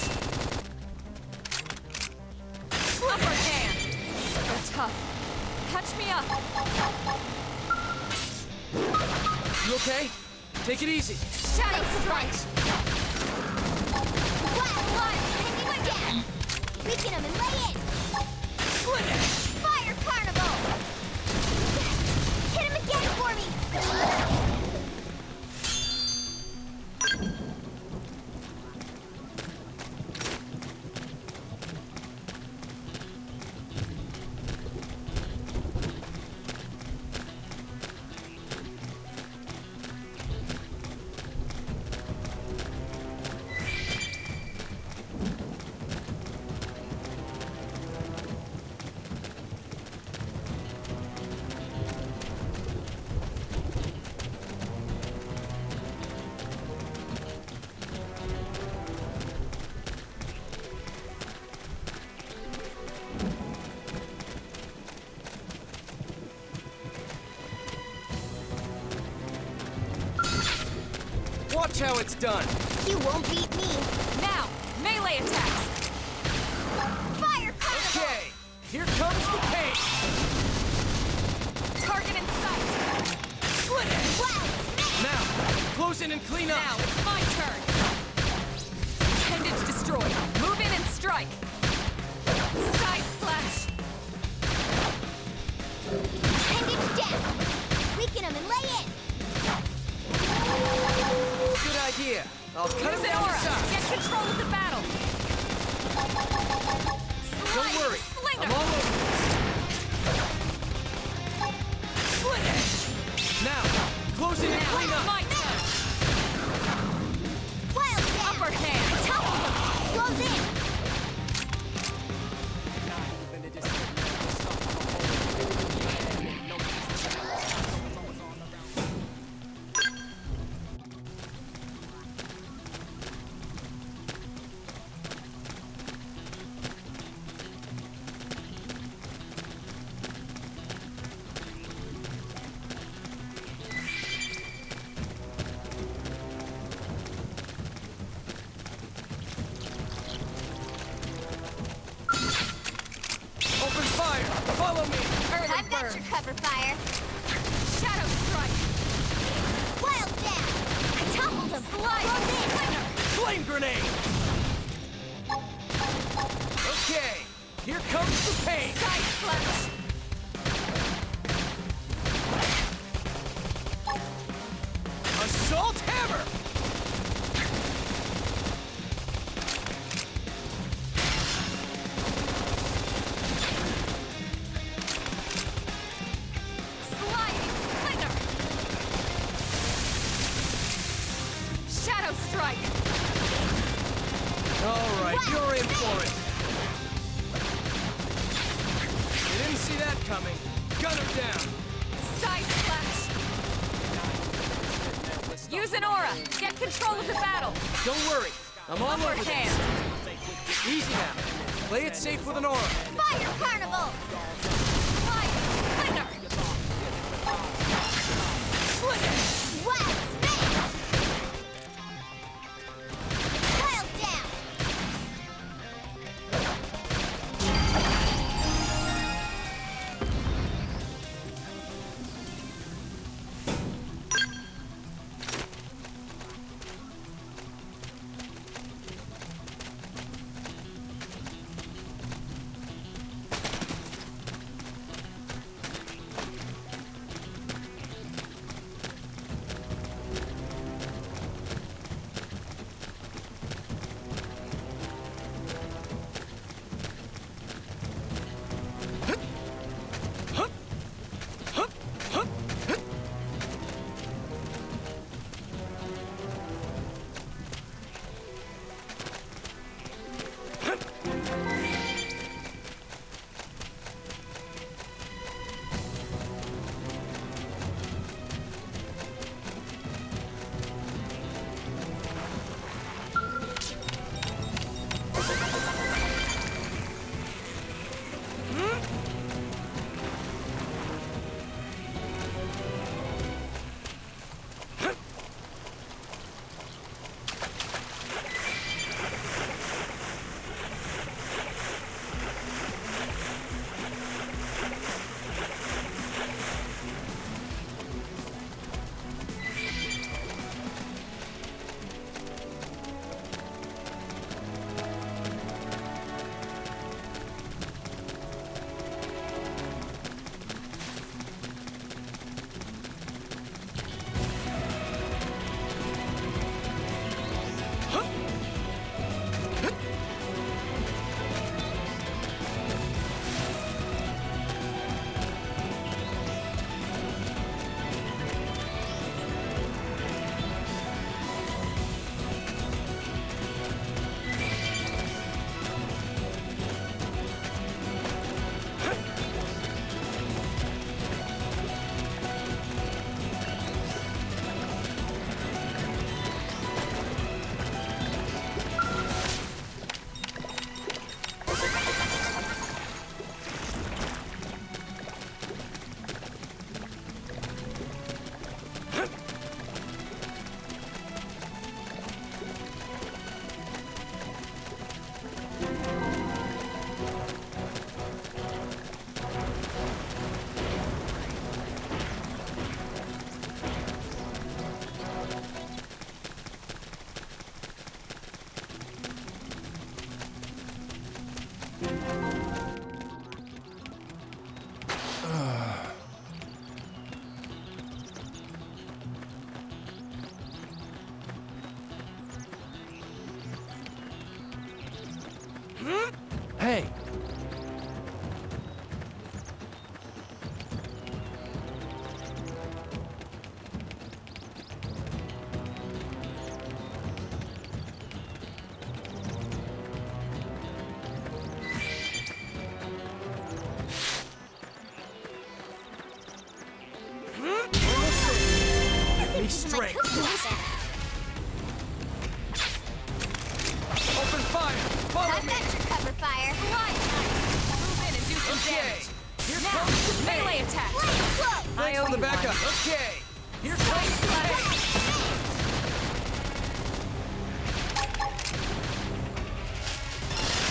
[SPEAKER 10] Upper hand! They're tough. Catch me up.
[SPEAKER 3] You okay? Take it easy.
[SPEAKER 10] Shadow strike! Wild one! Hit me again! Weaken him and lay in!
[SPEAKER 3] Split it!
[SPEAKER 10] Fire carnival! Yes! Hit him again for me!
[SPEAKER 3] Watch how it's done.
[SPEAKER 10] You won't beat me!
[SPEAKER 6] Now, melee attacks!
[SPEAKER 10] Fire carnival!
[SPEAKER 3] Okay, here comes the pain.
[SPEAKER 6] Target in sight!
[SPEAKER 3] Split it!
[SPEAKER 10] Wow!
[SPEAKER 3] Now, close in and clean up.
[SPEAKER 6] Now it's my turn! Appendage destroyed. Move in and strike! Side slash!
[SPEAKER 10] Appendage down! Weaken him and lay in!
[SPEAKER 3] Good idea. I'll cut him
[SPEAKER 6] Use an
[SPEAKER 3] down the
[SPEAKER 6] aura!
[SPEAKER 3] side.
[SPEAKER 6] Get control of the battle!
[SPEAKER 3] Don't worry.
[SPEAKER 6] Slinger!
[SPEAKER 3] I'm all over this. Split it! Now, close in and
[SPEAKER 6] Now
[SPEAKER 3] clean
[SPEAKER 6] it's
[SPEAKER 3] up.
[SPEAKER 6] my turn!
[SPEAKER 10] Wild down!
[SPEAKER 6] Upper hand!
[SPEAKER 10] Topple him! Close in!
[SPEAKER 3] Open fire! Follow me!
[SPEAKER 6] Early
[SPEAKER 10] I've got
[SPEAKER 6] bird!
[SPEAKER 10] your cover fire!
[SPEAKER 6] Shadow strike!
[SPEAKER 10] Wild down! I toppled him!
[SPEAKER 6] Slide!
[SPEAKER 10] Close in!
[SPEAKER 3] Flame grenade! Here comes the pain!
[SPEAKER 6] Side splash!
[SPEAKER 3] Assault hammer!
[SPEAKER 6] Sliding slinger! Shadow strike!
[SPEAKER 3] All right, you're in for it. You didn't see that coming. Gun him down.
[SPEAKER 6] Side splash! Use an aura! Get control of the battle!
[SPEAKER 3] Don't worry, I'm all
[SPEAKER 6] Upper
[SPEAKER 3] over
[SPEAKER 6] hand!
[SPEAKER 3] this. Easy now. Play it safe with an aura.
[SPEAKER 10] Fire Carnival!
[SPEAKER 6] Sliding slinger!
[SPEAKER 3] Slinger!
[SPEAKER 10] Wild Space! Wild Down!
[SPEAKER 3] Hey! Give me strength! Open fire! Follow me!
[SPEAKER 10] Cover fire!
[SPEAKER 6] Move in and do some damage!
[SPEAKER 3] Here
[SPEAKER 6] Now,
[SPEAKER 3] comes the pain!
[SPEAKER 6] melee attack!
[SPEAKER 3] Thanks for the backup! Okay! Here comes the pain!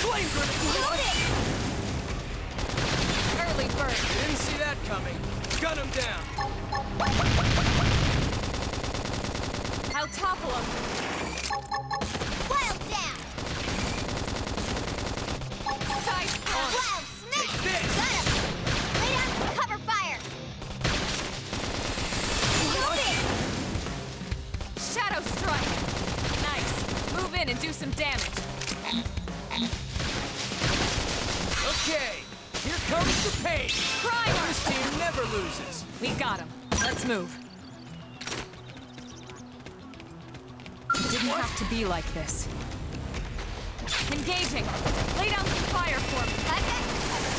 [SPEAKER 3] Flame grenade!
[SPEAKER 6] Early bird!
[SPEAKER 3] Didn't see that coming. Gun him down!
[SPEAKER 6] I'll topple him!
[SPEAKER 10] Wild Down!
[SPEAKER 6] Side splash! in and do some damage.
[SPEAKER 3] Okay, here comes the pain.
[SPEAKER 6] Primer!
[SPEAKER 3] This team never loses.
[SPEAKER 6] We got him. Let's move. It didn't have to be like this. Engaging. Lay down some fire for me.
[SPEAKER 10] Okay,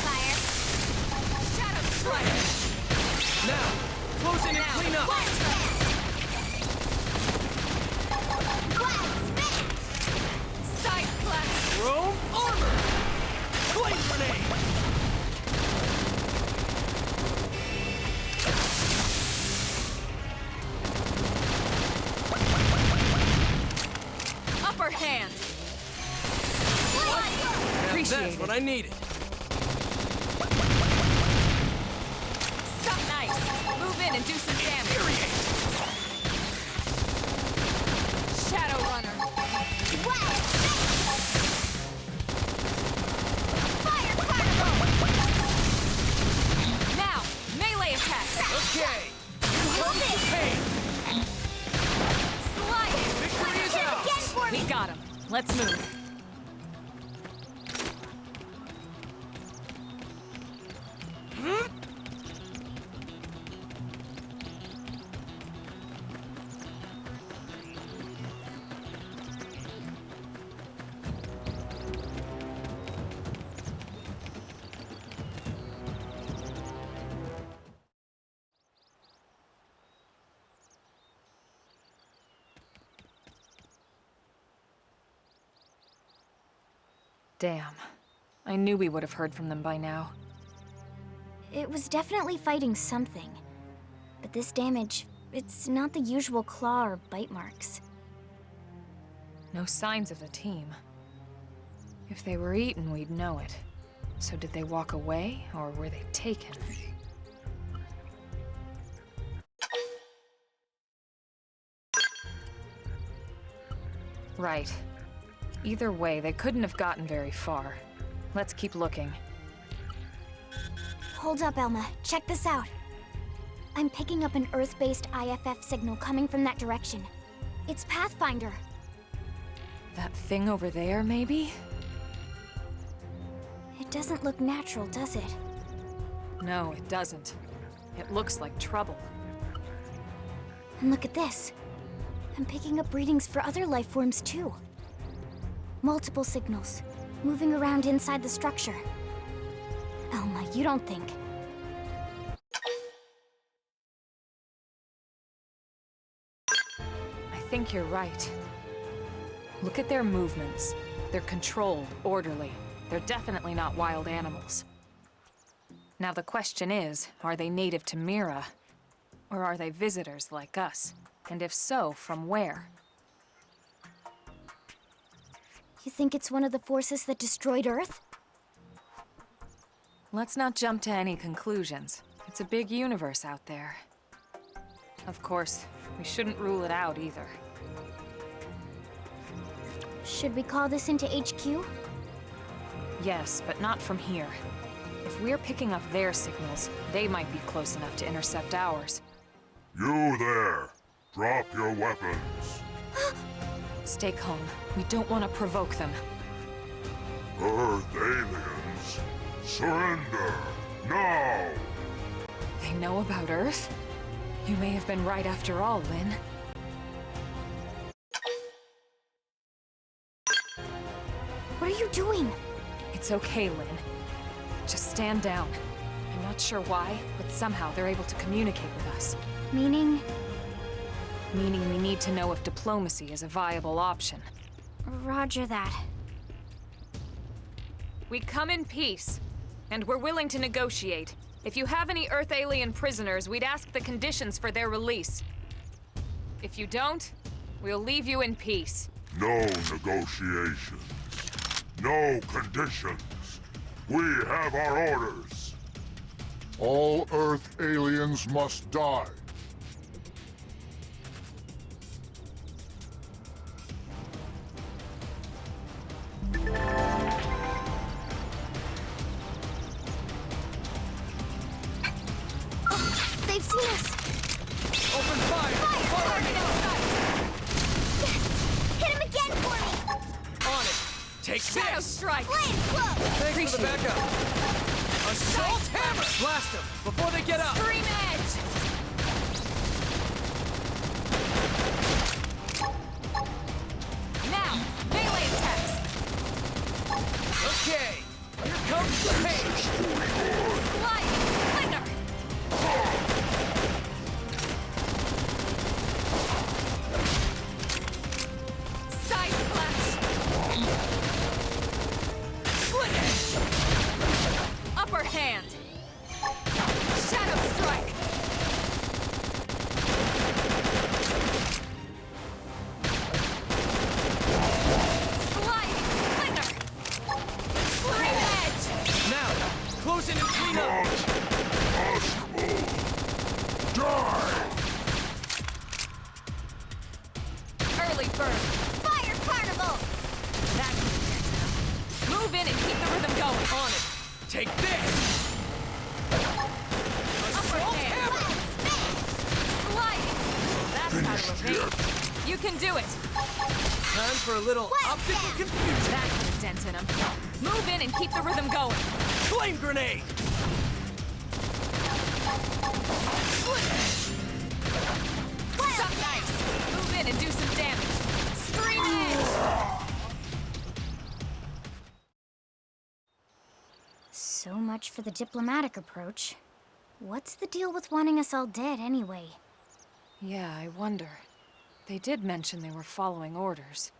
[SPEAKER 10] fire.
[SPEAKER 6] Shadow strike.
[SPEAKER 3] Now, close in and clean up.
[SPEAKER 6] Side slash.
[SPEAKER 3] Chrome armor. Flame grenade.
[SPEAKER 6] Upper hand.
[SPEAKER 3] That's what I needed.
[SPEAKER 6] Suck nice. Move in and do some damage. Shadow runner.
[SPEAKER 10] Fire particle!
[SPEAKER 6] Now, melee attacks.
[SPEAKER 3] Okay, here comes the pain.
[SPEAKER 6] Slide.
[SPEAKER 3] Victory is ours.
[SPEAKER 10] Again for me!
[SPEAKER 6] We got him. Let's move. Damn. I knew we would have heard from them by now.
[SPEAKER 1] It was definitely fighting something. But this damage, it's not the usual claw or bite marks.
[SPEAKER 6] No signs of the team. If they were eaten, we'd know it. So did they walk away, or were they taken? Right. Either way, they couldn't have gotten very far. Let's keep looking.
[SPEAKER 1] Hold up, Elma. Check this out. I'm picking up an Earth-based IFF signal coming from that direction. It's Pathfinder.
[SPEAKER 6] That thing over there, maybe?
[SPEAKER 1] It doesn't look natural, does it?
[SPEAKER 6] No, it doesn't. It looks like trouble.
[SPEAKER 1] And look at this. I'm picking up readings for other life forms, too. Multiple signals, moving around inside the structure. Elma, you don't think...
[SPEAKER 6] I think you're right. Look at their movements. They're controlled, orderly. They're definitely not wild animals. Now the question is, are they native to Mira? Or are they visitors like us? And if so, from where?
[SPEAKER 1] You think it's one of the forces that destroyed Earth?
[SPEAKER 6] Let's not jump to any conclusions. It's a big universe out there. Of course, we shouldn't rule it out either.
[SPEAKER 1] Should we call this into HQ?
[SPEAKER 6] Yes, but not from here. If we're picking up their signals, they might be close enough to intercept ours.
[SPEAKER 15] You there! Drop your weapons!
[SPEAKER 6] Stay calm. We don't want to provoke them.
[SPEAKER 15] Earth aliens, surrender now!
[SPEAKER 6] They know about Earth? You may have been right after all, Lynn.
[SPEAKER 1] What are you doing?
[SPEAKER 6] It's okay, Lynn. Just stand down. I'm not sure why, but somehow they're able to communicate with us.
[SPEAKER 1] Meaning?
[SPEAKER 6] Meaning we need to know if diplomacy is a viable option.
[SPEAKER 1] Roger that.
[SPEAKER 6] We come in peace, and we're willing to negotiate. If you have any Earth alien prisoners, we'd ask the conditions for their release. If you don't, we'll leave you in peace.
[SPEAKER 15] No negotiations. No conditions. We have our orders.
[SPEAKER 16] All Earth aliens must die.
[SPEAKER 1] They've seen us!
[SPEAKER 3] Open fire!
[SPEAKER 1] Fire! Target outside! Yes! Hit him again for me!
[SPEAKER 3] Take
[SPEAKER 6] Shadow
[SPEAKER 3] this!
[SPEAKER 6] Strike!
[SPEAKER 10] Flame flow!
[SPEAKER 3] Thanks for the backup! Assault Hammer! Blast them before they get up!
[SPEAKER 6] Scream Edge! Now, melee attacks!
[SPEAKER 3] Okay, here comes the pain!
[SPEAKER 6] Sliding Slinger! Side Slash! Slinger! Upper Hand! Shadow Strike! Sliding Slinger! Scream Edge!
[SPEAKER 3] Now, close in and clean up!
[SPEAKER 6] Early Bird!
[SPEAKER 10] Fire Carnival!
[SPEAKER 6] That can get him. Move in and keep the rhythm going.
[SPEAKER 3] On it! Take this!
[SPEAKER 6] Upper
[SPEAKER 3] Assault
[SPEAKER 6] hand!
[SPEAKER 3] Hammer!
[SPEAKER 6] Sliding! That's how to evade. You can do it!
[SPEAKER 3] Time for a little optical confusion!
[SPEAKER 6] That put a dent in him. Move in and keep the rhythm going.
[SPEAKER 3] Flame Grenade!
[SPEAKER 6] Suck nice! Move in and do some damage. Scream Edge!
[SPEAKER 1] So much for the diplomatic approach. What's the deal with wanting us all dead anyway?
[SPEAKER 6] Yeah, I wonder. They did mention they were following orders.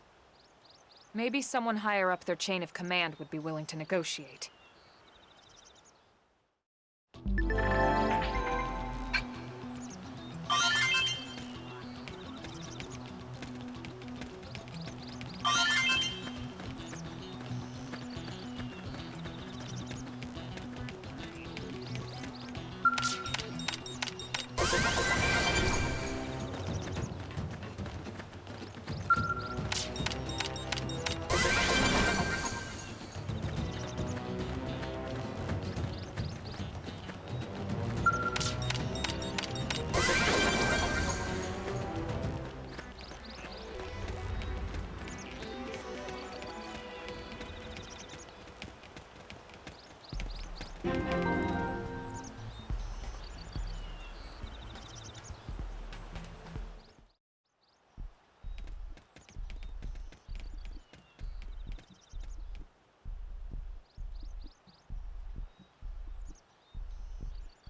[SPEAKER 6] Maybe someone higher up their chain of command would be willing to negotiate.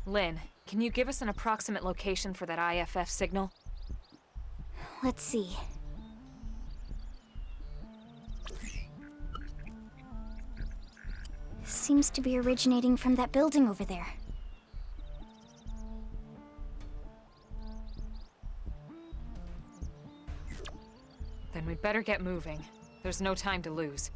[SPEAKER 6] Lynn, can you give us an approximate location for that IFF signal?
[SPEAKER 1] Let's see. Seems to be originating from that building over there.
[SPEAKER 6] Then we'd better get moving. There's no time to lose.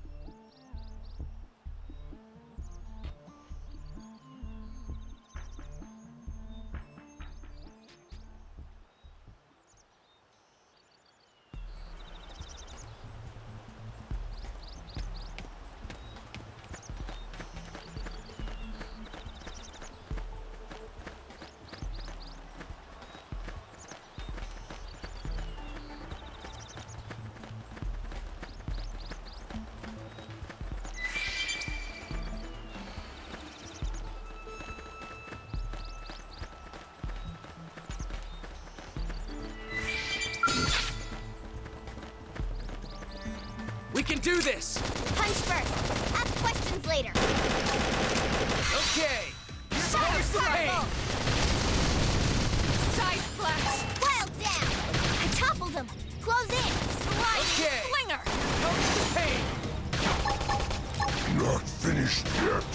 [SPEAKER 3] We can do this!
[SPEAKER 10] Punch first. Ask questions later.
[SPEAKER 3] Okay! Here
[SPEAKER 10] Shadow
[SPEAKER 3] comes the pain!
[SPEAKER 10] Carnival!
[SPEAKER 6] Side slash!
[SPEAKER 10] Wild down! I toppled him! Close in!
[SPEAKER 6] Sliding
[SPEAKER 3] Okay.
[SPEAKER 6] Slinger!
[SPEAKER 3] Comes the pain!
[SPEAKER 16] Not finished yet.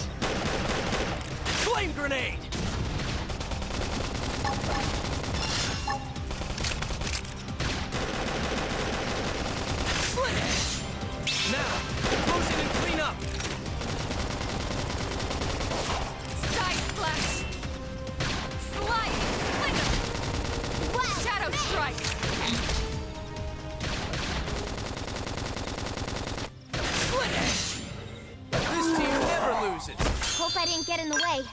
[SPEAKER 3] Flame Grenade! Now, close in and clean up!
[SPEAKER 6] Side slash! Sliding Slinger!
[SPEAKER 10] Wild
[SPEAKER 6] Shadow
[SPEAKER 10] smash!
[SPEAKER 6] Strike!
[SPEAKER 3] This team never loses!
[SPEAKER 10] Hope I didn't get in the way.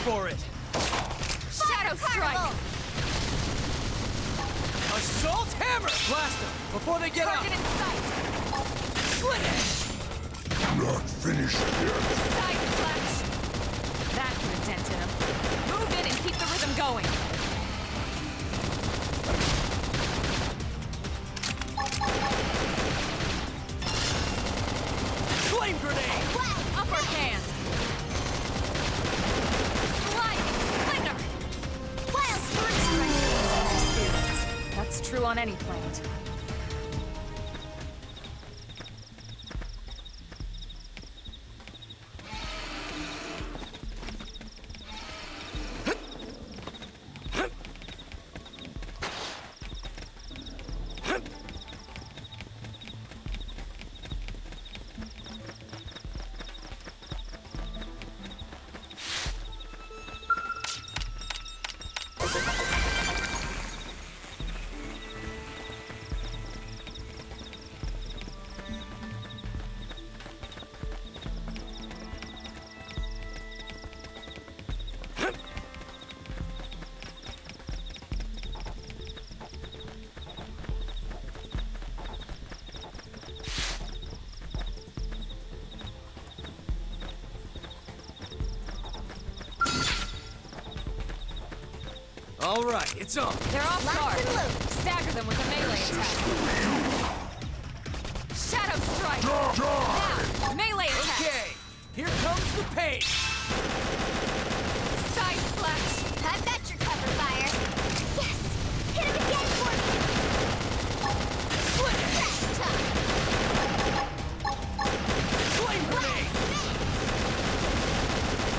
[SPEAKER 3] for it!
[SPEAKER 6] Shadow Strike!
[SPEAKER 3] Assault Hammer! Blast them before they get
[SPEAKER 6] Target
[SPEAKER 3] up!
[SPEAKER 6] in sight!
[SPEAKER 3] Slit it!
[SPEAKER 16] Not finished yet.
[SPEAKER 6] Side Slash! That put a dent in him. Move in and keep the rhythm going.
[SPEAKER 3] Flame Grenade!
[SPEAKER 6] Upper hand! Sliding Slinger!
[SPEAKER 1] Wild storms run our spirits.
[SPEAKER 6] That's true on any planet.
[SPEAKER 3] All right, it's on.
[SPEAKER 6] They're off
[SPEAKER 1] Lock
[SPEAKER 6] guard.
[SPEAKER 1] and load.
[SPEAKER 6] Stagger them with a melee attack. Shadow Strike! Now, melee attack!
[SPEAKER 3] Okay, here comes the pain.
[SPEAKER 6] Side Slash!
[SPEAKER 1] I've got your cover fire. Yes! Hit him again for me!
[SPEAKER 3] Split it!
[SPEAKER 1] Trash talk!
[SPEAKER 3] Flame Grenade!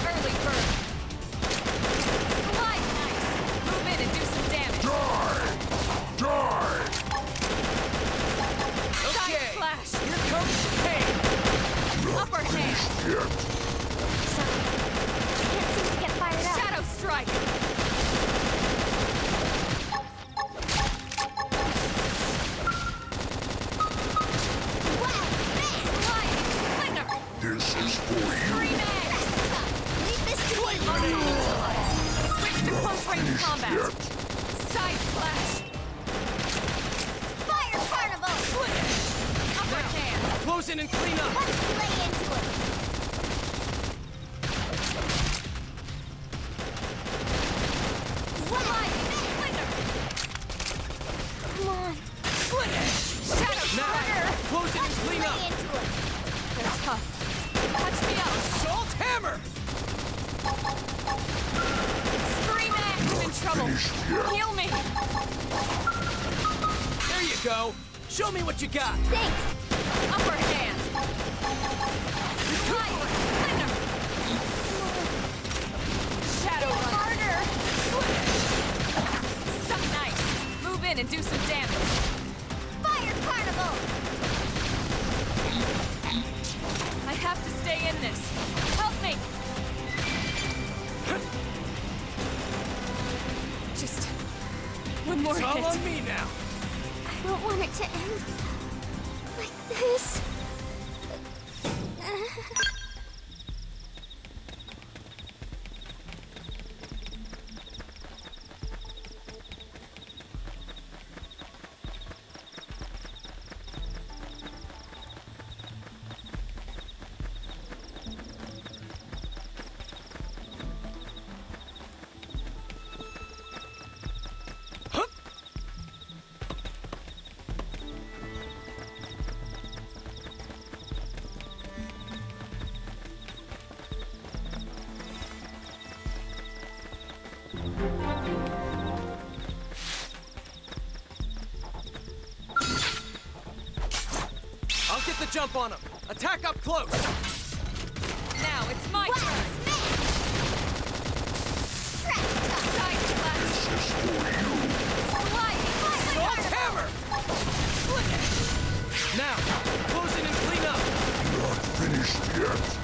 [SPEAKER 6] Early bird! Slide Knife! Move in and do some damage!
[SPEAKER 16] Die!
[SPEAKER 3] Okay,
[SPEAKER 6] Side Slash!
[SPEAKER 3] here comes the pain.
[SPEAKER 6] Upper hand!
[SPEAKER 16] Yet.
[SPEAKER 1] Sorry. Can't seem to get fired up.
[SPEAKER 6] Shadow Strike!
[SPEAKER 1] Wow! Miss!
[SPEAKER 6] Sliding Slinger!
[SPEAKER 16] This is for you.
[SPEAKER 6] Green Egg!
[SPEAKER 1] Leave this to me!
[SPEAKER 6] Switch to close range combat!
[SPEAKER 16] Yet.
[SPEAKER 6] Side Slash!
[SPEAKER 1] Fire Carnival!
[SPEAKER 6] Upper hand!
[SPEAKER 3] Close in and clean up.
[SPEAKER 1] Let's lay into it!
[SPEAKER 6] Sliding Slinger!
[SPEAKER 1] Come on!
[SPEAKER 3] Split it!
[SPEAKER 6] Shadow
[SPEAKER 3] Now,
[SPEAKER 6] Striker!
[SPEAKER 3] close in and clean up.
[SPEAKER 1] Lay into it!
[SPEAKER 6] They're tough. Touch me out!
[SPEAKER 3] Assault Hammer!
[SPEAKER 6] Scream Axe is in trouble!
[SPEAKER 16] Finished yet.
[SPEAKER 6] Heal me!
[SPEAKER 3] There you go. Show me what you got.
[SPEAKER 1] Thanks!
[SPEAKER 6] Upper hand! Sliding Slinger! Shadow Runner!
[SPEAKER 1] Harder!
[SPEAKER 6] Suck Knife! Move in and do some damage!
[SPEAKER 1] Fire Carnival!
[SPEAKER 6] I have to stay in this! Help me! Just one more
[SPEAKER 3] It's all
[SPEAKER 6] hit.
[SPEAKER 3] on me now.
[SPEAKER 1] I don't want it to end like this.
[SPEAKER 3] I'll get the jump on him. Attack up close.
[SPEAKER 6] Now it's my turn! Side slash! Sliding!
[SPEAKER 3] Assault Hammer! Split it! Now, close in and clean up.
[SPEAKER 16] Not finished yet.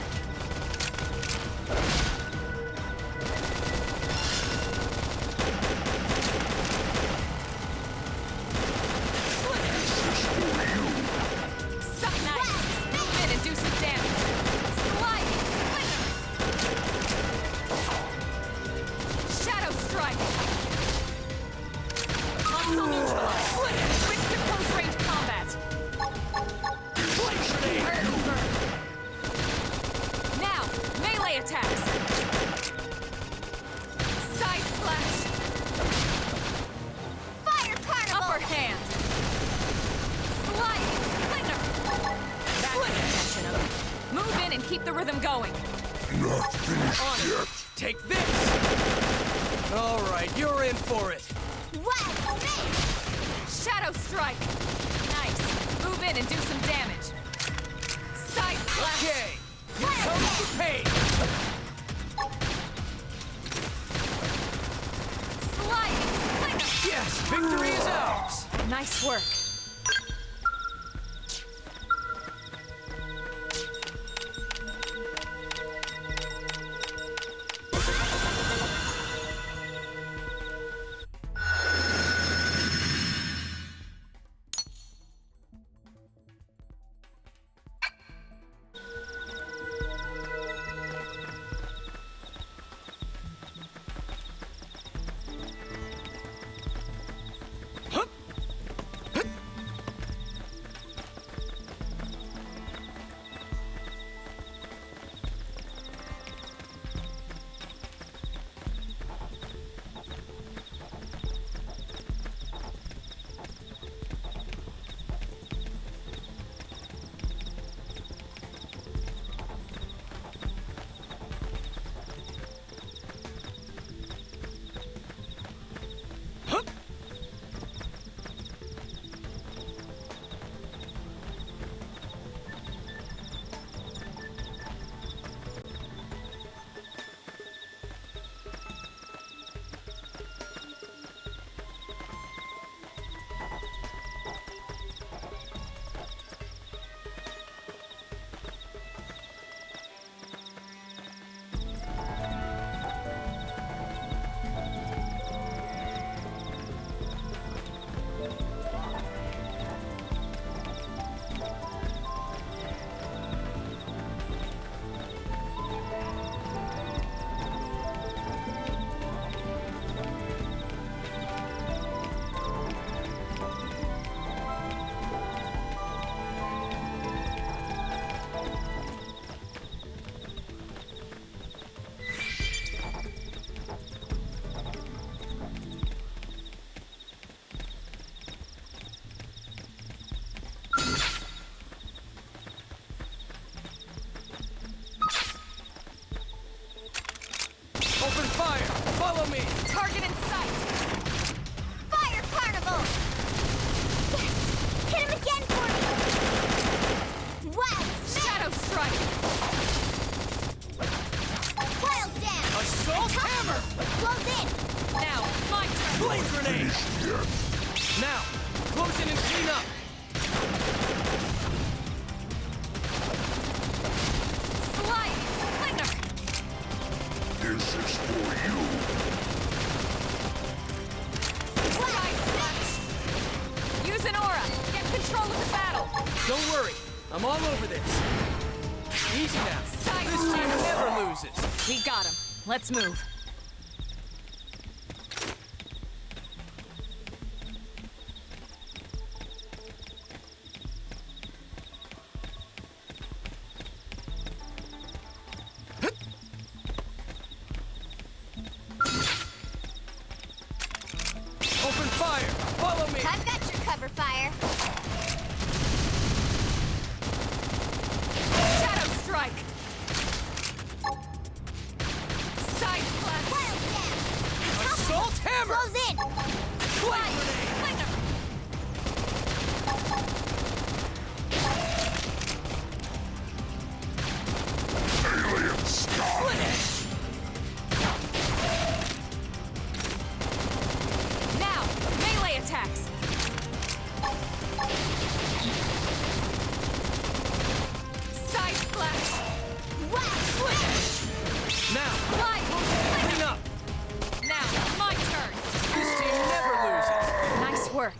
[SPEAKER 6] Suck Knife! Move in and do some damage!
[SPEAKER 16] yet.
[SPEAKER 3] Take this! All right, you're in for it.
[SPEAKER 10] What?
[SPEAKER 6] Shadow Strike! Nice. Move in and do some damage. Side slash!
[SPEAKER 3] Okay, here comes the pain!
[SPEAKER 6] Sliding!
[SPEAKER 3] Yes, victory is ours!
[SPEAKER 6] Nice work.
[SPEAKER 3] Open fire! Follow me!
[SPEAKER 6] Target in sight!
[SPEAKER 10] Fire Carnival! Yes! Hit him again for me! Wow!
[SPEAKER 6] Shadow Strike!
[SPEAKER 10] Wild Dance!
[SPEAKER 3] Assault hammer!
[SPEAKER 10] Close in!
[SPEAKER 6] Now, my turn!
[SPEAKER 3] Blade grenade!
[SPEAKER 16] Finished yet.
[SPEAKER 3] Now, close in and clean up!
[SPEAKER 6] Sliding! Flinger!
[SPEAKER 16] This is for you.
[SPEAKER 6] Side slash! Use an aura! Get control of the battle!
[SPEAKER 3] Don't worry, I'm all over this. Easy now.
[SPEAKER 6] Side
[SPEAKER 3] This team
[SPEAKER 6] slash!
[SPEAKER 3] never loses.
[SPEAKER 6] We got him. Let's move.
[SPEAKER 3] Open fire! Follow me!
[SPEAKER 10] I've got your cover fire.
[SPEAKER 6] Shadow Strike! Side slash!
[SPEAKER 10] Wild Dance!
[SPEAKER 3] Assault hammer!
[SPEAKER 10] Close in!
[SPEAKER 6] Slide! Flinger!
[SPEAKER 16] Alien stop.
[SPEAKER 6] Now, melee attacks! Side slash!
[SPEAKER 10] Wow!
[SPEAKER 3] Now,
[SPEAKER 6] Slide!
[SPEAKER 3] clean up!
[SPEAKER 6] Now, my turn!
[SPEAKER 3] This team never loses.
[SPEAKER 6] Nice work.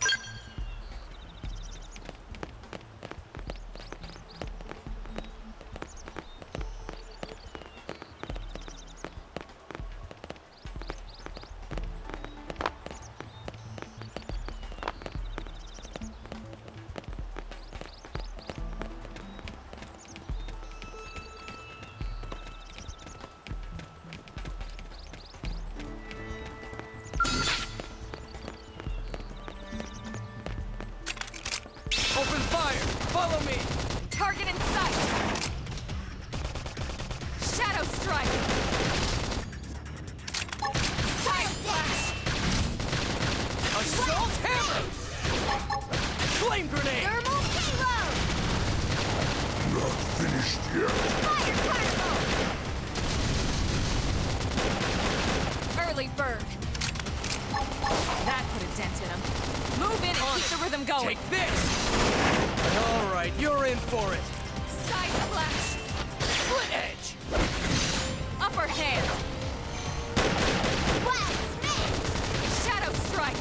[SPEAKER 3] Open fire! Follow me!
[SPEAKER 6] Target in sight! Shadow Strike! dent in him. Move in and keep the rhythm going.
[SPEAKER 3] Take this! All right, you're in for it.
[SPEAKER 6] Side splash.
[SPEAKER 3] Split edge!
[SPEAKER 6] Upper hand.
[SPEAKER 10] Wild smash!
[SPEAKER 6] Shadow strike.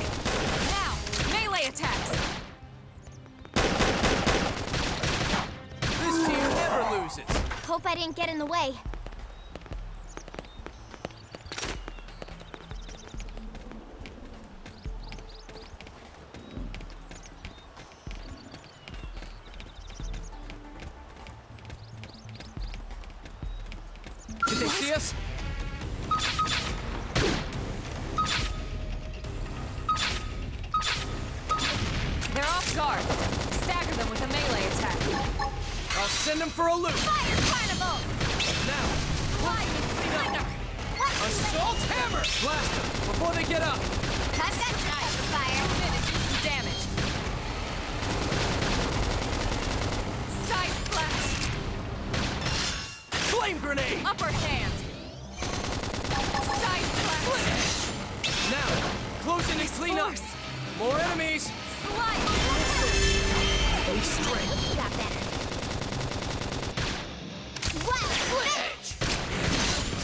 [SPEAKER 6] Now, melee attacks.
[SPEAKER 3] This team never loses.
[SPEAKER 10] Hope I didn't get in the way.
[SPEAKER 3] Did they see us?
[SPEAKER 6] They're off guard. Stagger them with a melee attack.
[SPEAKER 3] I'll send them for a loop.
[SPEAKER 10] Fire carnival!
[SPEAKER 3] Now,
[SPEAKER 6] Slide and clean up.
[SPEAKER 3] assault hammer! Blast them before they get up.
[SPEAKER 10] I've got nice fire.
[SPEAKER 6] Finish with some damage. Side splash.
[SPEAKER 3] Flame grenade!
[SPEAKER 6] Upper hand. Side splash.
[SPEAKER 3] Now, close in and clean up. More enemies.
[SPEAKER 6] Slide.
[SPEAKER 3] Any strength.
[SPEAKER 10] You got better. Wild smash!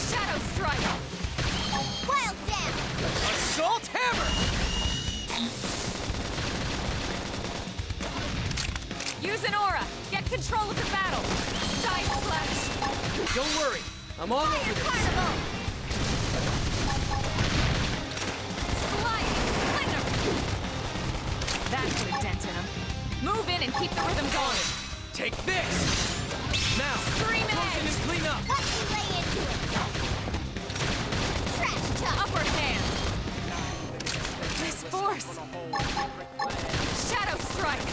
[SPEAKER 6] Shadow strike.
[SPEAKER 10] Wild down!
[SPEAKER 3] Assault hammer!
[SPEAKER 6] Use an aura. Get control of the battle. Side splash.
[SPEAKER 3] Don't worry, I'm all over
[SPEAKER 10] Fire
[SPEAKER 3] this.
[SPEAKER 10] carnival!
[SPEAKER 6] Slide. Splinter. That put a dent in him. Move in and keep the rhythm going.
[SPEAKER 3] Take this! Now,
[SPEAKER 6] Scream
[SPEAKER 3] close in
[SPEAKER 6] edge.
[SPEAKER 3] and clean up.
[SPEAKER 10] Let me lay into it! Trash talk!
[SPEAKER 6] Upper hand. This force. Shadow strike.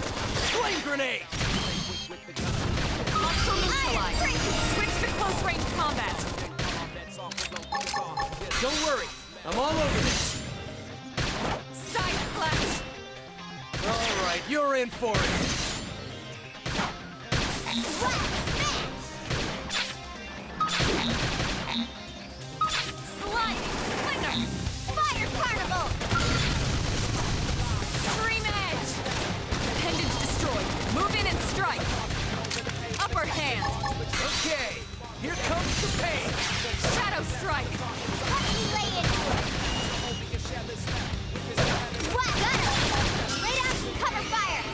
[SPEAKER 3] Flame grenade!
[SPEAKER 6] Hostile neutralized. Switch to close range combat.
[SPEAKER 3] Don't worry, I'm all over this.
[SPEAKER 6] Side splash.
[SPEAKER 3] All right, you're in for it.
[SPEAKER 10] Wild smash!
[SPEAKER 6] Sliding. Splinter.
[SPEAKER 10] Fire carnival!
[SPEAKER 6] Scream edge. Appendage destroyed. Move in and strike. Upper hand.
[SPEAKER 3] Okay, here comes the pain.
[SPEAKER 6] Shadow strike.
[SPEAKER 10] Let me lay into it! Wow, got him! Lay down some cover fire!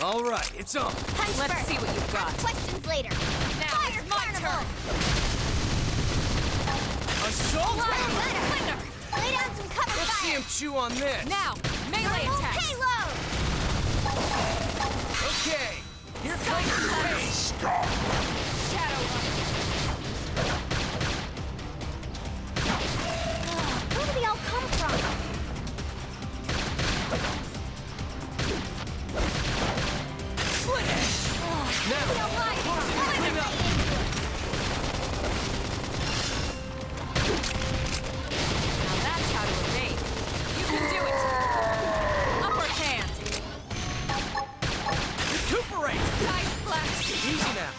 [SPEAKER 3] All right, it's on.
[SPEAKER 10] Punch
[SPEAKER 6] Let's
[SPEAKER 10] first.
[SPEAKER 6] see what you've got.
[SPEAKER 10] Ask questions later.
[SPEAKER 6] Now
[SPEAKER 10] Fire
[SPEAKER 6] it's my
[SPEAKER 10] carnival!
[SPEAKER 6] turn.
[SPEAKER 3] Assault
[SPEAKER 10] Wow,
[SPEAKER 3] hammer!
[SPEAKER 10] got him!
[SPEAKER 6] Splinter.
[SPEAKER 10] Lay down some cover
[SPEAKER 3] Let's see
[SPEAKER 10] fire!
[SPEAKER 3] him chew on this.
[SPEAKER 6] Now, melee
[SPEAKER 10] Thermal
[SPEAKER 6] attacks.
[SPEAKER 10] payload!
[SPEAKER 3] Okay, here comes the pain.
[SPEAKER 6] Shadow.
[SPEAKER 10] Where do they all come from?
[SPEAKER 3] Split edge! Now, close in and clean up.
[SPEAKER 6] Now that's how to evade. You can do it. Upper hand.
[SPEAKER 3] Recuperate!
[SPEAKER 6] Side splash.
[SPEAKER 3] Easy now.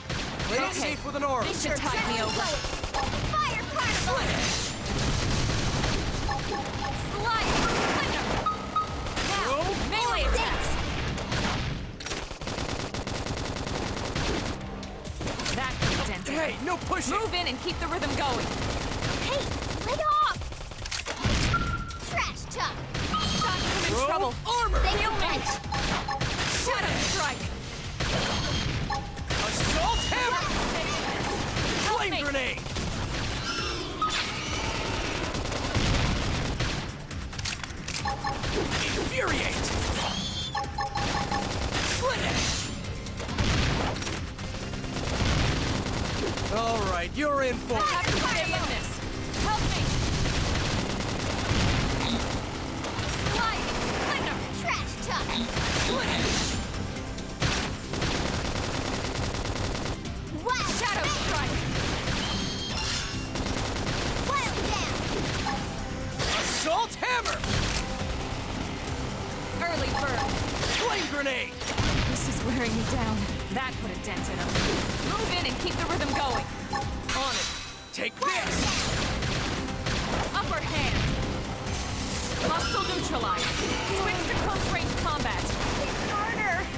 [SPEAKER 3] Play it
[SPEAKER 6] Okay.
[SPEAKER 3] safe with an aura.
[SPEAKER 6] This should tide me over.
[SPEAKER 10] Fire carnival!
[SPEAKER 6] Slide. Splinter. Now,
[SPEAKER 3] Roll.
[SPEAKER 6] melee attacks. That could be dented.
[SPEAKER 3] Hey, no pushing!
[SPEAKER 6] Move in and keep the rhythm going.
[SPEAKER 10] Hey, lay off! Trash talk!
[SPEAKER 6] Stop him in
[SPEAKER 3] Roll
[SPEAKER 6] trouble.
[SPEAKER 3] armor!
[SPEAKER 10] Thanks
[SPEAKER 6] Feel
[SPEAKER 10] a
[SPEAKER 6] me.
[SPEAKER 10] bunch!
[SPEAKER 6] Shadow strike.
[SPEAKER 3] Assault hammer!
[SPEAKER 6] Help
[SPEAKER 3] Flame
[SPEAKER 6] me.
[SPEAKER 3] grenade! Infuriate! Split edge! All right, you're in for
[SPEAKER 6] I
[SPEAKER 3] it.
[SPEAKER 6] have to stay in this. Help me. Slide. Splinter.
[SPEAKER 10] Trash talk!
[SPEAKER 3] Split edge!
[SPEAKER 10] Wild
[SPEAKER 6] Shadow
[SPEAKER 10] smash!
[SPEAKER 6] strike.
[SPEAKER 10] Wild down!
[SPEAKER 3] Assault hammer!
[SPEAKER 6] Early bird.
[SPEAKER 3] Flame grenade!
[SPEAKER 6] This This is wearing me down. That put a dent in him. Move in and keep the rhythm going.
[SPEAKER 3] On it. Take this!
[SPEAKER 6] Upper hand. Hostile neutralized. Switch to close range combat.
[SPEAKER 10] It's harder.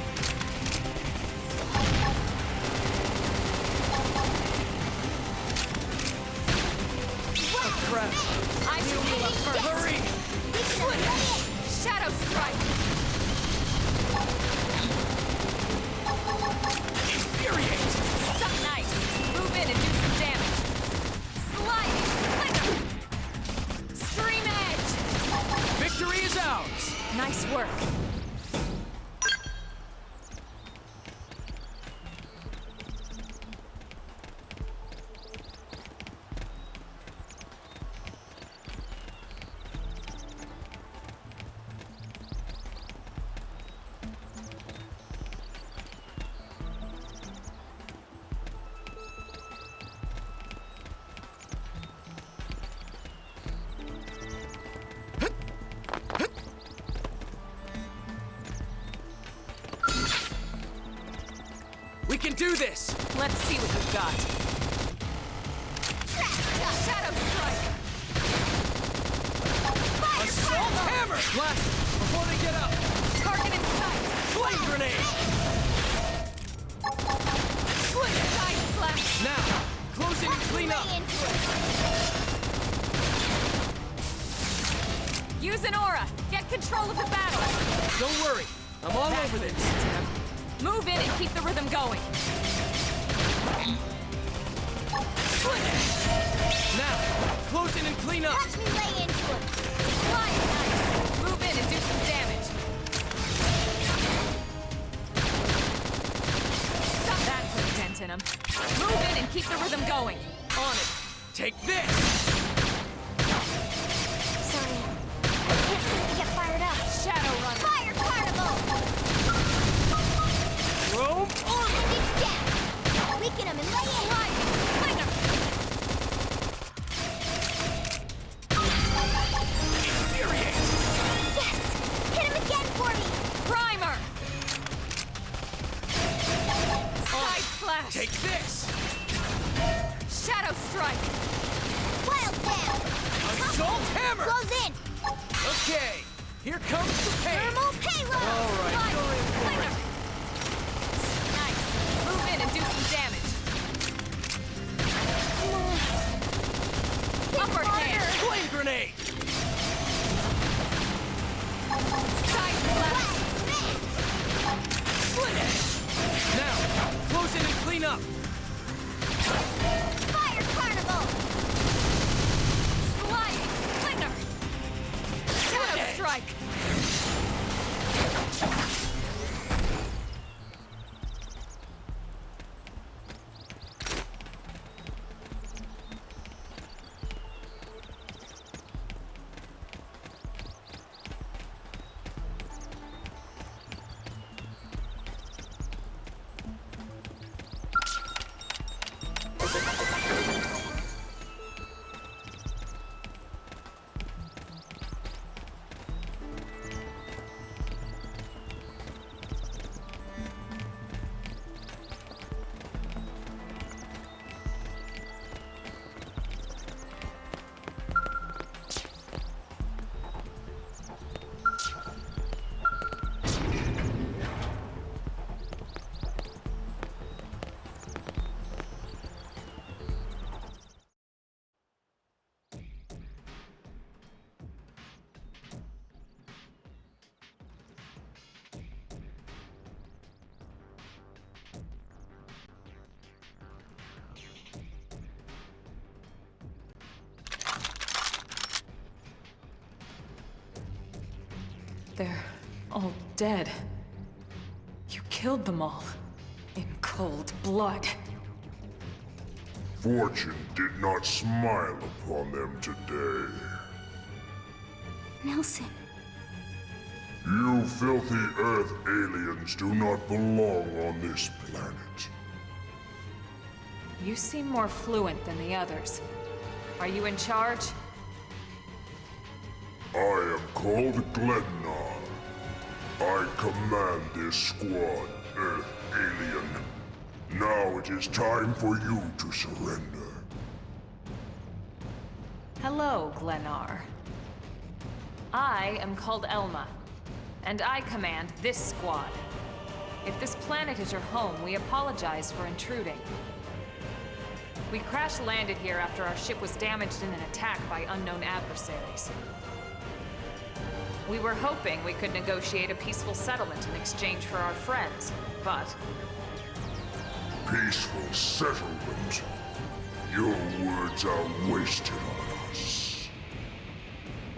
[SPEAKER 3] Oh, crap.
[SPEAKER 6] I should heal up first.
[SPEAKER 3] Hurry!
[SPEAKER 6] Shadow strike.
[SPEAKER 3] Infuriate!
[SPEAKER 6] Nice. Move in and do some damage. Sliding. Flicker. Stream edge.
[SPEAKER 3] Victory is ours!
[SPEAKER 6] Nice work.
[SPEAKER 3] We can do this!
[SPEAKER 6] Let's see what you've got. Shadow strike.
[SPEAKER 3] Assault hammer! Blast them before they get up!
[SPEAKER 6] Target in sight.
[SPEAKER 3] Flame grenade!
[SPEAKER 6] Side slash.
[SPEAKER 3] Now, close in and clean up!
[SPEAKER 6] Use an aura. Get control of the battle.
[SPEAKER 3] Don't worry, I'm all over this.
[SPEAKER 6] Move in and keep the rhythm going.
[SPEAKER 3] Now, close in and clean up!
[SPEAKER 10] Watch me lay into him.
[SPEAKER 6] Slide nice. Move in and do some damage. That put a dent in him. Move in and keep the rhythm going.
[SPEAKER 3] On it! Take this!
[SPEAKER 10] Sorry. I can't seem to get fired up.
[SPEAKER 6] Shadow runner.
[SPEAKER 10] Fire carnival!
[SPEAKER 3] Rome on!
[SPEAKER 10] And it's down. Weaken him and lay in.
[SPEAKER 6] Flinger.
[SPEAKER 3] Infuriate!
[SPEAKER 10] Yes! Hit him again for me!
[SPEAKER 6] Primer. Side slash.
[SPEAKER 3] Take this!
[SPEAKER 6] Shadow strike.
[SPEAKER 10] Wild down!
[SPEAKER 3] Assault hammer!
[SPEAKER 10] Close in!
[SPEAKER 3] Okay, here comes the pain!
[SPEAKER 10] Thermal payload!
[SPEAKER 3] All right,
[SPEAKER 6] Slide.
[SPEAKER 3] you're in for
[SPEAKER 6] Flinger.
[SPEAKER 3] it.
[SPEAKER 6] Nice. Move in and do some damage. Upper hand.
[SPEAKER 3] Flame grenade!
[SPEAKER 6] Side slash.
[SPEAKER 3] Split edge! Now, close in and clean up!
[SPEAKER 10] Fire carnival!
[SPEAKER 6] Sliding. Flinger. Shadow strike. They're all dead. You killed them all. In cold blood.
[SPEAKER 16] Fortune did not smile upon them today.
[SPEAKER 1] Nelson.
[SPEAKER 16] You filthy Earth aliens do not belong on this planet.
[SPEAKER 6] You seem more fluent than the others. Are you in charge?
[SPEAKER 16] I am called Glennar. I command this squad Earth alien. Now it is time for you to surrender.
[SPEAKER 6] Hello, Glennar. I am called Elma, and I command this squad. If this planet is your home, we apologize for intruding. We crash-landed here after our ship was damaged in an attack by unknown adversaries. We were hoping we could negotiate a peaceful settlement in exchange for our friends, but...
[SPEAKER 16] Peaceful settlement? Your words are wasted on us.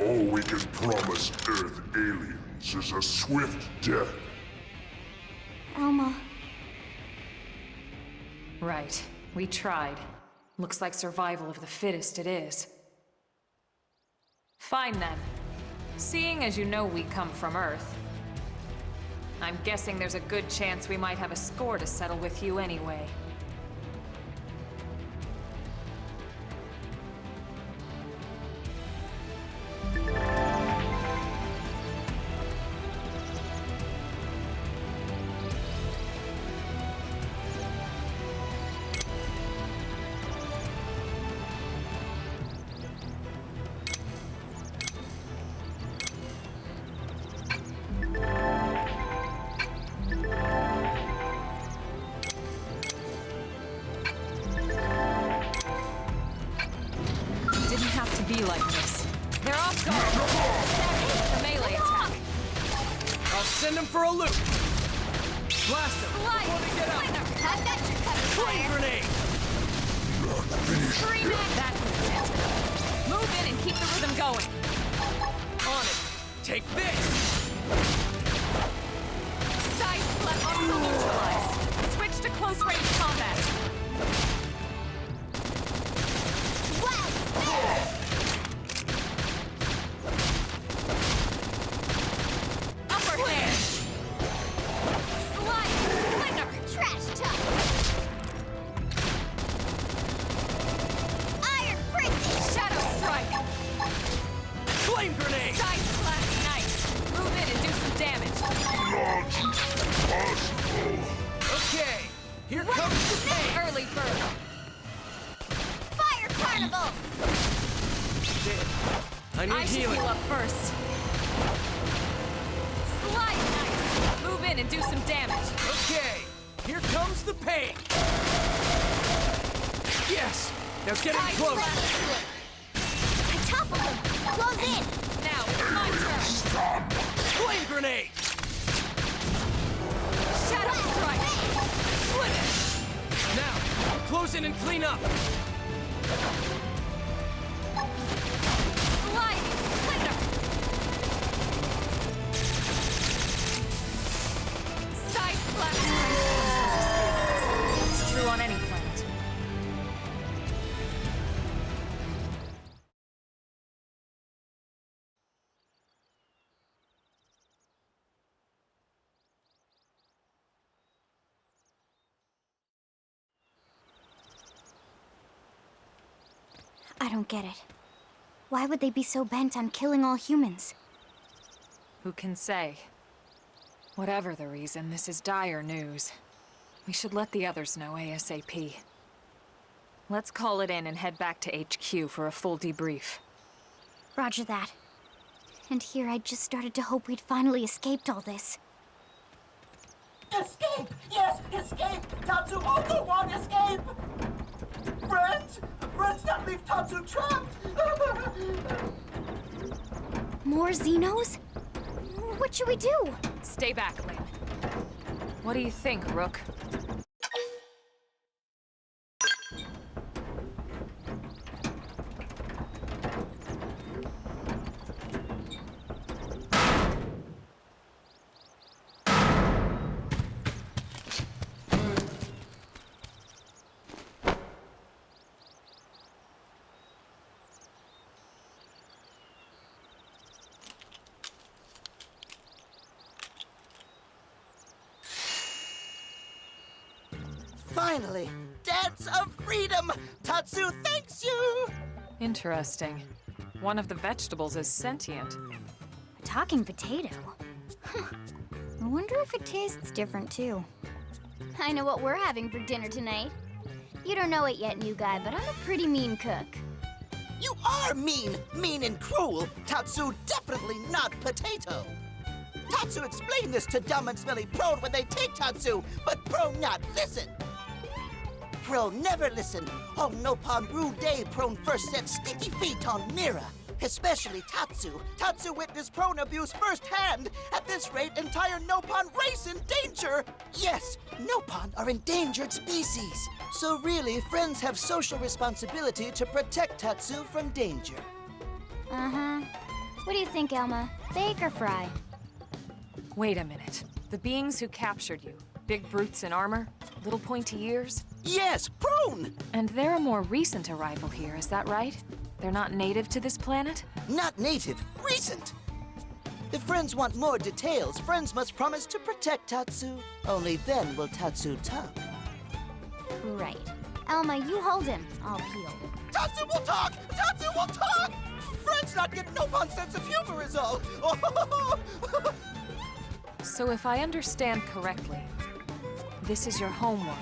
[SPEAKER 16] All we can promise Earth aliens is a swift death.
[SPEAKER 1] Elma.
[SPEAKER 6] Right. We tried. Looks like survival of the fittest it is. Fine then. Seeing as you know we come from Earth, I'm guessing there's a good chance we might have a score to settle with you anyway. Be like this. They're off guard. The melee attack.
[SPEAKER 3] I'll send them for a loop. Blast them before they get out.
[SPEAKER 10] I've got your cover,
[SPEAKER 3] Flame
[SPEAKER 10] fire.
[SPEAKER 3] grenade.
[SPEAKER 6] Scream at that content. Move in and keep the rhythm going.
[SPEAKER 3] On it. Take this.
[SPEAKER 6] Side slap also neutralized. Switch to close range combat.
[SPEAKER 3] Flame grenade!
[SPEAKER 6] Side slap, nice. Move in and do some damage.
[SPEAKER 16] Not possible.
[SPEAKER 3] Okay, here comes the pain!
[SPEAKER 6] Early bird.
[SPEAKER 10] Fire carnival!
[SPEAKER 3] I need
[SPEAKER 6] I should
[SPEAKER 3] healing.
[SPEAKER 6] heal up first. Slide, nice. Move in and do some damage.
[SPEAKER 3] Okay, here comes the pain! Yes! Now get in
[SPEAKER 6] Side
[SPEAKER 3] close!
[SPEAKER 6] slap.
[SPEAKER 10] I toppled him! Close in!
[SPEAKER 6] Now it's my turn.
[SPEAKER 3] Flame grenade!
[SPEAKER 6] Shadow strike.
[SPEAKER 3] Split it! Now, close in and clean up!
[SPEAKER 6] Sliding splinter. Side slap strike. It's true on any planet.
[SPEAKER 1] I don't get it. Why would they be so bent on killing all humans?
[SPEAKER 6] Who can say? Whatever the reason, this is dire news. We should let the others know ASAP. Let's call it in and head back to HQ for a full debrief.
[SPEAKER 1] Roger that. And here I just started to hope we'd finally escaped all this.
[SPEAKER 17] Escape! Yes, escape! Tatsu also want escape! Friends? Friends, don't leave Tatsu trapped!
[SPEAKER 1] More Xenos? What should we do?
[SPEAKER 6] Stay back, Lynn. What do you think, Rook?
[SPEAKER 17] Finally! Dance of freedom! Tatsu thanks you!
[SPEAKER 6] Interesting. One of the vegetables is sentient.
[SPEAKER 1] A talking potato? Huh. I wonder if it tastes different, too.
[SPEAKER 10] I know what we're having for dinner tonight. You don't know it yet, new guy, but I'm a pretty mean cook.
[SPEAKER 17] You are mean! Mean and cruel! Tatsu definitely not potato! Tatsu explained this to dumb and smelly Prone when they take Tatsu, but Prone not listen! Prone never listen. On Nopon Brew Day, Prone first set sticky feet on Mira. Especially Tatsu. Tatsu witnessed Prone abuse firsthand. At this rate, entire Nopon race in danger! Yes, Nopon are endangered species. So really, friends have social responsibility to protect Tatsu from danger.
[SPEAKER 1] Uh-huh. What do you think, Elma? Bake or fry?
[SPEAKER 6] Wait a minute. The beings who captured you, big brutes in armor, little pointy ears?
[SPEAKER 17] Yes, Prone!
[SPEAKER 6] And they're a more recent arrival here, is that right? They're not native to this planet?
[SPEAKER 17] Not native, recent! If friends want more details, friends must promise to protect Tatsu. Only then will Tatsu talk.
[SPEAKER 1] Right. Elma, you hold him. I'll peel.
[SPEAKER 17] Tatsu will talk! Tatsu will talk! Friends not get Nopon's sense of humor is all.
[SPEAKER 6] So if I understand correctly, this is your homeworld.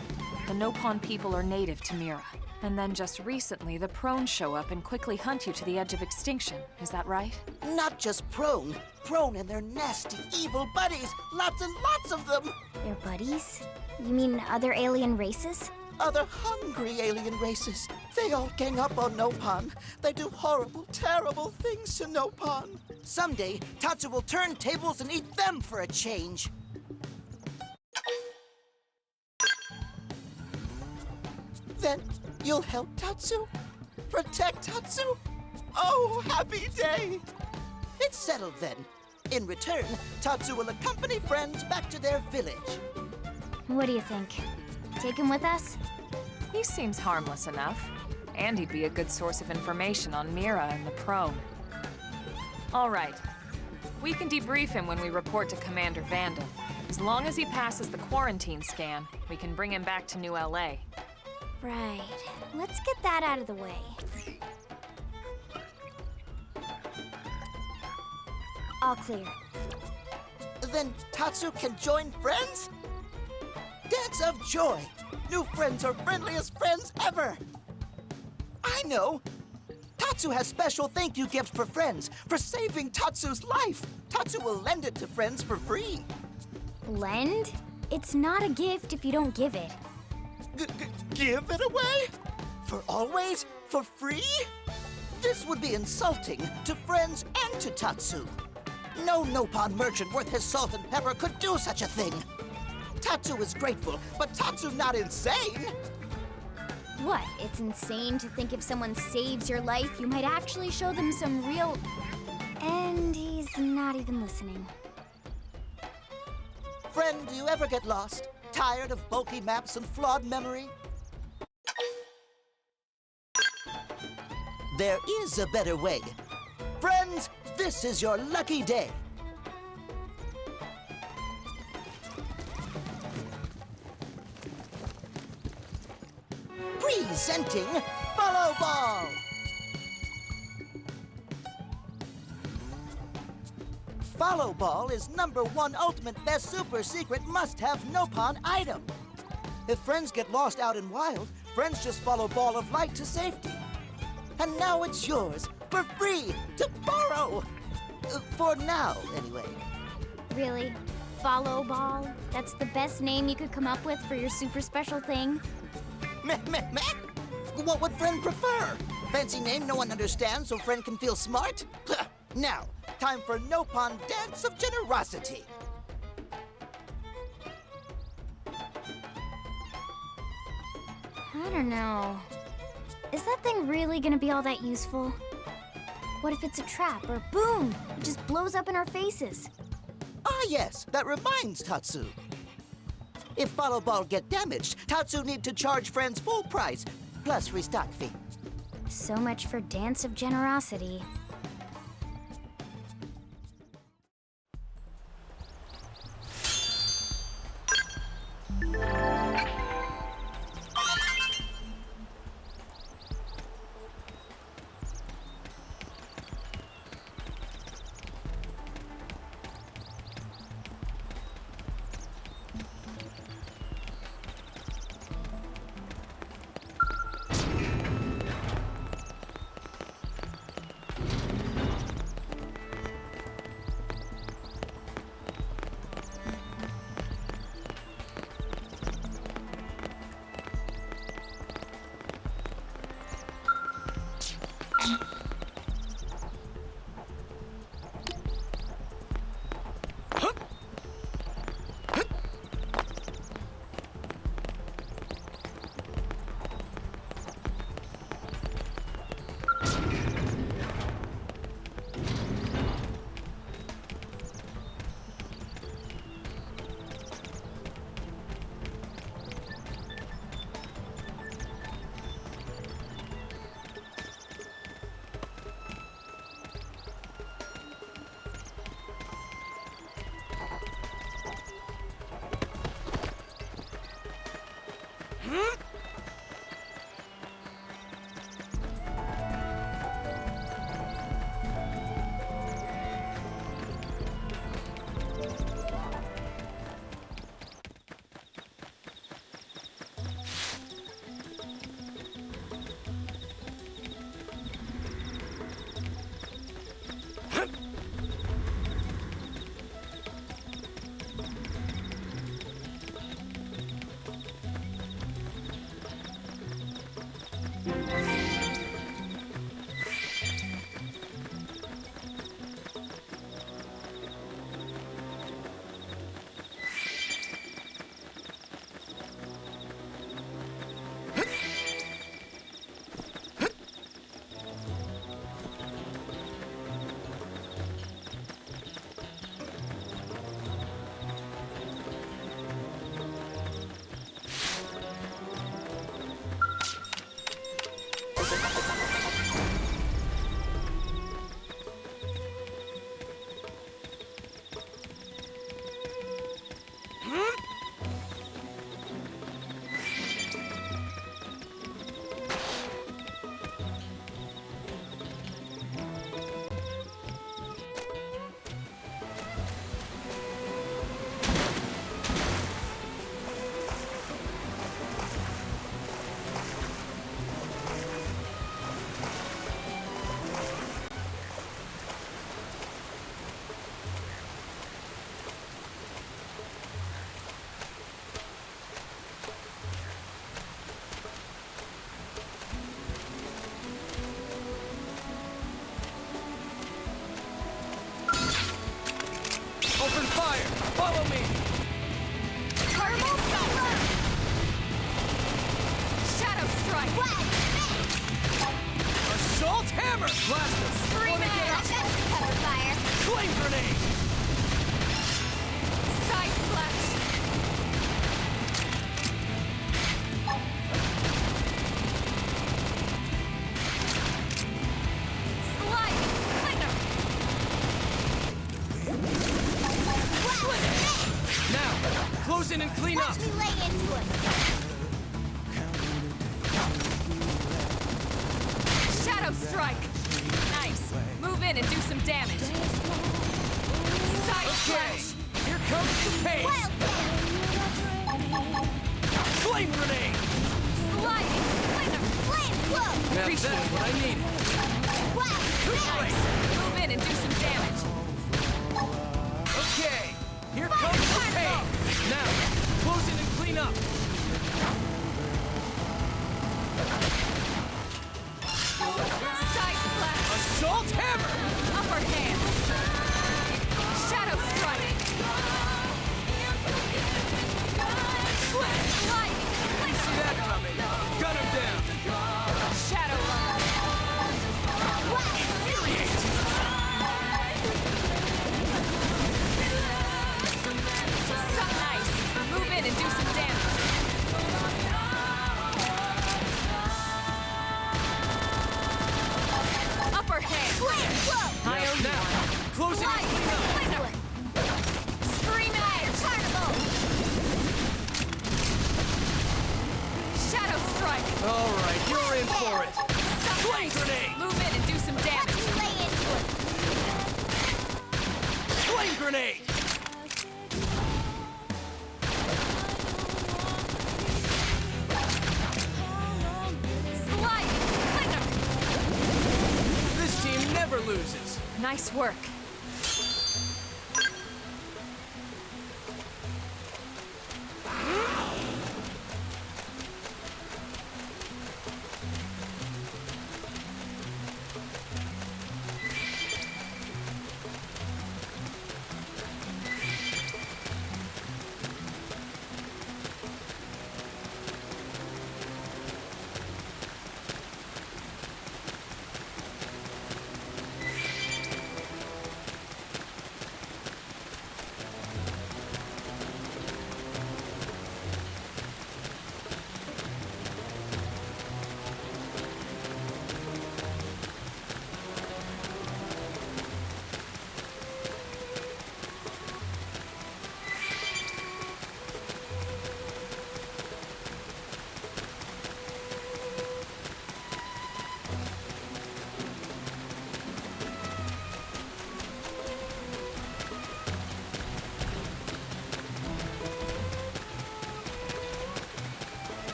[SPEAKER 6] The Nopon people are native to Mira. And then just recently, the Prone show up and quickly hunt you to the edge of extinction. Is that right?
[SPEAKER 17] Not just Prone. Prone and their nasty, evil buddies. Lots and lots of them.
[SPEAKER 1] Their buddies? You mean other alien races?
[SPEAKER 17] Other hungry alien races. They all gang up on Nopon. They do horrible, terrible things to Nopon. Someday, Tatsu will turn tables and eat them for a change. Then you'll help Tatsu? Protect Tatsu? Oh, happy day! It's settled then. In return, Tatsu will accompany friends back to their village.
[SPEAKER 1] What do you think? Take him with us?
[SPEAKER 6] He seems harmless enough. And he'd be a good source of information on Mira and the Prone. All right. We can debrief him when we report to Commander Vandal. As long as he passes the quarantine scan, we can bring him back to New LA.
[SPEAKER 1] Right. Let's get that out of the way. All clear.
[SPEAKER 17] Then Tatsu can join friends? Dance of joy! New friends are friendliest friends ever! I know! Tatsu has special thank you gifts for friends for saving Tatsu's life! Tatsu will lend it to friends for free.
[SPEAKER 1] Lend? It's not a gift if you don't give it.
[SPEAKER 17] Give it away? For always? For free? This would be insulting to friends and to Tatsu. No Nopon merchant worth his salt and pepper could do such a thing. Tatsu is grateful, but Tatsu not insane.
[SPEAKER 1] What? It's insane to think if someone saves your life, you might actually show them some real... And he's not even listening.
[SPEAKER 17] Friend, do you ever get lost? Tired of bulky maps and flawed memory? There is a better way. Friends, this is your lucky day. Presenting Follow Ball! Follow Ball is #1 ultimate best super secret must-have Nopon item. If friends get lost out in wild, friends just follow Ball of Light to safety. And now it's yours, for free, to borrow! For now, anyway.
[SPEAKER 1] Really? Follow Ball? That's the best name you could come up with for your super special thing?
[SPEAKER 17] Meh, meh, meh. What would friend prefer? Fancy name no one understands so friend can feel smart? Now, time for Nopon Dance of Generosity.
[SPEAKER 1] I don't know. Is that thing really gonna be all that useful? What if it's a trap or boom? It just blows up in our faces.
[SPEAKER 17] Ah yes, that reminds Tatsu. If Follow Ball get damaged, Tatsu need to charge friends full price, plus restock fee.
[SPEAKER 1] So much for Dance of Generosity.
[SPEAKER 3] Open fire! Follow me!
[SPEAKER 10] Turbo Solar! Shadow Strike!
[SPEAKER 3] Assault hammer! Blast them!
[SPEAKER 10] Scream at! Cover fire!
[SPEAKER 3] Flame grenade!
[SPEAKER 6] Side slash!
[SPEAKER 10] Sliding Slinger!
[SPEAKER 3] Now, close in and clean up!
[SPEAKER 10] Watch me lay into it!
[SPEAKER 6] Shadow Strike! Nice. Move in and do some damage. Side
[SPEAKER 3] Okay,
[SPEAKER 6] slash!
[SPEAKER 3] here comes the pain!
[SPEAKER 10] Wildcat!
[SPEAKER 3] Flame grenade!
[SPEAKER 6] Sliding Slinger!
[SPEAKER 10] Flame Flow!
[SPEAKER 3] Now that's what I needed!
[SPEAKER 6] Nice. Move in and do some damage.
[SPEAKER 3] Okay, here comes the pain! Now, close in and clean up!
[SPEAKER 6] Side slash!
[SPEAKER 3] Assault hammer!
[SPEAKER 6] Upper hand! Shadow Strike! Sliding
[SPEAKER 3] See that coming? Gun him down!
[SPEAKER 6] Shadow Runner!
[SPEAKER 3] Infuriate!
[SPEAKER 6] Nice! Move in and do some damage. Upper hand!
[SPEAKER 10] Flame Flow!
[SPEAKER 6] I owe you
[SPEAKER 3] Now,
[SPEAKER 6] one.
[SPEAKER 3] close in and clean up!
[SPEAKER 6] Slinger! Scream at!
[SPEAKER 10] Carnival!
[SPEAKER 6] Shadow Strike!
[SPEAKER 3] All right, you're in for it! Flame grenade!
[SPEAKER 6] Move in and do some
[SPEAKER 10] Watch
[SPEAKER 6] damage.
[SPEAKER 10] me lay into it!
[SPEAKER 3] Flame grenade!
[SPEAKER 6] Sliding Slinger!
[SPEAKER 3] This team never loses!
[SPEAKER 6] Nice work.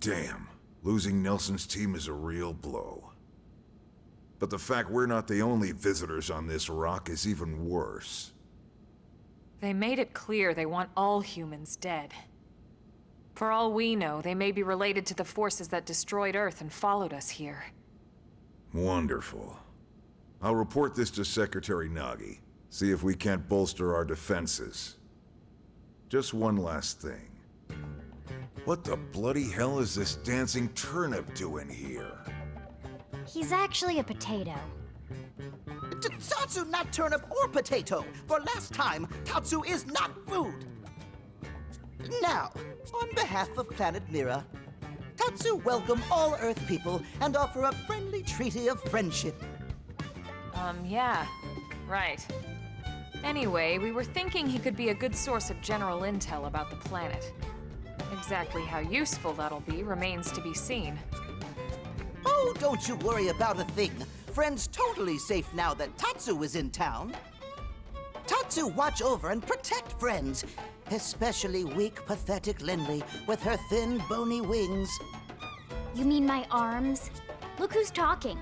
[SPEAKER 15] Damn. Losing Nelson's team is a real blow. But the fact we're not the only visitors on this rock is even worse.
[SPEAKER 6] They made it clear they want all humans dead. For all we know, they may be related to the forces that destroyed Earth and followed us here.
[SPEAKER 15] Wonderful. I'll report this to Secretary Nagi. See if we can't bolster our defenses. Just one last thing. What the bloody hell is this dancing turnip doing here?
[SPEAKER 1] He's actually a potato.
[SPEAKER 17] Tatsu, not turnip or potato. For last time, Tatsu is not food. Now, on behalf of Planet Mira, Tatsu welcome all Earth people and offer a friendly treaty of friendship.
[SPEAKER 6] Yeah. Right. Anyway, we were thinking he could be a good source of general intel about the planet. Exactly how useful that'll be remains to be seen.
[SPEAKER 17] Oh, don't you worry about a thing. Friend's totally safe now that Tatsu is in town. Tatsu watch over and protect friends, especially weak, pathetic Lindley with her thin, bony wings.
[SPEAKER 1] You mean my arms? Look who's talking.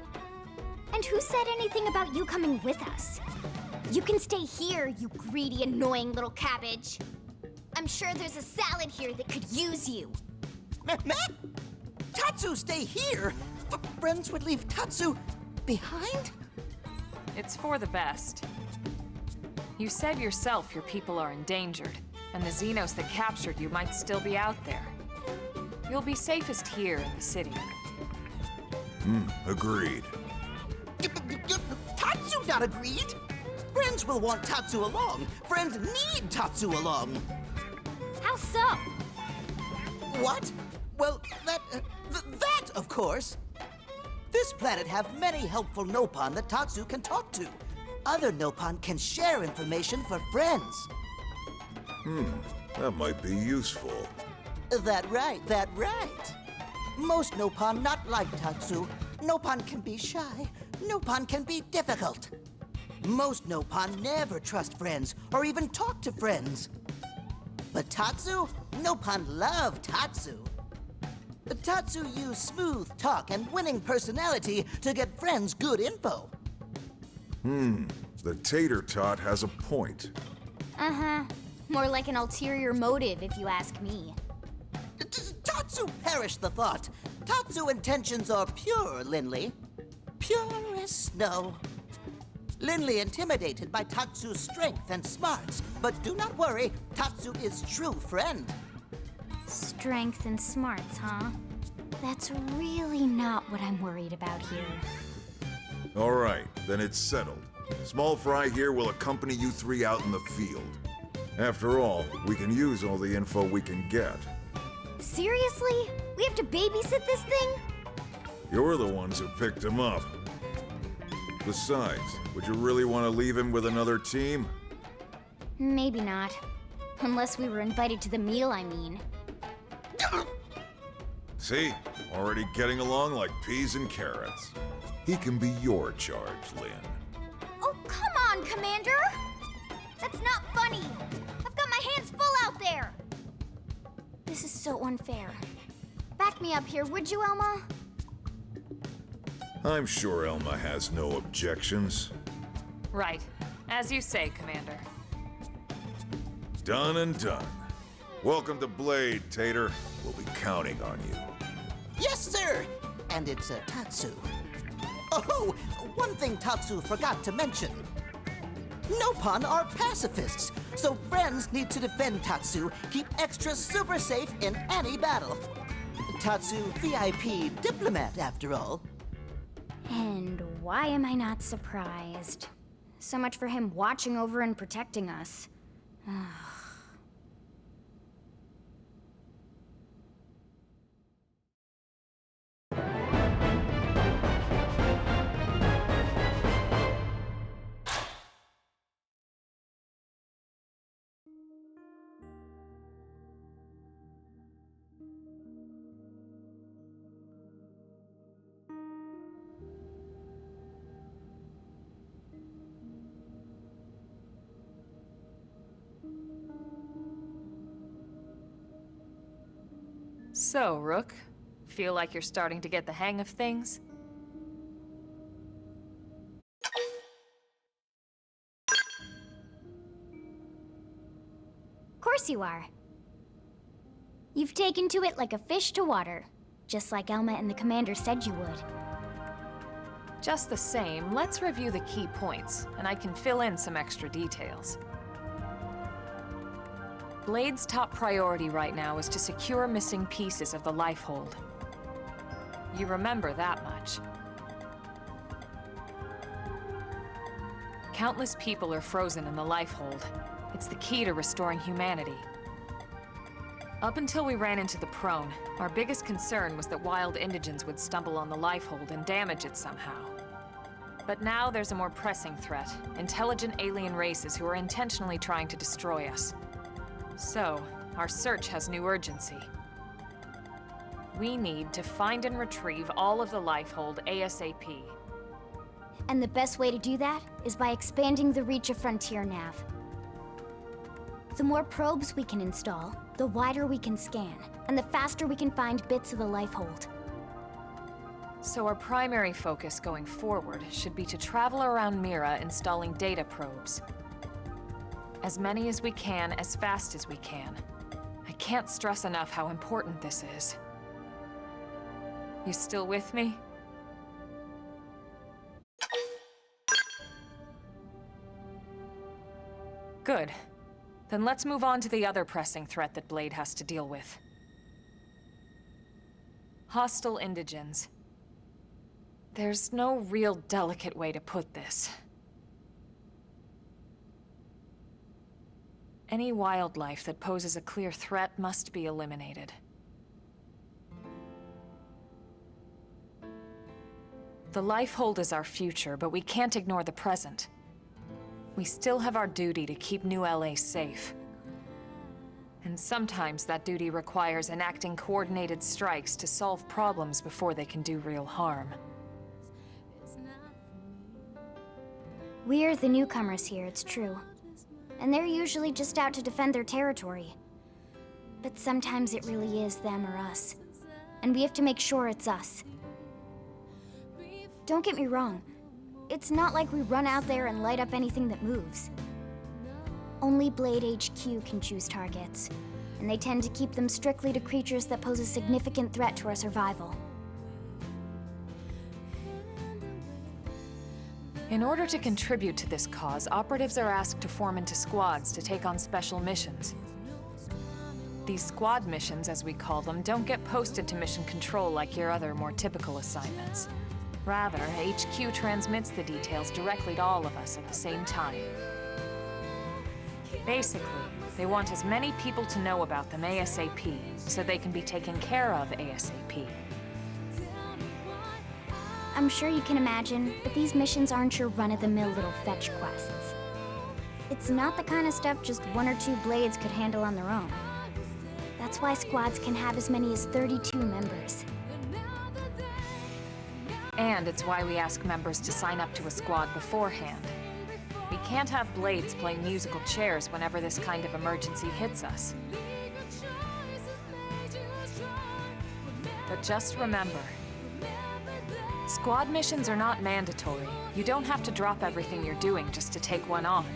[SPEAKER 1] And who said anything about you coming with us? You can stay here, you greedy, annoying little cabbage. I'm sure there's a salad here that could use you.
[SPEAKER 17] Tatsu stay here? Friends would leave Tatsu behind?
[SPEAKER 6] It's for the best. You said yourself your people are endangered, and the Xenos that captured you might still be out there. You'll be safest here in the city.
[SPEAKER 15] Agreed.
[SPEAKER 17] Tatsu not agreed? Friends will want Tatsu along. Friends need Tatsu along.
[SPEAKER 1] How so?
[SPEAKER 17] What? Well, that, of course. This planet have many helpful Nopon that Tatsu can talk to. Other Nopon can share information for friends.
[SPEAKER 15] That might be useful.
[SPEAKER 17] That right. Most Nopon not like Tatsu. Nopon can be shy. Nopon can be difficult. Most Nopon never trust friends or even talk to friends. But Tatsu? Nopon love Tatsu. Tatsu use smooth talk and winning personality to get friends good info.
[SPEAKER 15] The tater tot has a point.
[SPEAKER 1] Uh-huh. More like an ulterior motive, if you ask me.
[SPEAKER 17] Tatsu perish the thought. Tatsu intentions are pure, Lindley. Pure as snow. Lindley intimidated by Tatsu's strength and smarts, but do not worry, Tatsu is true friend.
[SPEAKER 1] Strength and smarts, huh? That's really not what I'm worried about here.
[SPEAKER 15] All right, then it's settled. Small Fry here will accompany you three out in the field. After all, we can use all the info we can get.
[SPEAKER 1] Seriously? We have to babysit this thing?
[SPEAKER 15] You're the ones who picked him up. Besides, would you really want to leave him with another team?
[SPEAKER 1] Maybe not. Unless we were invited to the meal, I mean.
[SPEAKER 15] See? Already getting along like peas and carrots. He can be your charge, Lynn.
[SPEAKER 1] Oh, come on, Commander! That's not funny! I've got my hands full out there! This is so unfair. Back me up here, would you, Elma?
[SPEAKER 15] I'm sure Elma has no objections.
[SPEAKER 6] Right. As you say, Commander.
[SPEAKER 15] Done and done. Welcome to Blade, Tater. We'll be counting on you.
[SPEAKER 17] Yes, sir! And it's Tatsu. Oh, one thing Tatsu forgot to mention. Nopon are pacifists, so friends need to defend Tatsu, keep extra super safe in any battle. Tatsu, VIP diplomat, after all.
[SPEAKER 1] And why am I not surprised? So much for him watching over and protecting us.
[SPEAKER 6] So, Rook, Feel like you're starting to get the hang of things?
[SPEAKER 1] Of course you are. You've taken to it like a fish to water, just like Elma and the Commander said you would.
[SPEAKER 6] Just the same, let's review the key points, and I can fill in some extra details. Blade's top priority right now is to secure missing pieces of the Lifehold. You remember that much. Countless people are frozen in the Lifehold. It's the key to restoring humanity. Up until we ran into the Prone, our biggest concern was that wild indigents would stumble on the Lifehold and damage it somehow. But now there's a more pressing threat, intelligent alien races who are intentionally trying to destroy us. So, our search has new urgency. We need to find and retrieve all of the Lifehold ASAP.
[SPEAKER 1] And the best way to do that is by expanding the reach of Frontier Nav. The more probes we can install, the wider we can scan, and the faster we can find bits of the Lifehold.
[SPEAKER 6] So our primary focus going forward should be to travel around Mira installing data probes. As many as we can, as fast as we can. I can't stress enough how important this is. You still with me? Good. Then let's move on to the other pressing threat that Blade has to deal with. Hostile indigens. There's no real delicate way to put this. Any wildlife that poses a clear threat must be eliminated. The Lifehold is our future, but we can't ignore the present. We still have our duty to keep New LA safe. And sometimes that duty requires enacting coordinated strikes to solve problems before they can do real harm.
[SPEAKER 1] We're the newcomers here, it's true. And they're usually just out to defend their territory. But sometimes it really is them or us. And we have to make sure it's us. Don't get me wrong. It's not like we run out there and light up anything that moves. Only Blade HQ can choose targets, and they tend to keep them strictly to creatures that pose a significant threat to our survival.
[SPEAKER 6] In order to contribute to this cause, operatives are asked to form into squads to take on special missions. These squad missions, as we call them, don't get posted to mission control like your other, more typical assignments. Rather, HQ transmits the details directly to all of us at the same time. Basically, they want as many people to know about them ASAP, so they can be taken care of ASAP.
[SPEAKER 1] I'm sure you can imagine, but these missions aren't your run-of-the-mill little fetch quests. It's not the kind of stuff just one or two Blades could handle on their own. That's why squads can have as many as 32 members.
[SPEAKER 6] And it's why we ask members to sign up to a squad beforehand. We can't have Blades playing musical chairs whenever this kind of emergency hits us. But just remember, squad missions are not mandatory. You don't have to drop everything you're doing just to take one on.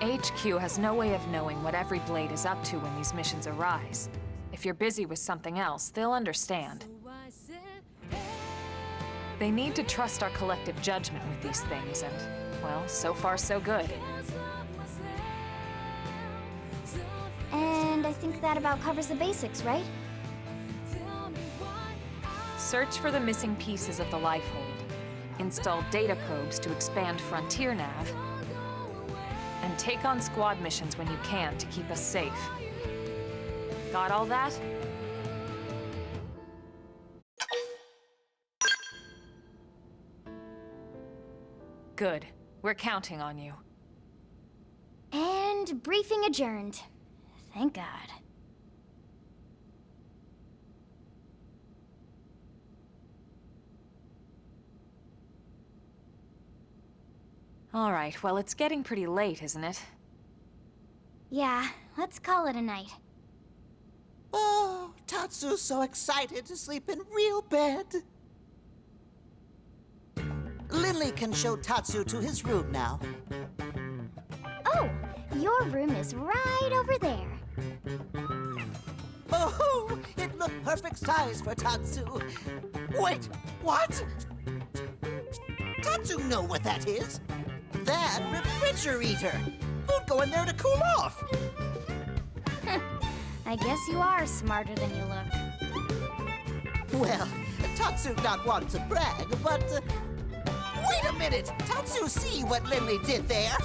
[SPEAKER 6] HQ has no way of knowing what every Blade is up to when these missions arise. If you're busy with something else, they'll understand. They need to trust our collective judgment with these things, and, well, so far so good.
[SPEAKER 1] And I think that about covers the basics, right?
[SPEAKER 6] Search for the missing pieces of the Lifehold. Install data probes to expand Frontier Nav. And take on squad missions when you can to keep us safe. Got all that? Good. We're counting on you.
[SPEAKER 1] And briefing adjourned. Thank God.
[SPEAKER 6] All right, well, it's getting pretty late, isn't it?
[SPEAKER 1] Yeah, let's call it a night.
[SPEAKER 17] Oh, Tatsu's so excited to sleep in real bed. Lily can show Tatsu to his room now.
[SPEAKER 10] Oh, your room is right over there.
[SPEAKER 17] Oh, it looked perfect size for Tatsu. Wait, what? Tatsu know what that is. That refrigerator. Food go in there to cool off.
[SPEAKER 10] I guess you are smarter than you look.
[SPEAKER 17] Well, Tatsu not want to brag, but... wait a minute! Tatsu see what Lily did there?